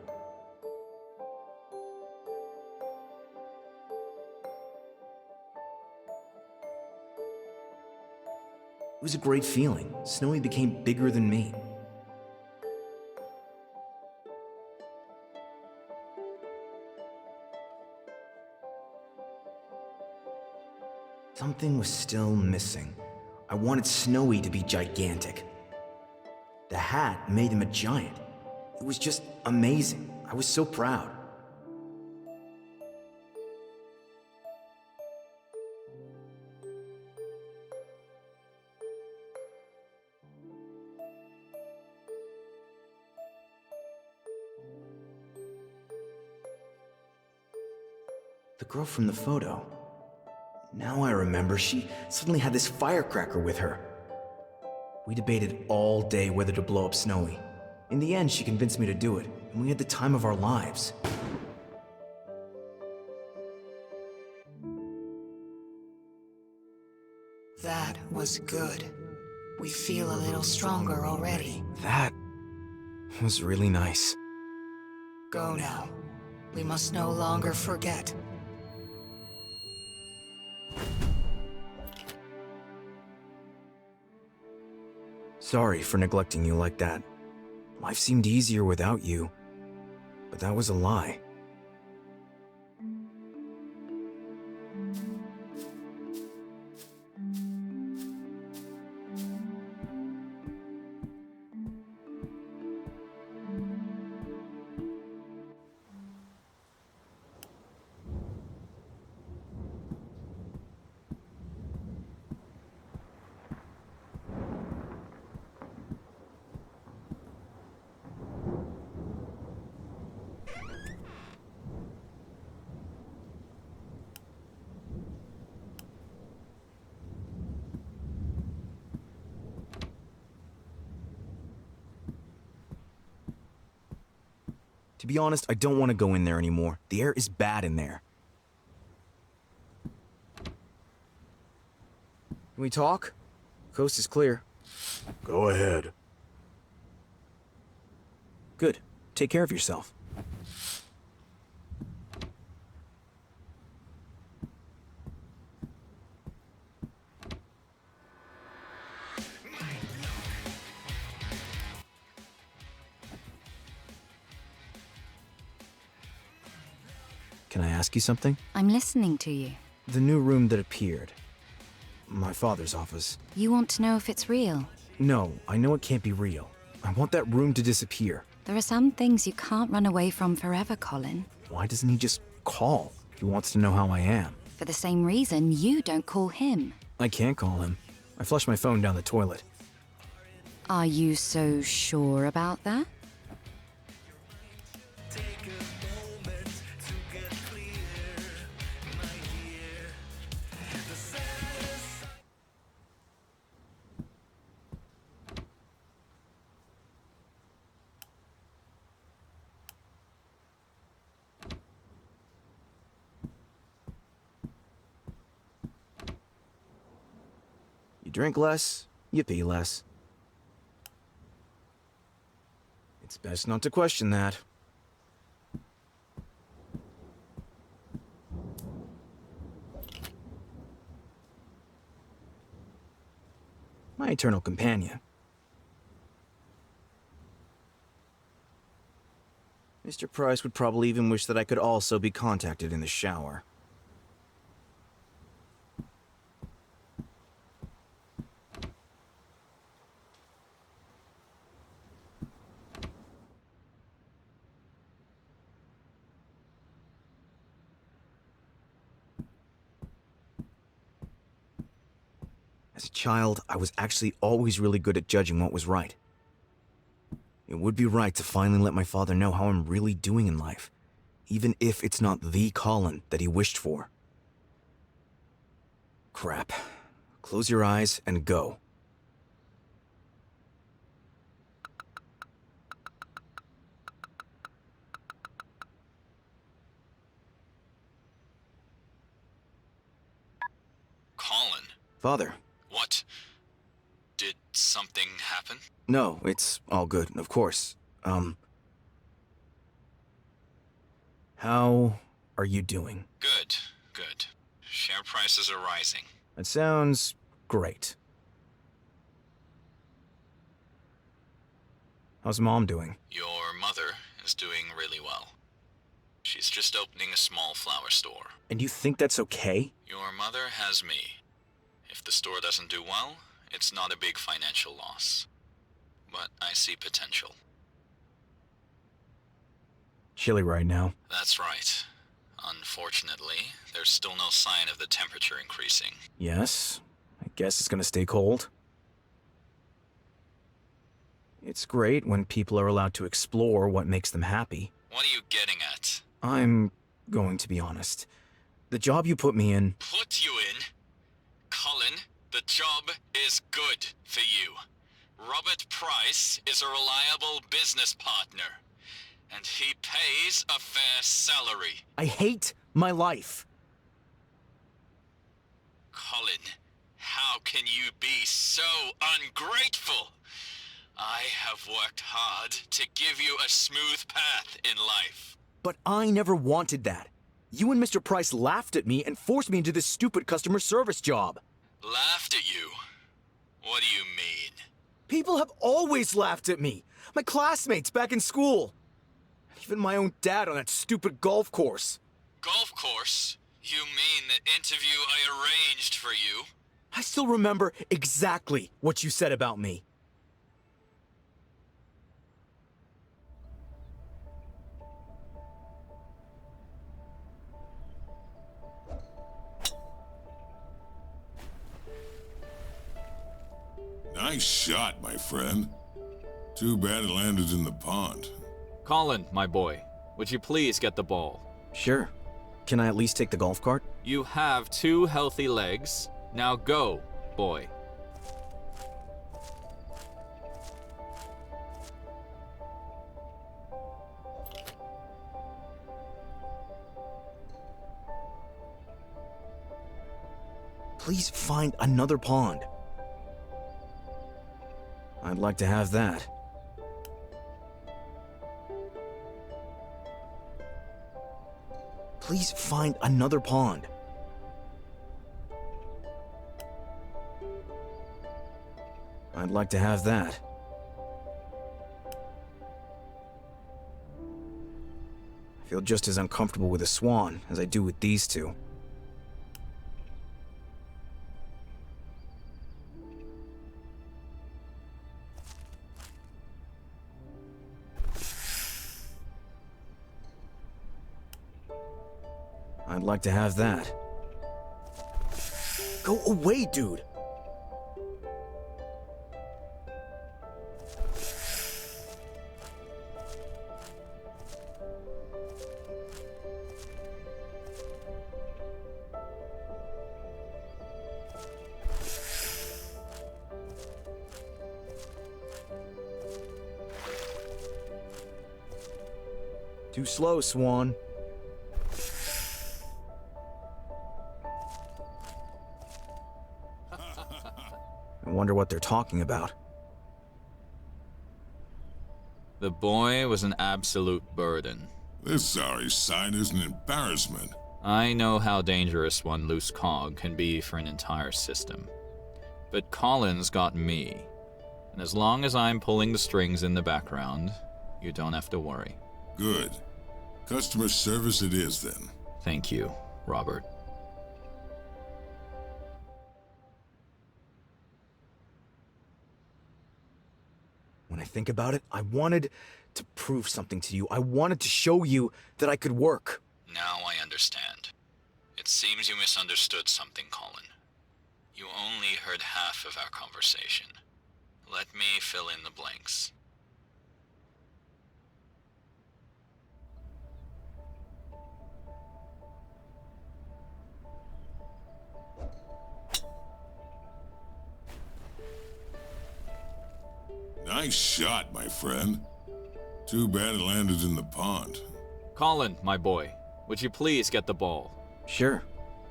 S1: It was a great feeling. Snowy became bigger than me. Something was still missing. I wanted Snowy to be gigantic. The hat made him a giant. It was just amazing. I was so proud. The girl from the photo. Now I remember, she suddenly had this firecracker with her. We debated all day whether to blow up Snowy. In the end, she convinced me to do it, and we had the time of our lives.
S15: That was good. We feel a little stronger already.
S1: That was really nice.
S15: Go now. We must no longer forget.
S1: Sorry for neglecting you like that. Life seemed easier without you, but that was a lie. To be honest, I don't want to go in there anymore. The air is bad in there. Can we talk? Coast is clear.
S5: Go ahead.
S1: Good. Take care of yourself. Can I ask you something?
S11: I'm listening to you.
S1: The new room that appeared. My father's office.
S11: You want to know if it's real?
S1: No, I know it can't be real. I want that room to disappear.
S11: There are some things you can't run away from forever, Colin.
S1: Why doesn't he just call? He wants to know how I am.
S11: For the same reason you don't call him.
S1: I can't call him. I flushed my phone down the toilet.
S11: Are you so sure about that?
S1: You drink less, you pee less. It's best not to question that. My eternal companion. Mr. Price would probably even wish that I could also be contacted in the shower. As a child, I was actually always really good at judging what was right. It would be right to finally let my father know how I'm really doing in life, even if it's not the Colin that he wished for. Crap. Close your eyes and go.
S8: Colin.
S1: Father.
S8: What? Did something happen?
S1: No, it's all good, of course. How are you doing?
S8: Good, good. Share prices are rising.
S1: That sounds great. How's Mom doing?
S8: Your mother is doing really well. She's just opening a small flower store.
S1: And you think that's okay?
S8: Your mother has me. If the store doesn't do well, it's not a big financial loss. But I see potential.
S1: Chilly right now.
S8: That's right. Unfortunately, there's still no sign of the temperature increasing.
S1: Yes, I guess it's gonna stay cold. It's great when people are allowed to explore what makes them happy.
S8: What are you getting at?
S1: I'm going to be honest. The job you put me in...
S8: Put you in? Colin, the job is good for you. Robert Price is a reliable business partner. And he pays a fair salary.
S1: I hate my life.
S8: Colin, how can you be so ungrateful? I have worked hard to give you a smooth path in life.
S1: But I never wanted that. You and Mr. Price laughed at me and forced me into this stupid customer service job.
S8: Laughed at you? What do you mean?
S1: People have always laughed at me. My classmates back in school. Even my own dad on that stupid golf course.
S8: Golf course? You mean the interview I arranged for you?
S1: I still remember exactly what you said about me.
S5: Nice shot, my friend. Too bad it landed in the pond.
S8: Colin, my boy, would you please get the ball?
S1: Sure. Can I at least take the golf cart?
S8: You have 2 healthy legs. Now go, boy.
S1: Please find another pond. I'd like to have that. Please find another pond. I'd like to have that. I feel just as uncomfortable with a swan as I do with these two. I'd like to have that. Go away, dude! Too slow, Swan. I wonder what they're talking about.
S8: The boy was an absolute burden.
S5: This sorry sign is an embarrassment.
S8: I know how dangerous one loose cog can be for an entire system. But Colin's got me. And as long as I'm pulling the strings in the background, you don't have to worry.
S5: Good. Customer service it is, then.
S8: Thank you, Robert.
S1: When I think about it, I wanted to prove something to you. I wanted to show you that I could work.
S8: Now I understand. It seems you misunderstood something, Colin. You only heard half of our conversation. Let me fill in the blanks.
S5: Nice shot, my friend. Too bad it landed in the pond.
S8: Colin, my boy, would you please get the ball?
S1: Sure.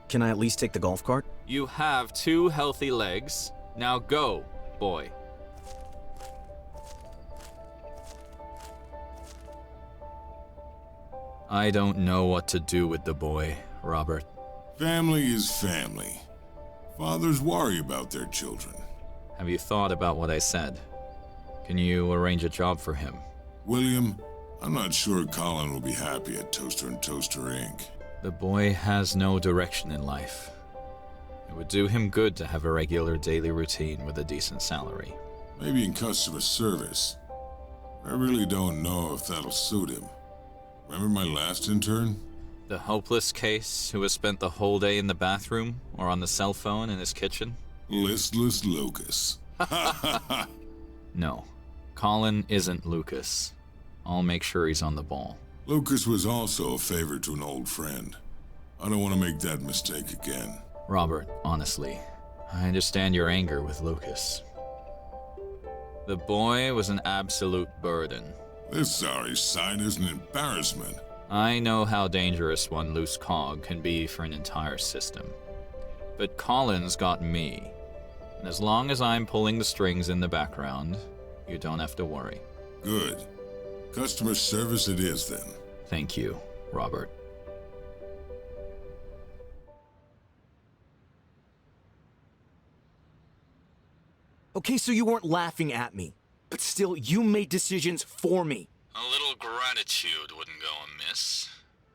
S1: Can I at least take the golf cart?
S8: You have 2 healthy legs. Now go, boy. I don't know what to do with the boy, Robert.
S16: Family is family. Fathers worry about their children.
S8: Have you thought about what I said? Can you arrange a job for him?
S16: William, I'm not sure Colin will be happy at Toaster and Toaster Inc.
S8: The boy has no direction in life. It would do him good to have a regular daily routine with a decent salary.
S16: Maybe in customer service. I really don't know if that'll suit him. Remember my last intern?
S8: The hopeless case who has spent the whole day in the bathroom or on the cell phone in his kitchen?
S16: Listless Lucas.
S8: No, Colin isn't Lucas. I'll make sure he's on the ball.
S16: Lucas was also a favor to an old friend. I don't want to make that mistake again.
S8: Robert, honestly, I understand your anger with Lucas. The boy was an absolute burden.
S16: This sorry sight is an embarrassment.
S8: I know how dangerous one loose cog can be for an entire system. But Colin's got me. And as long as I'm pulling the strings in the background, you don't have to worry.
S16: Good. Customer service it is then.
S8: Thank you, Robert.
S1: Okay, so you weren't laughing at me, but still, you made decisions for me.
S8: A little gratitude wouldn't go amiss.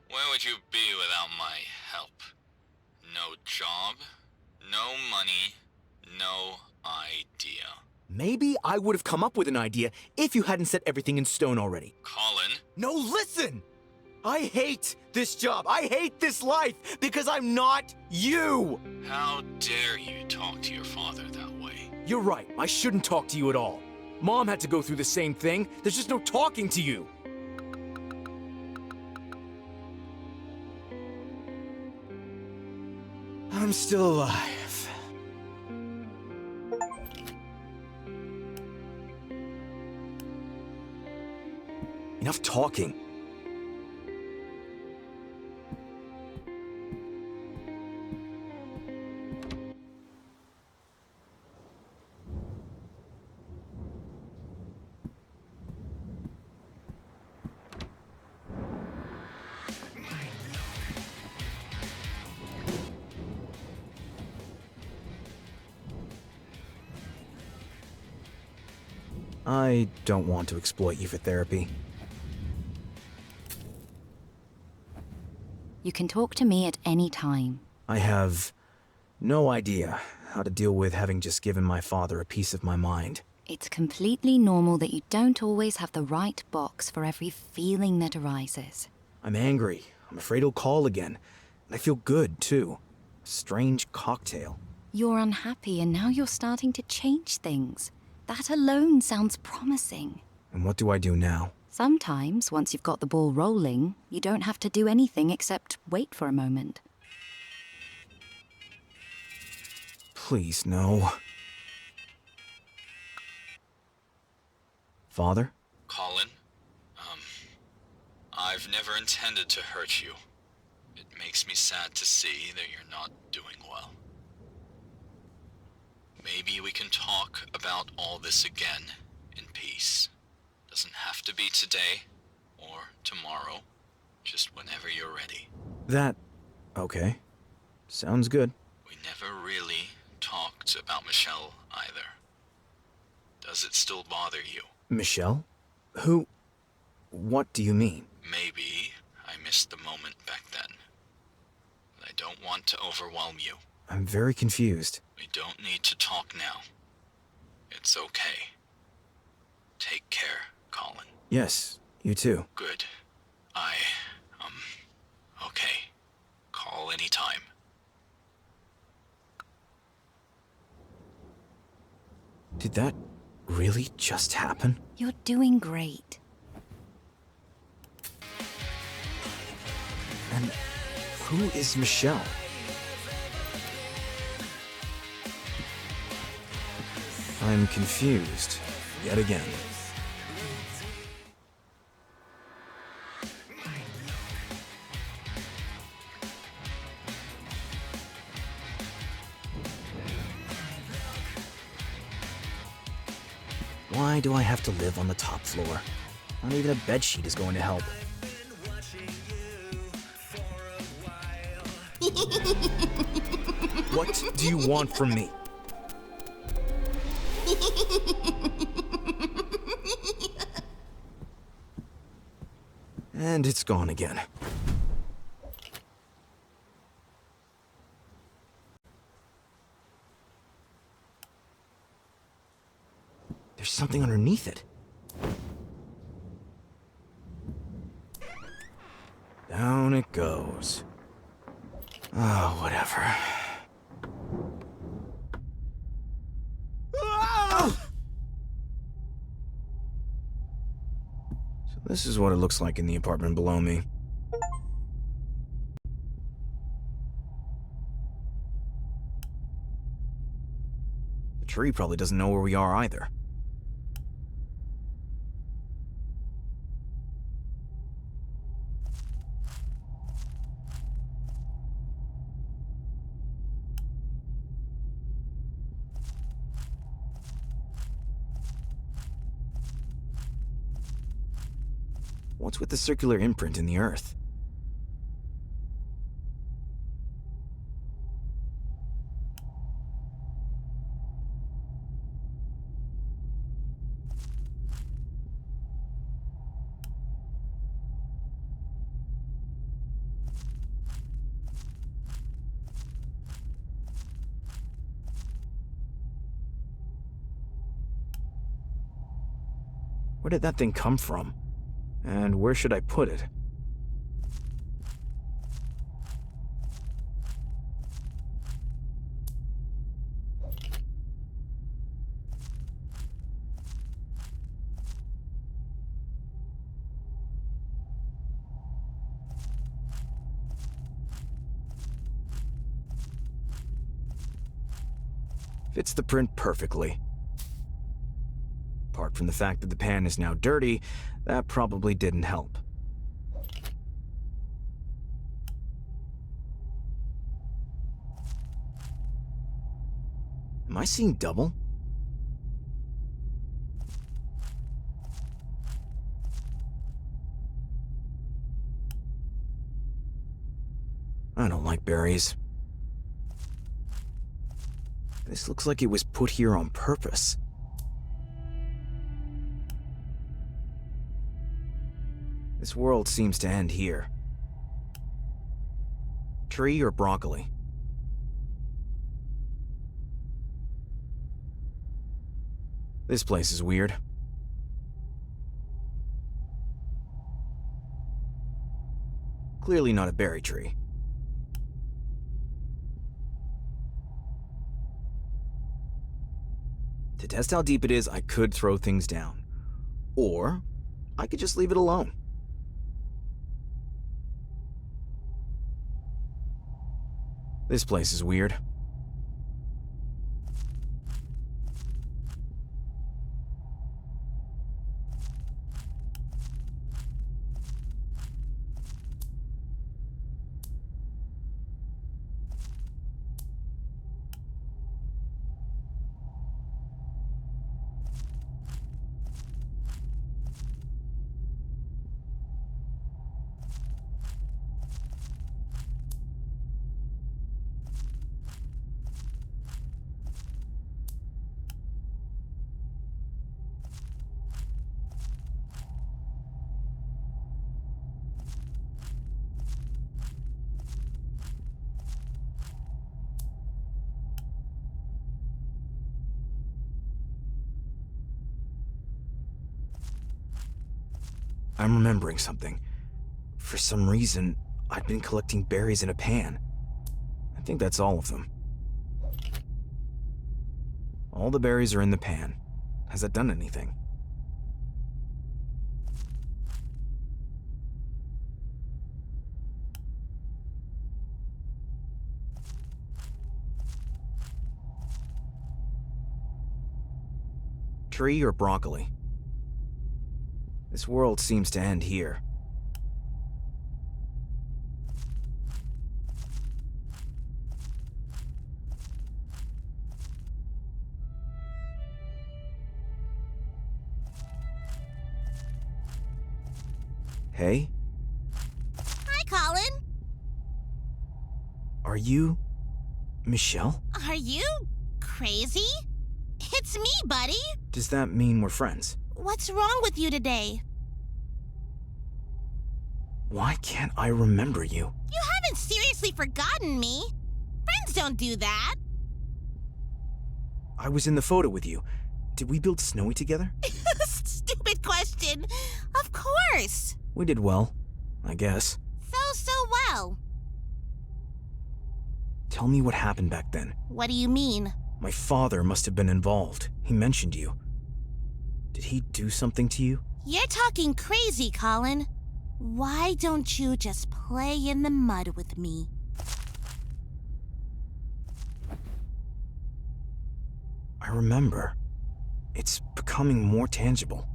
S8: Where would you be without my help? No job, no money, no idea.
S1: Maybe I would have come up with an idea if you hadn't set everything in stone already.
S8: Colin?
S1: No, listen! I hate this job. I hate this life because I'm not you!
S8: How dare you talk to your father that way?
S1: You're right. I shouldn't talk to you at all. Mom had to go through the same thing. There's just no talking to you. I'm still alive. Enough talking. I don't want to exploit you for therapy.
S11: You can talk to me at any time.
S1: I have no idea how to deal with having just given my father a piece of my mind.
S11: It's completely normal that you don't always have the right box for every feeling that arises.
S1: I'm angry. I'm afraid he'll call again. And I feel good, too. A strange cocktail.
S11: You're unhappy and now you're starting to change things. That alone sounds promising.
S1: And what do I do now?
S11: Sometimes, once you've got the ball rolling, you don't have to do anything except wait for a moment.
S1: Please, no. Father?
S8: Colin? I've never intended to hurt you. It makes me sad to see that you're not doing well. Maybe we can talk about all this again in peace. Doesn't have to be today or tomorrow, just whenever you're ready.
S1: Okay. Sounds good.
S8: We never really talked about Michelle either. Does it still bother you?
S1: Michelle? Who? What do you mean?
S8: Maybe I missed the moment back then. But I don't want to overwhelm you.
S1: I'm very confused.
S8: We don't need to talk now. It's okay. Take care, Colin.
S1: Yes, you too.
S8: Good. Okay. Call anytime.
S1: Did that really just happen?
S11: You're doing great.
S1: And who is Michelle? I'm confused, yet again. Why do I have to live on the top floor? Not even a bedsheet is going to help. What do you want from me? And it's gone again. There's something underneath it. Down it goes. Oh, whatever. So this is what it looks like in the apartment below me. The tree probably doesn't know where we are either. What's with the circular imprint in the earth? Where did that thing come from? And where should I put it? Fits the print perfectly. Apart from the fact that the pan is now dirty, that probably didn't help. Am I seeing double? I don't like berries. This looks like it was put here on purpose. This world seems to end here. Tree or broccoli? This place is weird. Clearly not a berry tree. To test how deep it is, I could throw things down. Or I could just leave it alone. This place is weird. I'm remembering something. For some reason, I'd been collecting berries in a pan. I think that's all of them. All the berries are in the pan. Has that done anything? Tree or broccoli? This world seems to end here. Hey?
S17: Hi, Colin.
S1: Are you... Michelle?
S17: Are you crazy? It's me, buddy.
S1: Does that mean we're friends?
S17: What's wrong with you today?
S1: Why can't I remember you?
S17: You haven't seriously forgotten me. Friends don't do that.
S1: I was in the photo with you. Did we build Snowy together?
S17: Stupid question. Of course.
S1: We did well, I guess.
S17: So well.
S1: Tell me what happened back then.
S17: What do you mean?
S1: My father must have been involved. He mentioned you. Did he do something to you?
S17: You're talking crazy, Colin. Why don't you just play in the mud with me?
S1: I remember. It's becoming more tangible.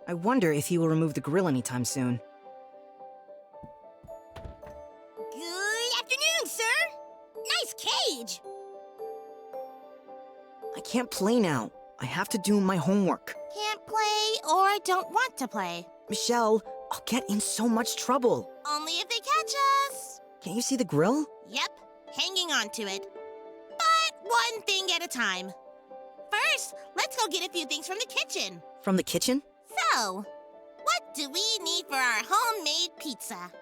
S7: I wonder if he will remove the grill anytime soon.
S17: Good afternoon, sir. Nice cage.
S7: I can't play now. I have to do my homework.
S17: Can't play or don't want to play.
S7: Michelle, I'll get in so much trouble.
S17: Only if they catch us.
S7: Can't you see the grill?
S17: Yep, hanging on to it. But one thing at a time. First, let's go get a few things from the kitchen.
S7: From the kitchen?
S17: So, what do we need for our homemade pizza?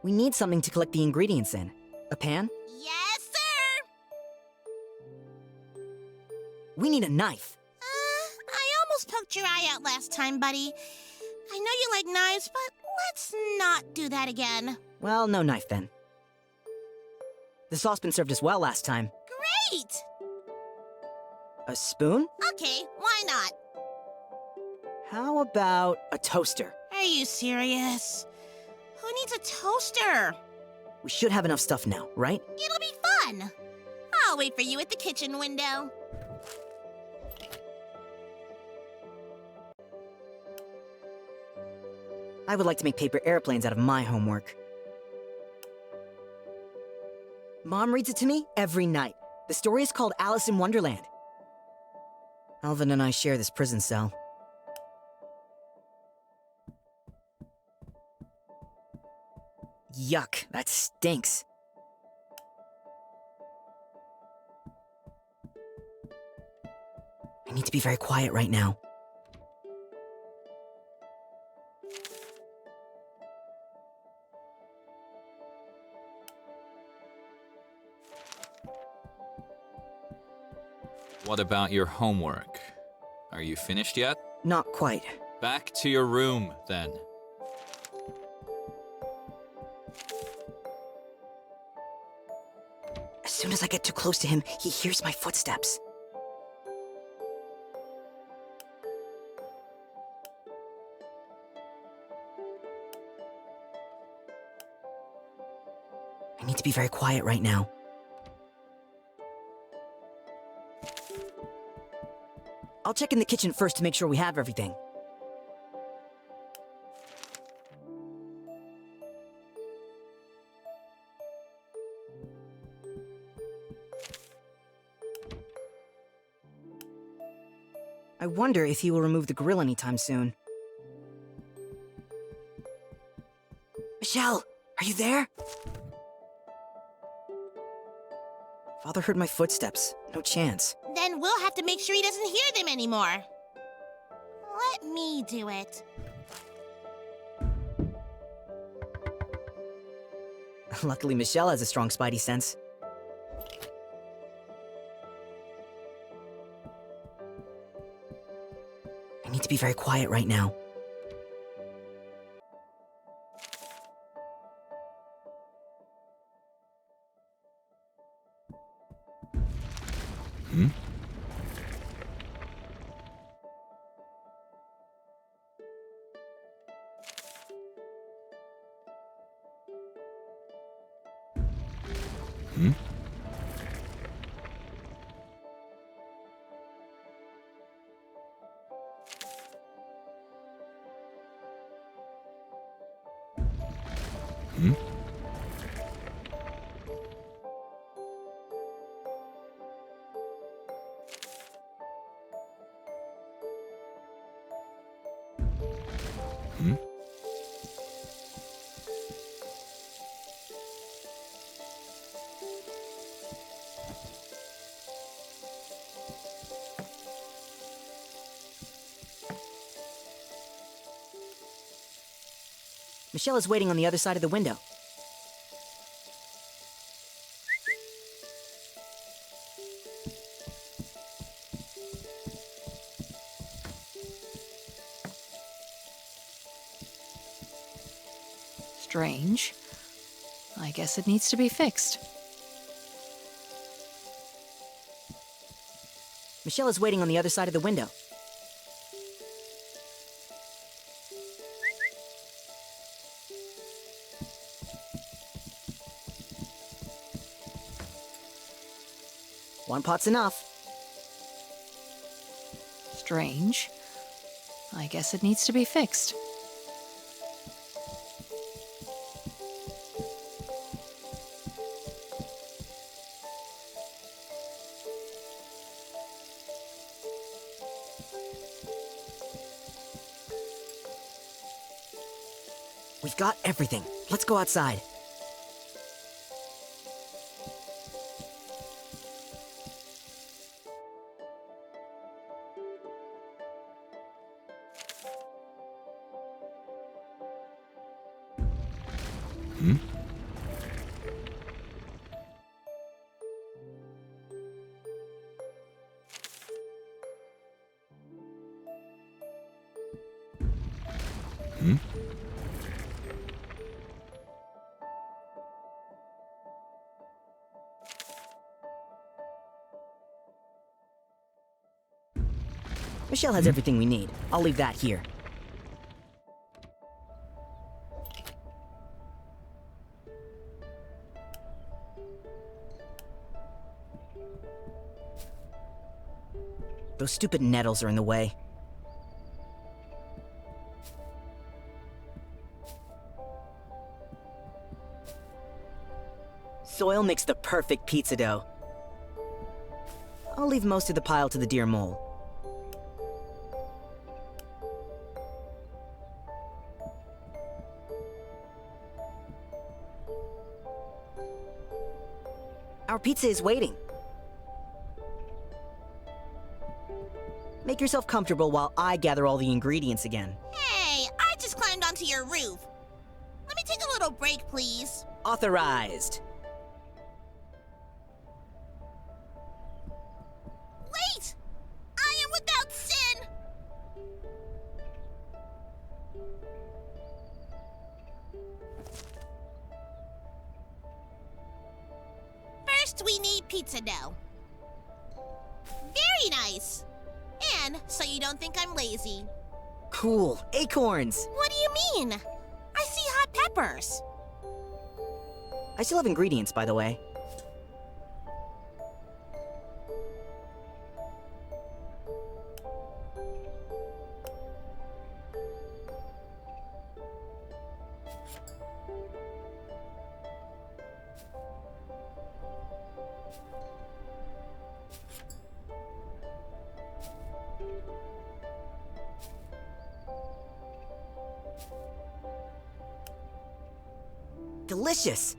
S7: We need something to collect the ingredients in. A pan?
S17: Yes, sir!
S7: We need a knife.
S17: I almost poked your eye out last time, buddy. I know you like knives, but let's not do that again.
S7: Well, no knife then. The saucepan served us well last time.
S17: Great!
S7: A spoon?
S17: Okay, why not?
S7: How about a toaster?
S17: Are you serious? Who needs a toaster?
S7: We should have enough stuff now, right?
S17: It'll be fun. I'll wait for you at the kitchen window.
S7: I would like to make paper airplanes out of my homework. Mom reads it to me every night. The story is called Alice in Wonderland. Alvin and I share this prison cell. Yuck, that stinks. I need to be very quiet right now.
S8: What about your homework? Are you finished yet?
S7: Not quite.
S8: Back to your room, then.
S7: As soon as I get too close to him, he hears my footsteps. I need to be very quiet right now. I'll check in the kitchen first to make sure we have everything. I wonder if he will remove the grill anytime soon. Michelle, are you there? Father heard my footsteps. No chance.
S17: Then we'll have to make sure he doesn't hear them anymore. Let me do it.
S7: Luckily, Michelle has a strong spidey sense. I need to be very quiet right now.
S14: Hmm? Hmm? Hmm?
S7: Michelle is waiting on the other side of the window.
S6: Strange. I guess it needs to be fixed.
S7: Michelle is waiting on the other side of the window. One pot's enough.
S6: Strange. I guess it needs to be fixed.
S7: We've got everything. Let's go outside.
S14: Hmm? Hmm?
S7: Michelle has everything we need. I'll leave that here. Those stupid nettles are in the way. Soil makes the perfect pizza dough. I'll leave most of the pile to the deer mole. Our pizza is waiting. Make yourself comfortable while I gather all the ingredients again.
S17: Hey, I just climbed onto your roof. Let me take a little break, please.
S7: Authorized.
S17: Wait! I am without sin! First, we need pizza dough. Very nice. And so you don't think I'm lazy.
S7: Cool. Acorns.
S17: What do you mean? I see hot peppers.
S7: I still have ingredients, by the way. Delicious!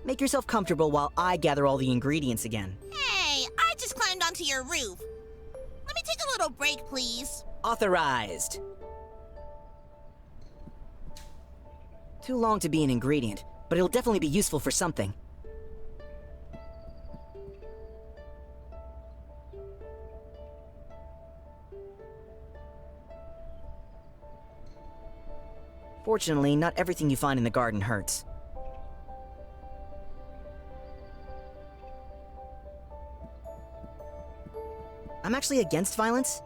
S7: Make yourself comfortable while I gather all the ingredients again.
S17: Hey, I just climbed onto your roof. Let me take a little break, please.
S7: Authorized. Too long to be an ingredient, but it'll definitely be useful for something. Fortunately, not everything you find in the garden hurts. I'm actually against violence.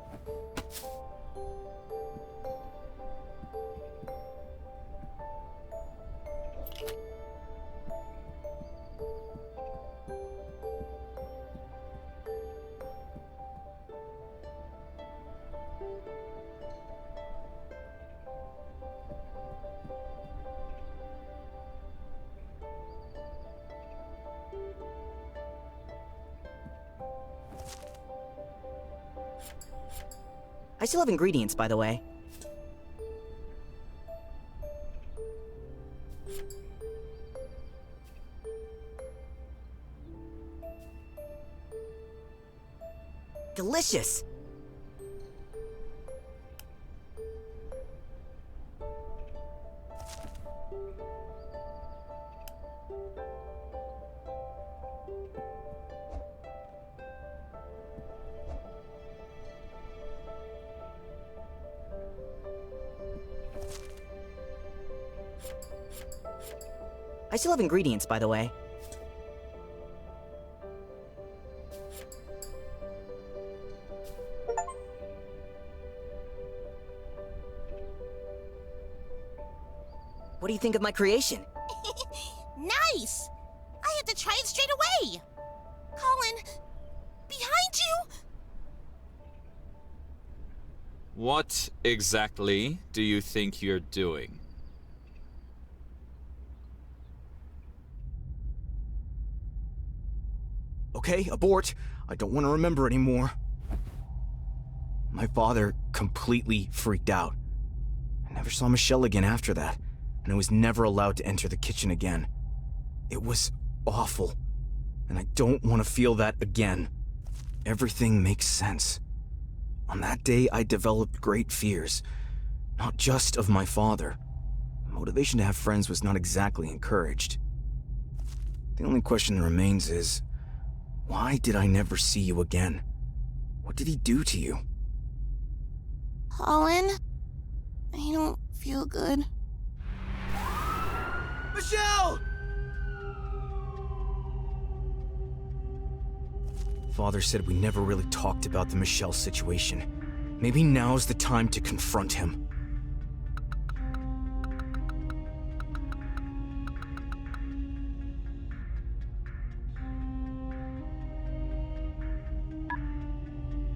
S7: I still have ingredients, by the way. Delicious! I still have ingredients, by the way. What do you think of my creation?
S17: Nice! I have to try it straight away! Colin, behind you!
S8: What exactly do you think you're doing?
S1: Okay, abort. I don't want to remember anymore. My father completely freaked out. I never saw Michelle again after that, and I was never allowed to enter the kitchen again. It was awful, and I don't want to feel that again. Everything makes sense. On that day, I developed great fears, not just of my father. The motivation to have friends was not exactly encouraged. The only question that remains is, why did I never see you again? What did he do to you?
S17: Colin, I don't feel good.
S1: Michelle! Father said we never really talked about the Michelle situation. Maybe now's the time to confront him.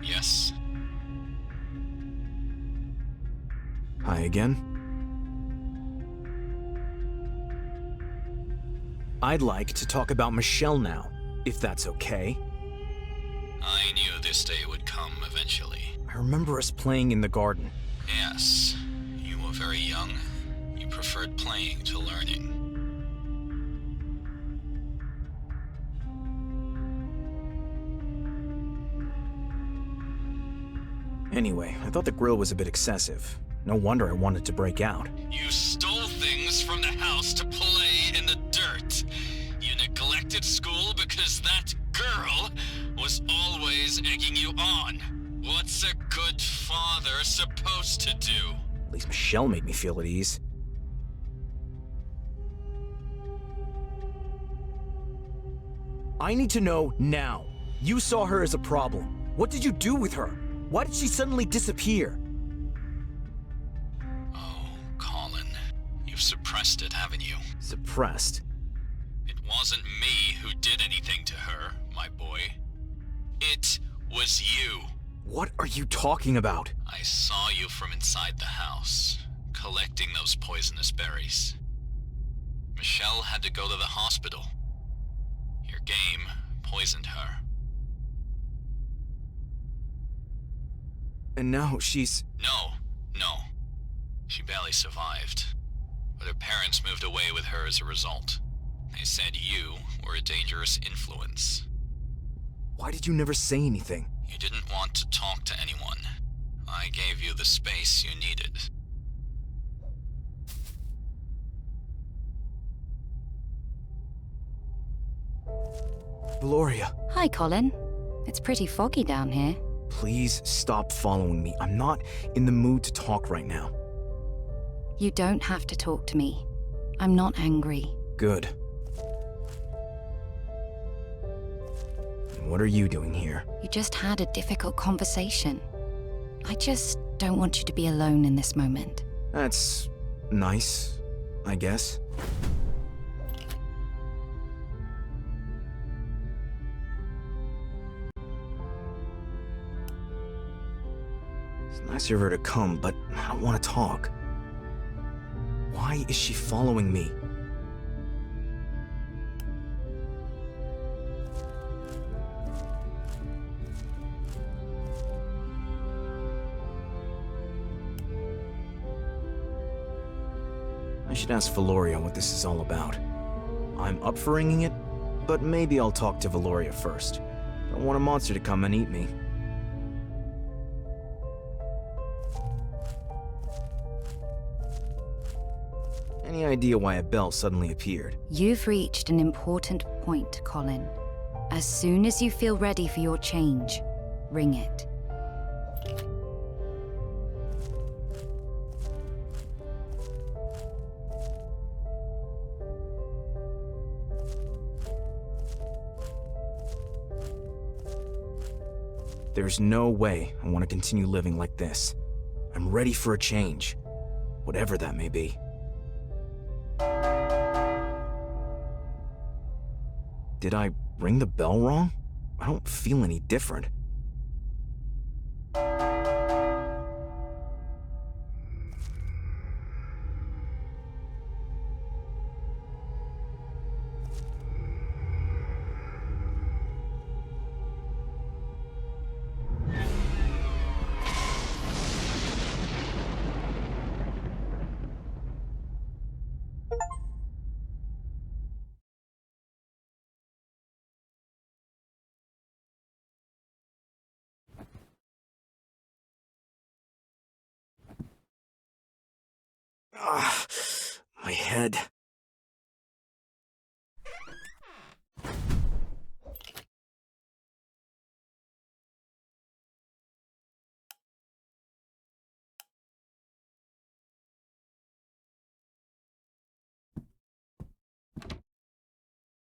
S8: Yes.
S1: Hi again. I'd like to talk about Michelle now, if that's okay.
S8: I knew this day would come eventually.
S1: I remember us playing in the garden.
S8: Yes. You were very young. You preferred playing to learning.
S1: Anyway, I thought the grill was a bit excessive. No wonder I wanted to break out.
S8: You stole things from the house to play in the dirt. You neglected school because that girl was always egging you on. What's a good father supposed to do?
S1: At least Michelle made me feel at ease. I need to know now. You saw her as a problem. What did you do with her? Why did she suddenly disappear?
S8: Oh, Colin. You've suppressed it, haven't you?
S1: Suppressed?
S8: It wasn't me who did anything to her, my boy. It was you.
S1: What are you talking about?
S8: I saw you from inside the house, collecting those poisonous berries. Michelle had to go to the hospital. Your game poisoned her.
S1: And now she's...
S8: No. She barely survived. But her parents moved away with her as a result. They said you were a dangerous influence.
S1: Why did you never say anything?
S8: You didn't want to talk to anyone. I gave you the space you needed.
S1: Gloria.
S11: Hi, Colin. It's pretty foggy down here.
S1: Please stop following me. I'm not in the mood to talk right now.
S11: You don't have to talk to me. I'm not angry.
S1: Good. What are you doing here?
S11: You just had a difficult conversation. I just don't want you to be alone in this moment.
S1: That's nice, I guess. It's nice of her to come, but I don't want to talk. Why is she following me? I should ask Valoria what this is all about. I'm up for ringing it, but maybe I'll talk to Valoria first. Don't want a monster to come and eat me. Any idea why a bell suddenly appeared?
S11: You've reached an important point, Colin. As soon as you feel ready for your change, ring it.
S1: There's no way I want to continue living like this. I'm ready for a change, whatever that may be. Did I ring the bell wrong? I don't feel any different. My head.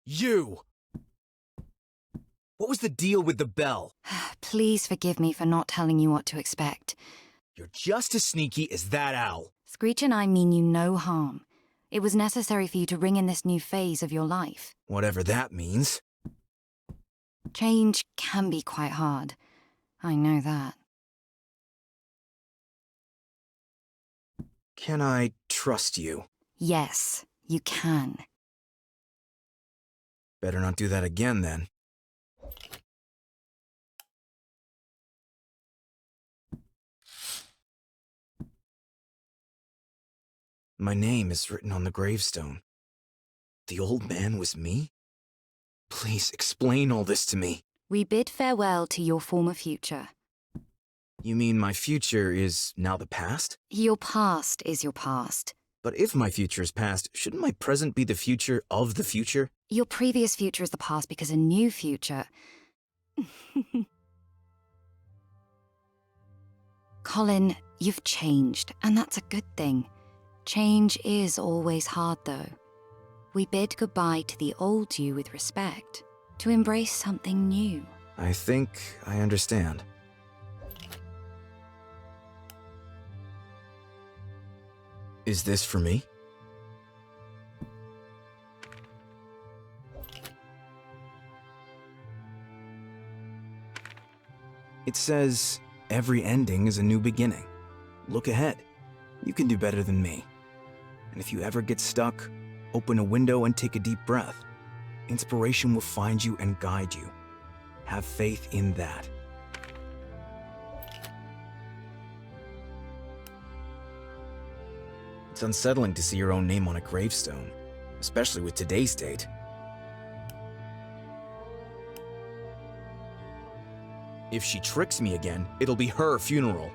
S1: You! What was the deal with the bell?
S11: Please forgive me for not telling you what to expect.
S1: You're just as sneaky as that owl.
S11: Screech and I mean you no harm. It was necessary for you to ring in this new phase of your life.
S1: Whatever that means.
S11: Change can be quite hard. I know that.
S1: Can I trust you?
S11: Yes, you can.
S1: Better not do that again, then. My name is written on the gravestone. The old man was me? Please explain all this to me.
S11: We bid farewell to your former future.
S1: You mean my future is now the past?
S11: Your past is your past.
S1: But if my future is past, shouldn't my present be the future of the future?
S11: Your previous future is the past because a new future... Colin, you've changed, and that's a good thing. Change is always hard, though. We bid goodbye to the old you with respect, to embrace something new.
S1: I think I understand. Is this for me? It says, every ending is a new beginning. Look ahead. You can do better than me. And if you ever get stuck, open a window and take a deep breath. Inspiration will find you and guide you. Have faith in that. It's unsettling to see your own name on a gravestone, especially with today's date. If she tricks me again, it'll be her funeral.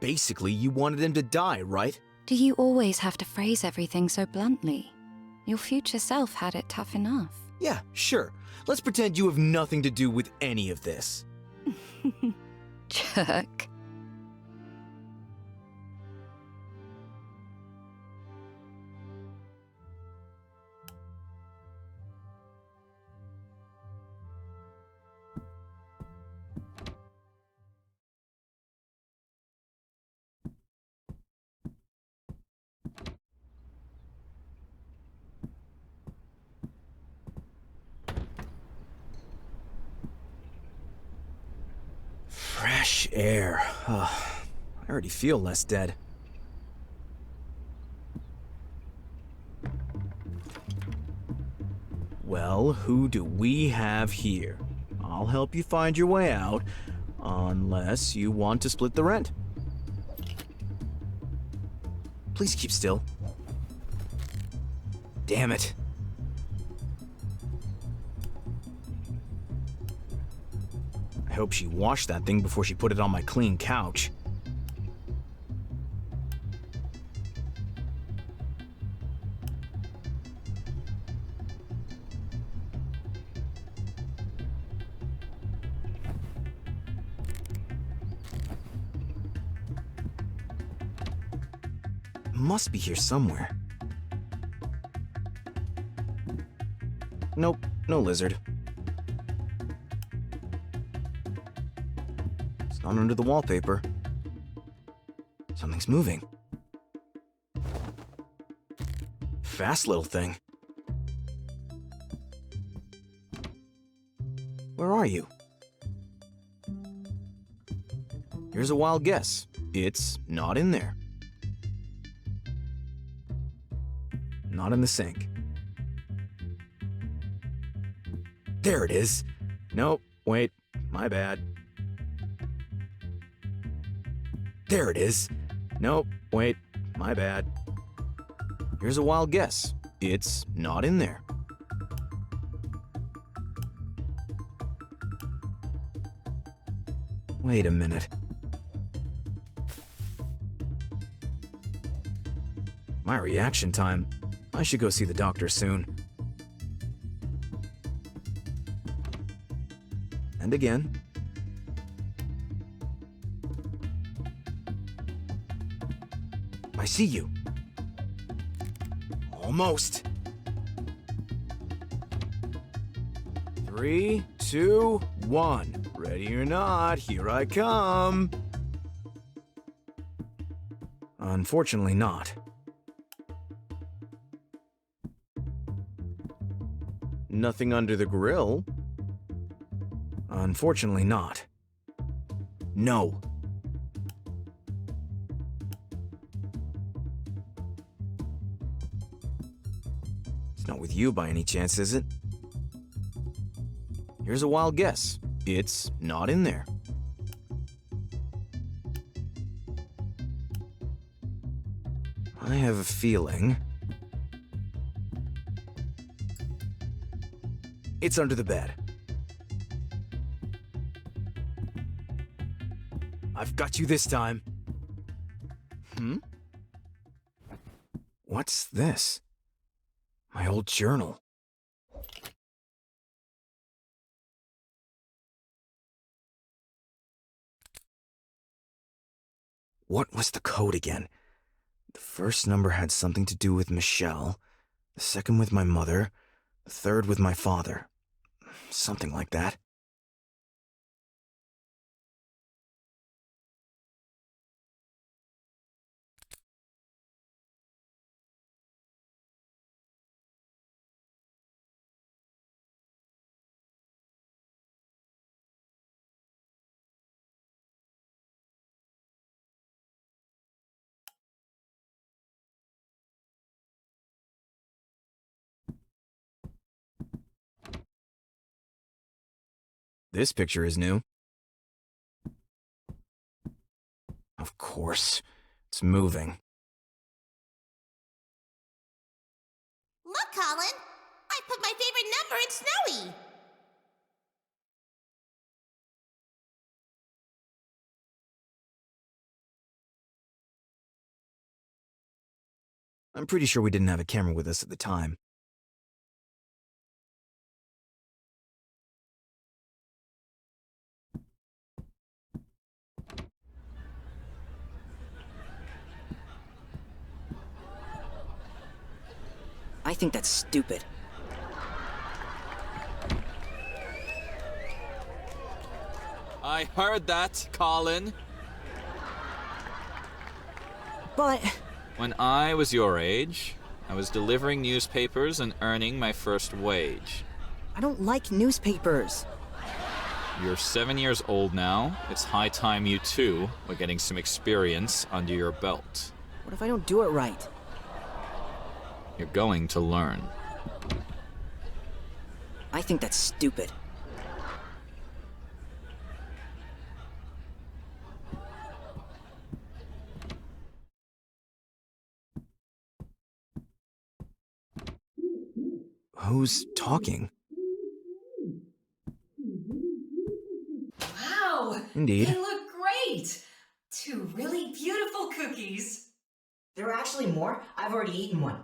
S1: Basically, you wanted him to die, right?
S11: Do you always have to phrase everything so bluntly? Your future self had it tough enough.
S1: Yeah, sure. Let's pretend you have nothing to do with any of this.
S11: Jerk.
S1: Fresh air. I already feel less dead. Well, who do we have here? I'll help you find your way out, unless you want to split the rent. Please keep still. Damn it. I hope she washed that thing before she put it on my clean couch. Must be here somewhere. Nope, no lizard. It's not under the wallpaper. Something's moving. Fast little thing. Where are you? Here's a wild guess. It's not in there. Not in the sink. There it is. Nope, wait, my bad. There it is. Nope, wait, my bad. Here's a wild guess. It's not in there. Wait a minute. My reaction time. I should go see the doctor soon. And again. I see you. Almost. 3, 2, 1. Ready or not, here I come. Unfortunately not. Nothing under the grill? Unfortunately not. No. It's not with you by any chance, is it? Here's a wild guess. It's not in there. I have a feeling it's under the bed. I've got you this time. What's this? My old journal. What was the code again? The first number had something to do with Michelle, the second with my mother, the third with my father. Something like that. This picture is new. Of course, it's moving.
S17: Look, Colin! I put my favorite number in Snowy!
S1: I'm pretty sure we didn't have a camera with us at the time.
S7: I think that's stupid.
S8: I heard that, Colin.
S7: But...
S8: When I was your age, I was delivering newspapers and earning my first wage.
S7: I don't like newspapers.
S8: You're 7 years old now. It's high time you too were getting some experience under your belt.
S7: What if I don't do it right?
S8: You're going to learn.
S7: I think that's stupid.
S1: who's talking.
S6: Wow!
S1: Indeed.
S6: They look great! 2 really beautiful cookies.
S7: There are actually more? I've already eaten one.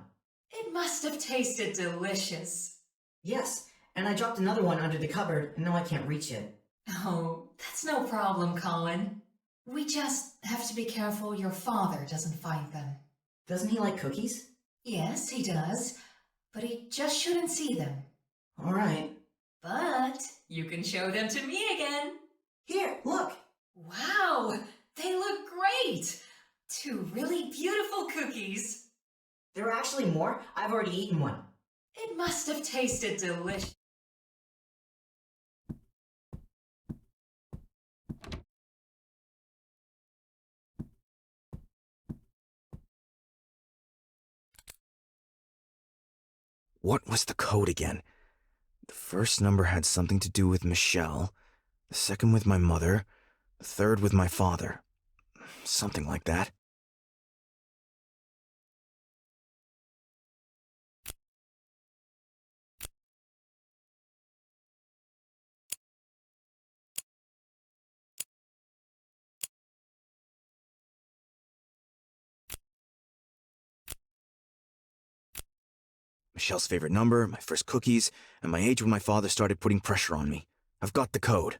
S6: It must have tasted delicious.
S7: Yes, and I dropped another one under the cupboard, and now I can't reach it.
S6: Oh, that's no problem, Colin. We just have to be careful your father doesn't find them.
S7: Doesn't he like cookies?
S6: Yes, he does, but he just shouldn't see them.
S7: All right.
S6: But you can show them to me again.
S7: Here, look.
S6: Wow, they look great. 2 really beautiful cookies.
S7: There are actually more? I've already eaten one.
S6: It must have tasted delicious.
S1: What was the code again? The first number had something to do with Michelle, the second with my mother, the third with my father. Something like that. Michelle's favorite number, my first cookies, and my age when my father started putting pressure on me. I've got the code.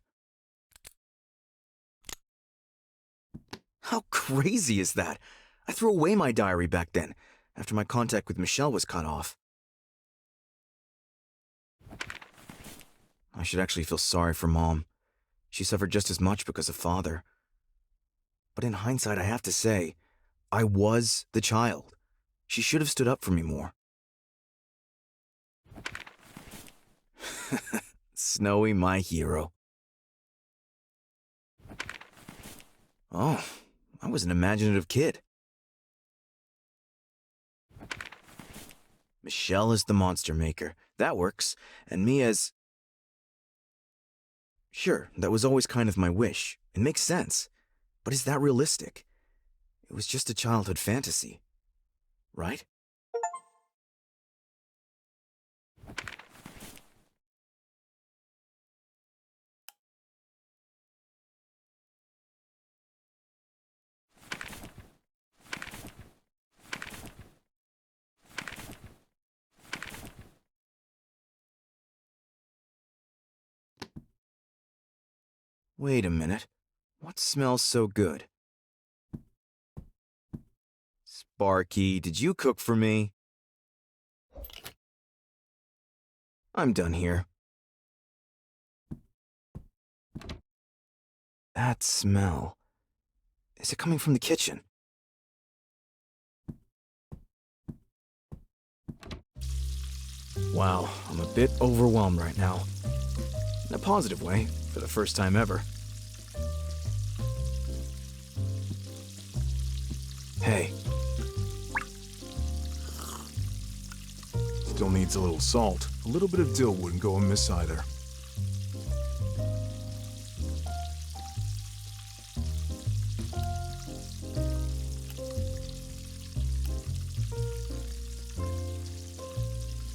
S1: How crazy is that? I threw away my diary back then, after my contact with Michelle was cut off. I should actually feel sorry for Mom. She suffered just as much because of Father. But in hindsight, I have to say, I was the child. She should have stood up for me more. Snowy, my hero. Oh, I was an imaginative kid. Michelle is the monster maker. That works. And me as... Sure, that was always kind of my wish. It makes sense. But is that realistic? It was just a childhood fantasy. Right? Wait a minute. What smells so good? Sparky, did you cook for me? I'm done here. That smell. Is it coming from the kitchen? Wow, I'm a bit overwhelmed right now. In a positive way, for the first time ever. Hey.
S5: Still needs a little salt. A little bit of dill wouldn't go amiss either.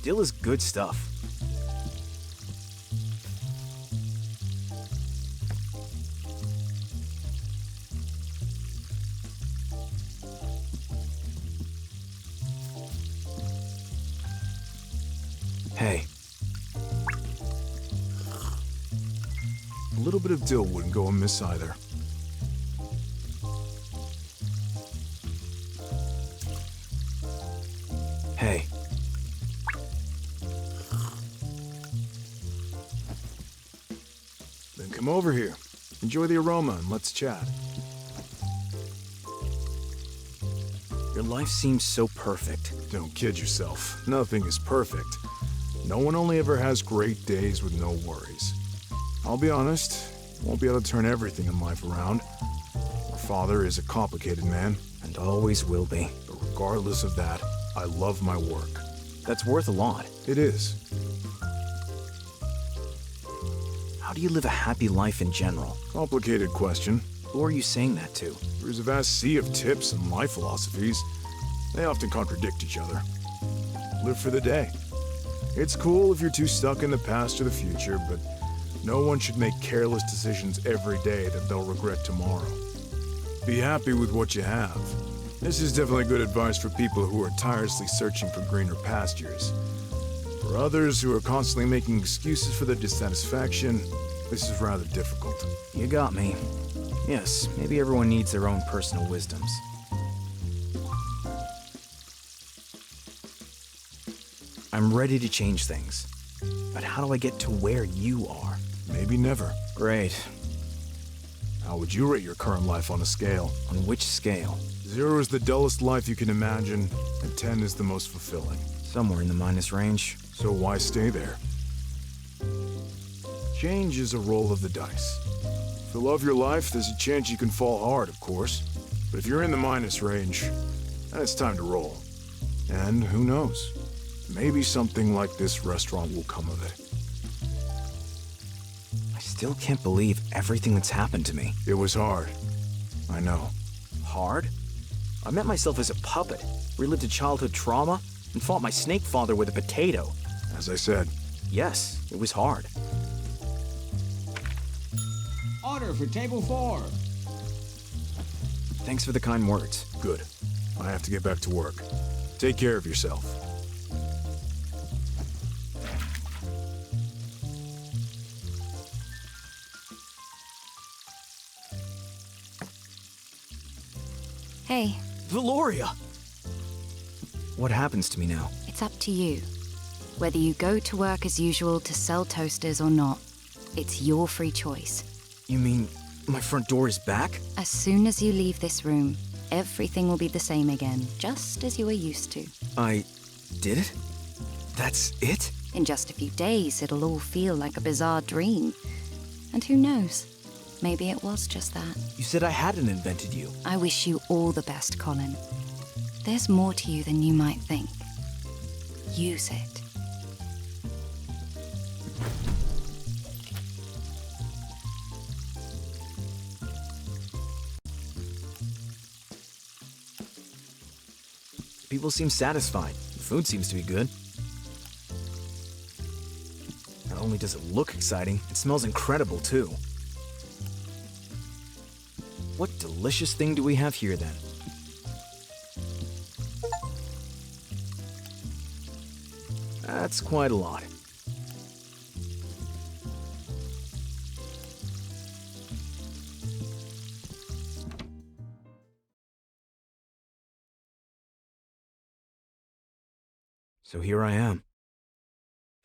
S1: Dill is good stuff. Hey.
S5: A little bit of dill wouldn't go amiss either.
S1: Hey.
S5: Then come over here. Enjoy the aroma and let's chat.
S1: Your life seems so perfect.
S5: Don't kid yourself. Nothing is perfect. No one only ever has great days with no worries. I'll be honest, won't be able to turn everything in life around. Our father is a complicated man.
S1: And always will be.
S5: But regardless of that, I love my work.
S1: That's worth a lot.
S5: It is.
S1: How do you live a happy life in general?
S5: Complicated question.
S1: Who are you saying that to?
S5: There's a vast sea of tips and life philosophies. They often contradict each other. Live for the day. It's cool if you're too stuck in the past or the future, but no one should make careless decisions every day that they'll regret tomorrow. Be happy with what you have. This is definitely good advice for people who are tirelessly searching for greener pastures. For others who are constantly making excuses for their dissatisfaction, this is rather difficult.
S1: You got me. Yes, maybe everyone needs their own personal wisdoms. I'm ready to change things. But how do I get to where you are?
S5: Maybe never.
S1: Great.
S5: How would you rate your current life on a scale?
S1: On which scale?
S5: 0 is the dullest life you can imagine, and 10 is the most fulfilling.
S1: Somewhere in the minus range.
S5: So why stay there? Change is a roll of the dice. If you love your life, there's a chance you can fall hard, of course. But if you're in the minus range, then it's time to roll. And who knows? Maybe something like this restaurant will come of it.
S1: I still can't believe everything that's happened to me.
S5: It was hard. I know.
S1: Hard? I met myself as a puppet, relived a childhood trauma, and fought my snake father with a potato.
S5: As I said.
S1: Yes, it was hard.
S12: Order for table 4.
S1: Thanks for the kind words.
S5: Good. I have to get back to work. Take care of yourself.
S11: Hey.
S1: Valoria! What happens to me now?
S11: It's up to you. Whether you go to work as usual to sell toasters or not, it's your free choice.
S1: You mean my front door is back?
S11: As soon as you leave this room, everything will be the same again, just as you were used to.
S1: I did it? That's it?
S11: In just a few days, it'll all feel like a bizarre dream. And who knows? Maybe it was just that.
S1: You said I hadn't invented you.
S11: I wish you all the best, Colin. There's more to you than you might think. Use it.
S1: People seem satisfied. The food seems to be good. Not only does it look exciting, it smells incredible too. What delicious thing do we have here then? That's quite a lot. So here I am.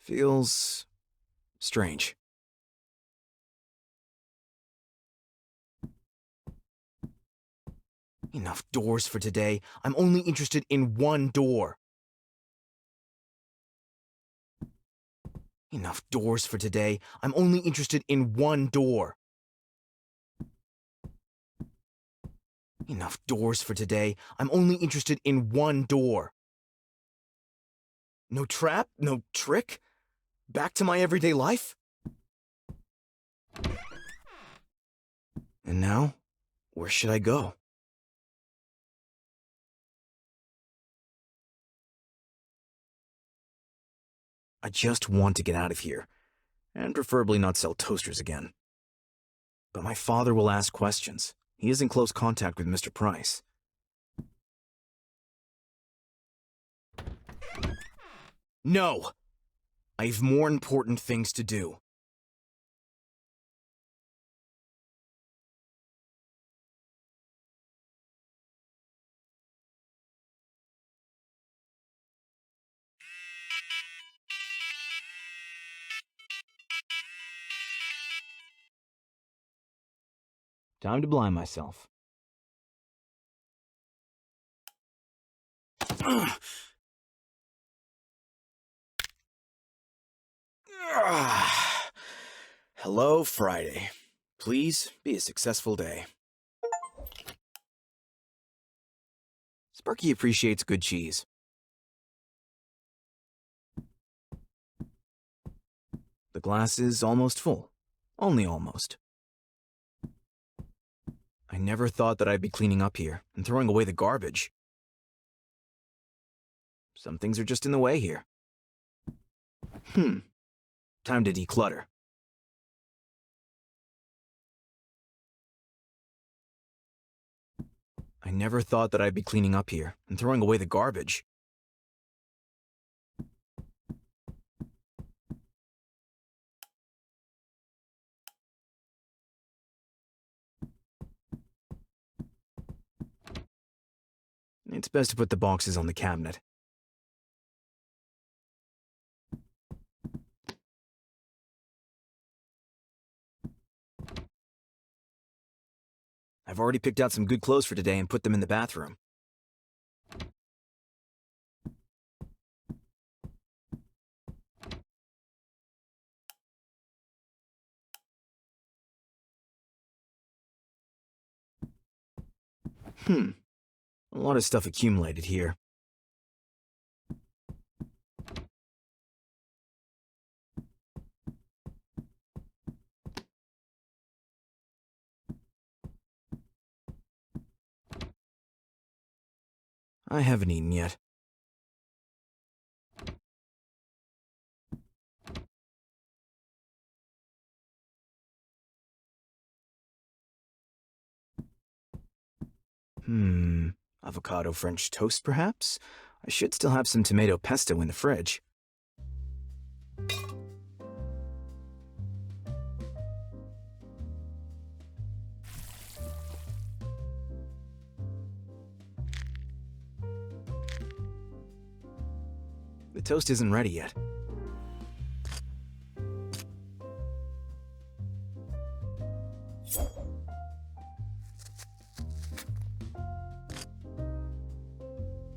S1: Feels strange. Enough doors for today. I'm only interested in one door. Enough doors for today. I'm only interested in one door. Enough doors for today. I'm only interested in one door. No trap? No trick? Back to my everyday life? And now, where should I go? I just want to get out of here, and preferably not sell toasters again. But my father will ask questions. He is in close contact with Mr. Price. No! I have more important things to do. Time to blind myself. Hello, Friday. Please be a successful day. Sparky appreciates good cheese. The glass is almost full. Only almost. I never thought that I'd be cleaning up here and throwing away the garbage. Some things are just in the way here. Time to declutter. I never thought that I'd be cleaning up here and throwing away the garbage. It's best to put the boxes on the cabinet. I've already picked out some good clothes for today and put them in the bathroom. A lot of stuff accumulated here. I haven't eaten yet. Avocado French toast, perhaps? I should still have some tomato pesto in the fridge. The toast isn't ready yet.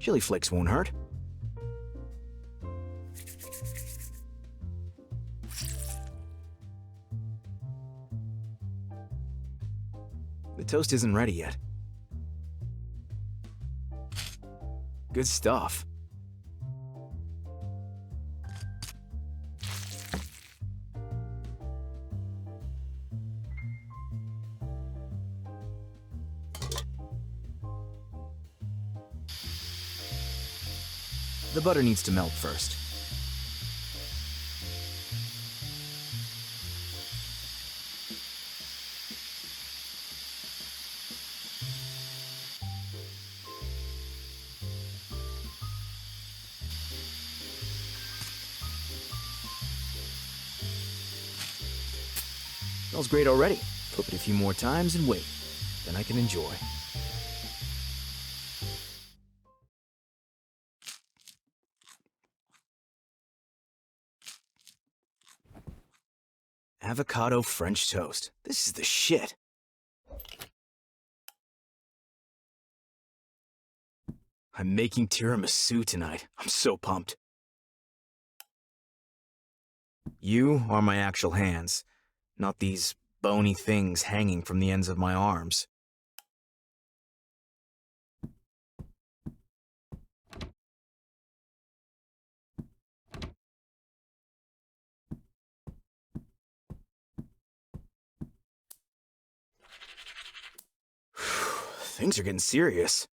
S1: Chili flakes won't hurt. The toast isn't ready yet. Good stuff. The butter needs to melt first. Smells great already. Flip it a few more times and wait. Then I can enjoy. Avocado French toast. This is the shit. I'm making tiramisu tonight. I'm so pumped. You are my actual hands, not these bony things hanging from the ends of my arms. Things are getting serious.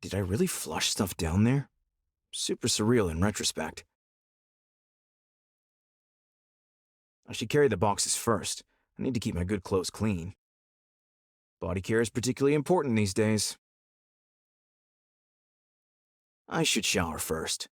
S1: Did I really flush stuff down there? Super surreal in retrospect. I should carry the boxes first. I need to keep my good clothes clean. Body care is particularly important these days. I should shower first.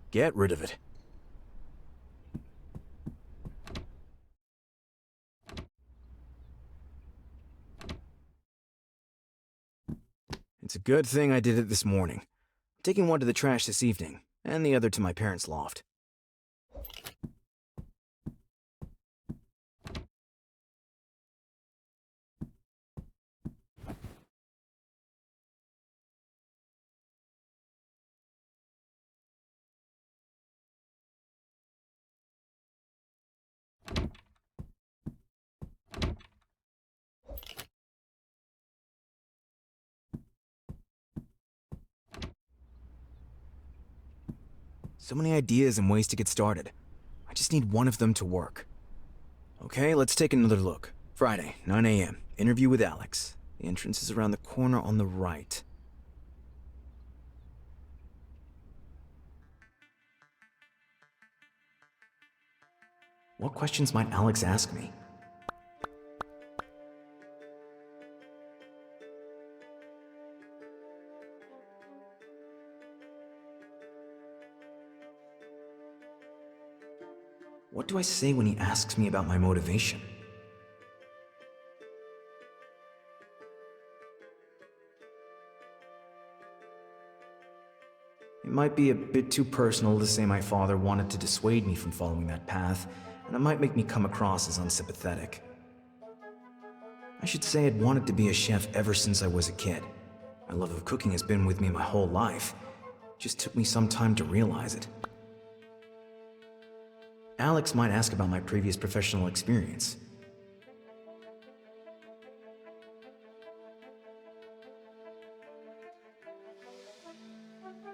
S1: Get rid of it. It's a good thing I did it this morning. I'm taking one to the trash this evening, and the other to my parents' loft. So many ideas and ways to get started. I just need one of them to work. Okay, let's take another look. Friday, 9 a.m. Interview with Alex. The entrance is around the corner on the right. What questions might Alex ask me? What do I say when he asks me about my motivation? It might be a bit too personal to say my father wanted to dissuade me from following that path, and it might make me come across as unsympathetic. I should say I'd wanted to be a chef ever since I was a kid. My love of cooking has been with me my whole life. It just took me some time to realize it. Alex might ask about my previous professional experience.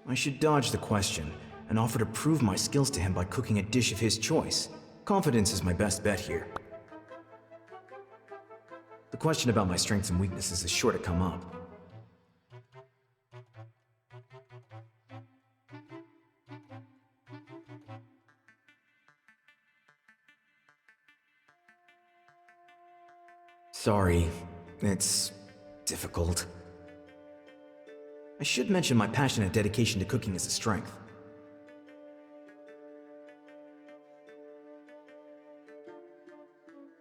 S1: I should dodge the question and offer to prove my skills to him by cooking a dish of his choice. Confidence is my best bet here. The question about my strengths and weaknesses is sure to come up. Sorry, it's difficult. I should mention my passionate dedication to cooking is a strength.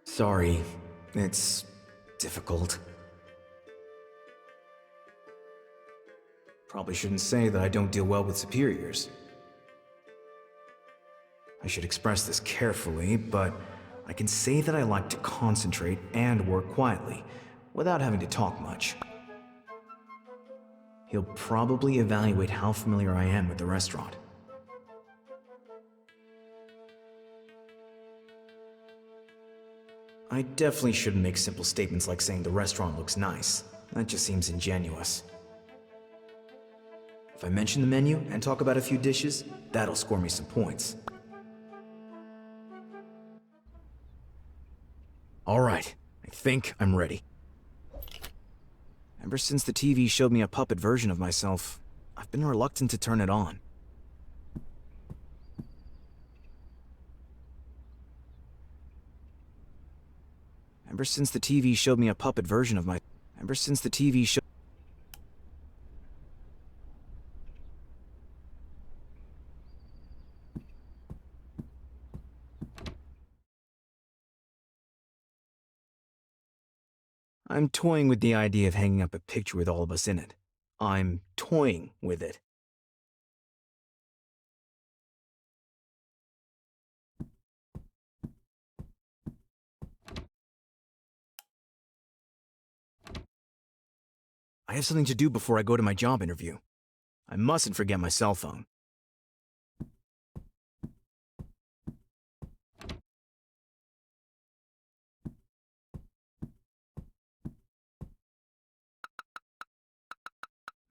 S1: Sorry, it's difficult. Probably shouldn't say that I don't deal well with superiors. I should express this carefully, but I can say that I like to concentrate and work quietly, without having to talk much. He'll probably evaluate how familiar I am with the restaurant. I definitely shouldn't make simple statements like saying the restaurant looks nice. That just seems ingenuous. If I mention the menu and talk about a few dishes, that'll score me some points. Alright, I think I'm ready. Ever since the TV showed me a puppet version of myself, I've been reluctant to turn it on. Ever since the TV showed me a puppet version of my... Ever since the TV show... I'm toying with the idea of hanging up a picture with all of us in it. I'm toying with it. I have something to do before I go to my job interview. I mustn't forget my cell phone.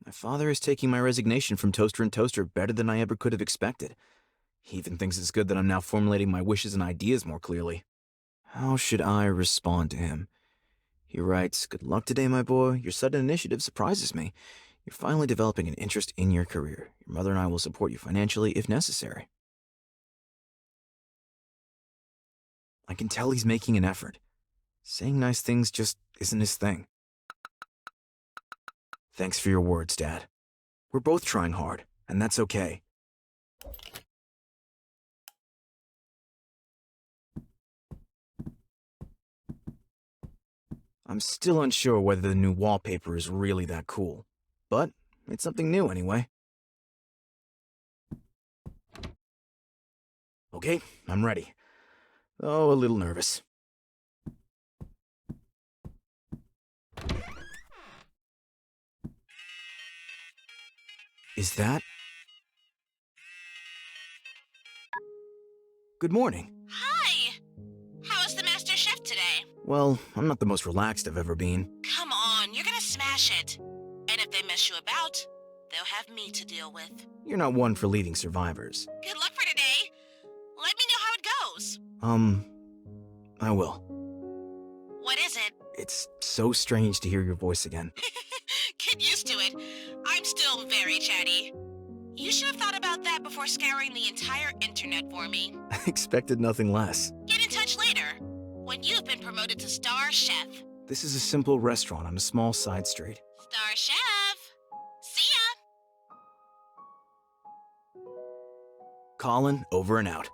S1: My father is taking my resignation from Toaster and Toaster better than I ever could have expected. He even thinks it's good that I'm now formulating my wishes and ideas more clearly. How should I respond to him? He writes, "Good luck today, my boy. Your sudden initiative surprises me. You're finally developing an interest in your career. Your mother and I will support you financially if necessary." I can tell he's making an effort. Saying nice things just isn't his thing. Thanks for your words, Dad. We're both trying hard, and that's okay. I'm still unsure whether the new wallpaper is really that cool, but it's something new anyway. Okay, I'm ready. Oh, a little nervous. Is that... Good morning.
S17: Hi! How is the Master Chef today?
S1: Well, I'm not the most relaxed I've ever been.
S17: Come on, you're gonna smash it. And if they mess you about, they'll have me to deal with.
S1: You're not one for leaving survivors.
S17: Good luck for today. Let me know how it goes.
S1: I will.
S17: What is it?
S1: It's so strange to hear your voice again.
S17: Get used to it. I'm still very chatty. You should have thought about that before scouring the entire internet for me.
S1: I expected nothing less.
S17: Get in touch later, when you've been promoted to Star Chef.
S1: This is a simple restaurant on a small side street.
S17: Star Chef! See ya!
S1: Colin, over and out.